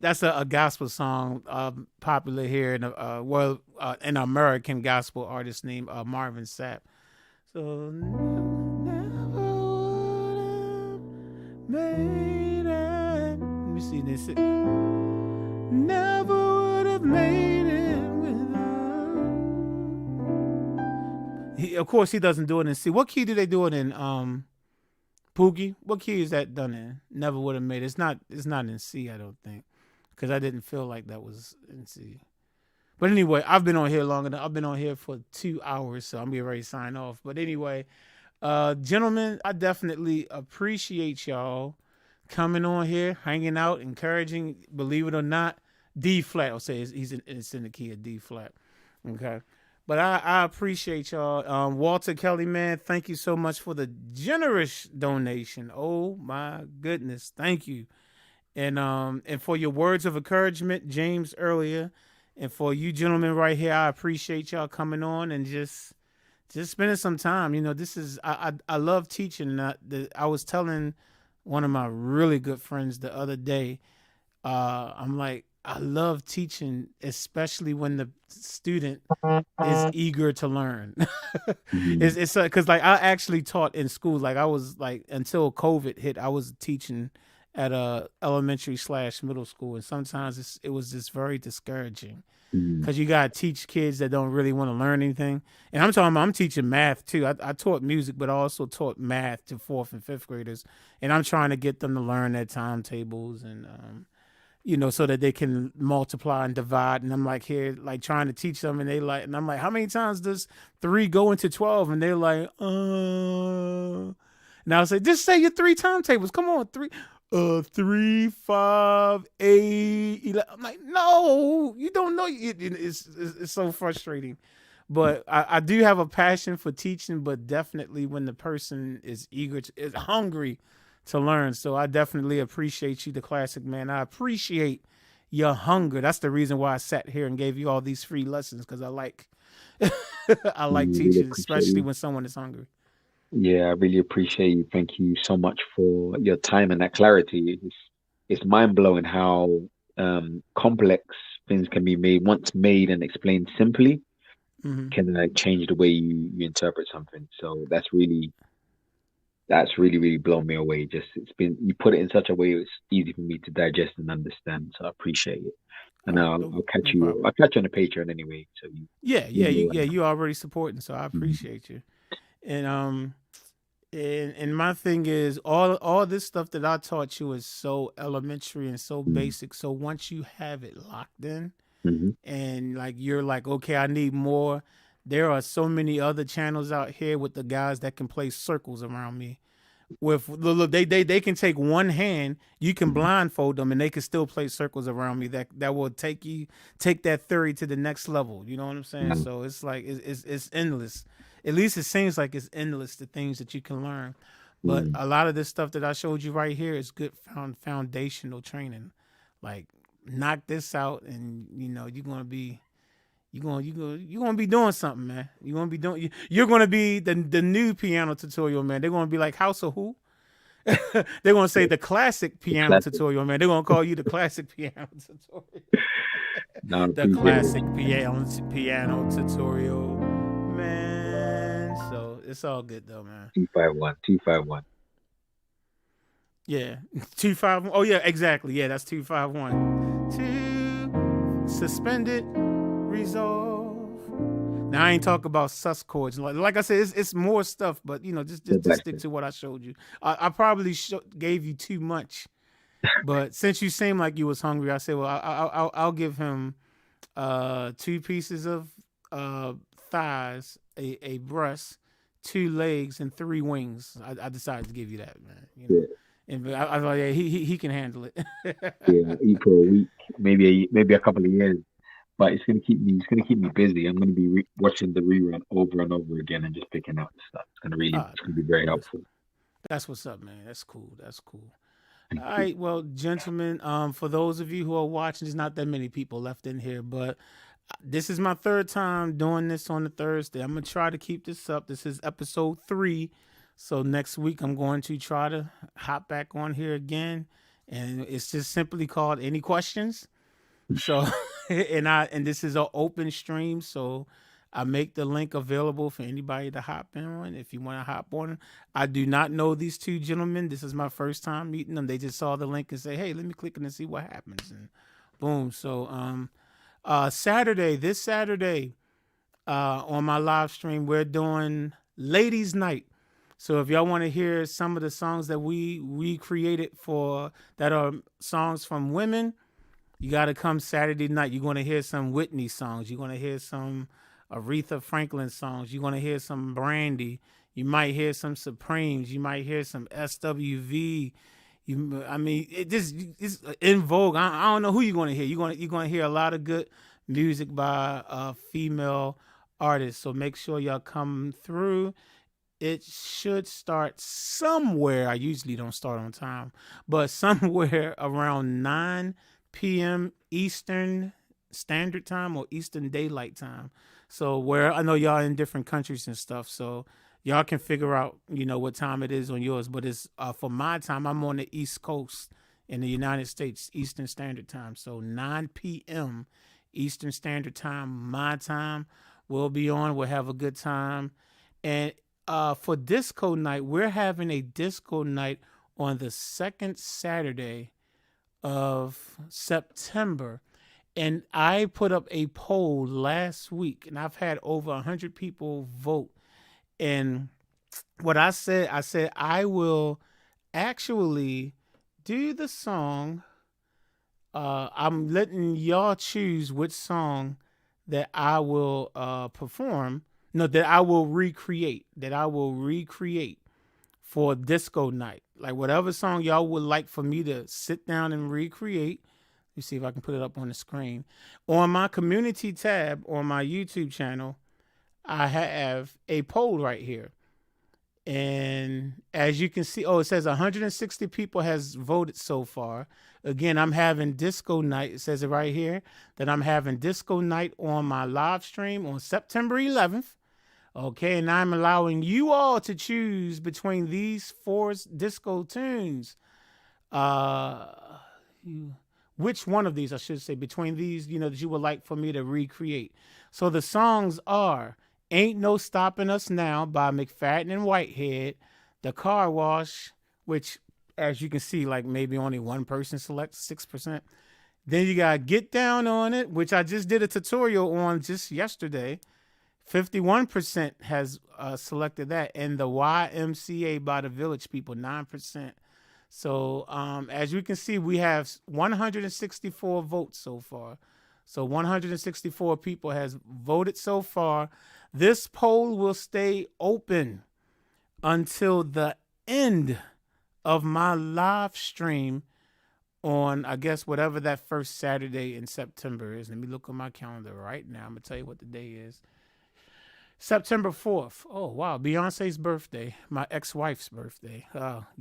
That's a gospel song popular here in an American gospel artist named Marvin Sapp. So never would have made it. Let me see this. Never would have made it without. Of course, he doesn't do it in C. What key do they do it in? Poogie, what key is that done in? Never would have made it. It's not in C, I don't think, because I didn't feel like that was in C. But anyway, I've been on here long enough. I've been on here for 2 hours, so I'm getting ready to sign off. But anyway, gentlemen, I definitely appreciate y'all coming on here, hanging out, encouraging. Believe it or not, D flat. I'll say it's in the key of D flat. Okay. But I appreciate y'all. Walter Kelly, man, thank you so much for the generous donation. Oh my goodness, thank you. And for your words of encouragement, James, earlier, and for you gentlemen right here, I appreciate y'all coming on and just spending some time. You know, this is I love teaching. I was telling one of my really good friends the other day. I'm like, I love teaching, especially when the student is eager to learn. It's because like I actually taught in school. Like I was like, until COVID hit, I was teaching at a elementary/middle school, and sometimes it was just very discouraging because you gotta teach kids that don't really want to learn anything. And I'm teaching math too. I taught music, but I also taught math to 4th and 5th graders, and I'm trying to get them to learn their timetables and you know, so that they can multiply and divide. And I'm like here, like trying to teach them, and I'm like, how many times does 3 go into 12? And they're like, And I was like, just say your 3 timetables. Come on, 3, 5, 8, 11. I'm like, no, you don't know. It's so frustrating. But I do have a passion for teaching, but definitely when the person is is hungry to learn. So I definitely appreciate you, the classic man. I appreciate your hunger. That's the reason why I sat here and gave you all these free lessons, because I like teaching, especially when someone is hungry. Yeah, I really appreciate you. Thank you so much for your time and that clarity. It's mind blowing how complex things can be made once made and explained simply. Can like change the way you interpret something. So that's really blown me away. Just you put it in such a way it's easy for me to digest and understand. So I appreciate it. And I'll catch you. Problem. I'll catch you on the Patreon anyway. So you already supporting, so I appreciate you. And my thing is all this stuff that I taught you is so elementary and so basic. So once you have it locked in, and like you're like, okay, I need more. There are so many other channels out here with the guys that can play circles around me. With look, they can take one hand, you can blindfold them, and they can still play circles around me. That will take that theory to the next level. You know what I'm saying? So it's like it's endless. At least it seems like it's endless, the things that you can learn. But a lot of this stuff that I showed you right here is good foundational training. Like knock this out, and you know you're gonna be you're gonna be doing something, man. You're gonna be the new piano tutorial, man. They're gonna be like, House of who? They're gonna say the classic piano Classic. tutorial, man. They're gonna call you the classic piano tutorial. No, The classic piano tutorial, man. So it's all good though, man. 251. Yeah, 251. Oh yeah, exactly. Yeah, that's 251. Two suspended resolve. Now I ain't talk about sus chords. Like I said, it's more stuff, but just stick to what I showed you. I probably gave you too much, but since you seemed like you was hungry, I said, well, I'll give him 2 pieces of thighs, a breast, 2 legs, and 3 wings. I decided to give you that, man. Yeah. And I thought, yeah, he can handle it. Yeah, eat for a week, maybe a couple of years. But it's gonna keep me busy. I'm gonna be watching the rerun over and over again and just picking out the stuff. It's gonna be very helpful. That's what's up, man. That's cool. All Thank you. right, well, gentlemen, for those of you who are watching, there's not that many people left in here, but this is my 3rd time doing this on the Thursday. I'm gonna try to keep this up. This is episode 3, so next week I'm going to try to hop back on here again, and it's just simply called Any Questions. So, and this is an open stream, so I make the link available for anybody to hop in on. If you want to hop on, I do not know these 2 gentlemen. This is my first time meeting them. They just saw the link and say, "Hey, let me click in and see what happens." And boom. So, this Saturday, on my live stream, we're doing Ladies' Night. So if y'all want to hear some of the songs that we created that are songs from women, you got to come Saturday night. You're going to hear some Whitney songs. You're going to hear some Aretha Franklin songs. You're going to hear some Brandy. You might hear some Supremes. You might hear some SWV. It's in vogue. I don't know who you're going to hear. You're going to hear a lot of good music by female artists. So make sure y'all come through. It should start somewhere. I usually don't start on time, but somewhere around 9 p.m. Eastern Standard Time or Eastern Daylight Time. So where I know y'all in different countries and stuff, so y'all can figure out, what time it is on yours. But it's for my time, I'm on the East Coast in the United States, Eastern Standard Time. So 9 p.m. Eastern Standard Time, my time, we'll be on. We'll have a good time. And for disco night, we're having a disco night on the 2nd Saturday of September, and I put up a poll last week, and I've had over 100 people vote. And what I said I will actually do the song. I'm letting y'all choose which song that I will perform. No, that I will recreate. For disco night. Like whatever song y'all would like for me to sit down and recreate. Let me see if I can put it up on the screen. On my community tab on my YouTube channel, I have a poll right here. And as you can see, it says 160 people has voted so far. Again, I'm having disco night. It says it right here that I'm having disco night on my live stream on September 11th. Okay, and I'm allowing you all to choose between these 4 disco tunes. Which one of these, I should say, between these, that you would like for me to recreate. So the songs are Ain't No Stopping Us Now by McFadden and Whitehead, The Car Wash, which, as you can see, like maybe only one person selects 6%. Then you got Get Down on It, which I just did a tutorial on just yesterday. 51% has selected that, and the YMCA by the Village People, 9%. So as you can see, we have 164 votes so far. So 164 people has voted so far. This poll will stay open until the end of my live stream on, I guess, whatever that first Saturday in September is. Let me look on my calendar right now. I'm going to tell you what the day is. September 4th. Oh, wow. Beyonce's birthday. My ex-wife's birthday.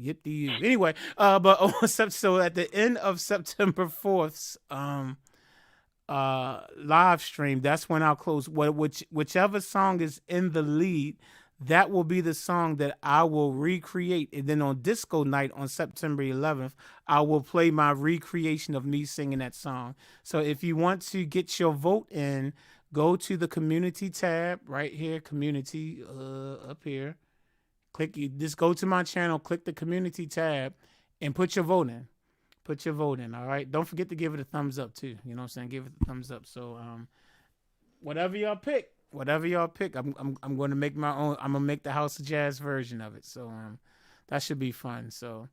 Get to you. Anyway, so at the end of September 4th, live stream, that's when I'll close. Whichever song is in the lead, that will be the song that I will recreate. And then on disco night on September 11th, I will play my recreation of me singing that song. So if you want to get your vote in, go to the community tab right here, community up here. Just go to my channel, click the community tab, and put your vote in. Put your vote in, all right? Don't forget to give it a thumbs up too. You know what I'm saying? Give it a thumbs up. So whatever y'all pick, I'm going to make my own. I'm gonna make the House of Jazz version of it. So that should be fun. So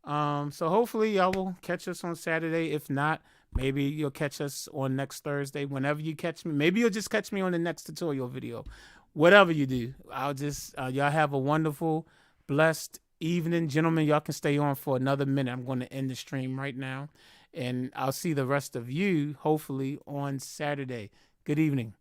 so hopefully y'all will catch us on Saturday. If not, maybe you'll catch us on next Thursday. Whenever you catch me, maybe you'll just catch me on the next tutorial video. Whatever you do, I'll just y'all have a wonderful, blessed evening, gentlemen. Y'all can stay on for another minute. I'm going to end the stream right now, and I'll see the rest of you hopefully on Saturday. Good evening.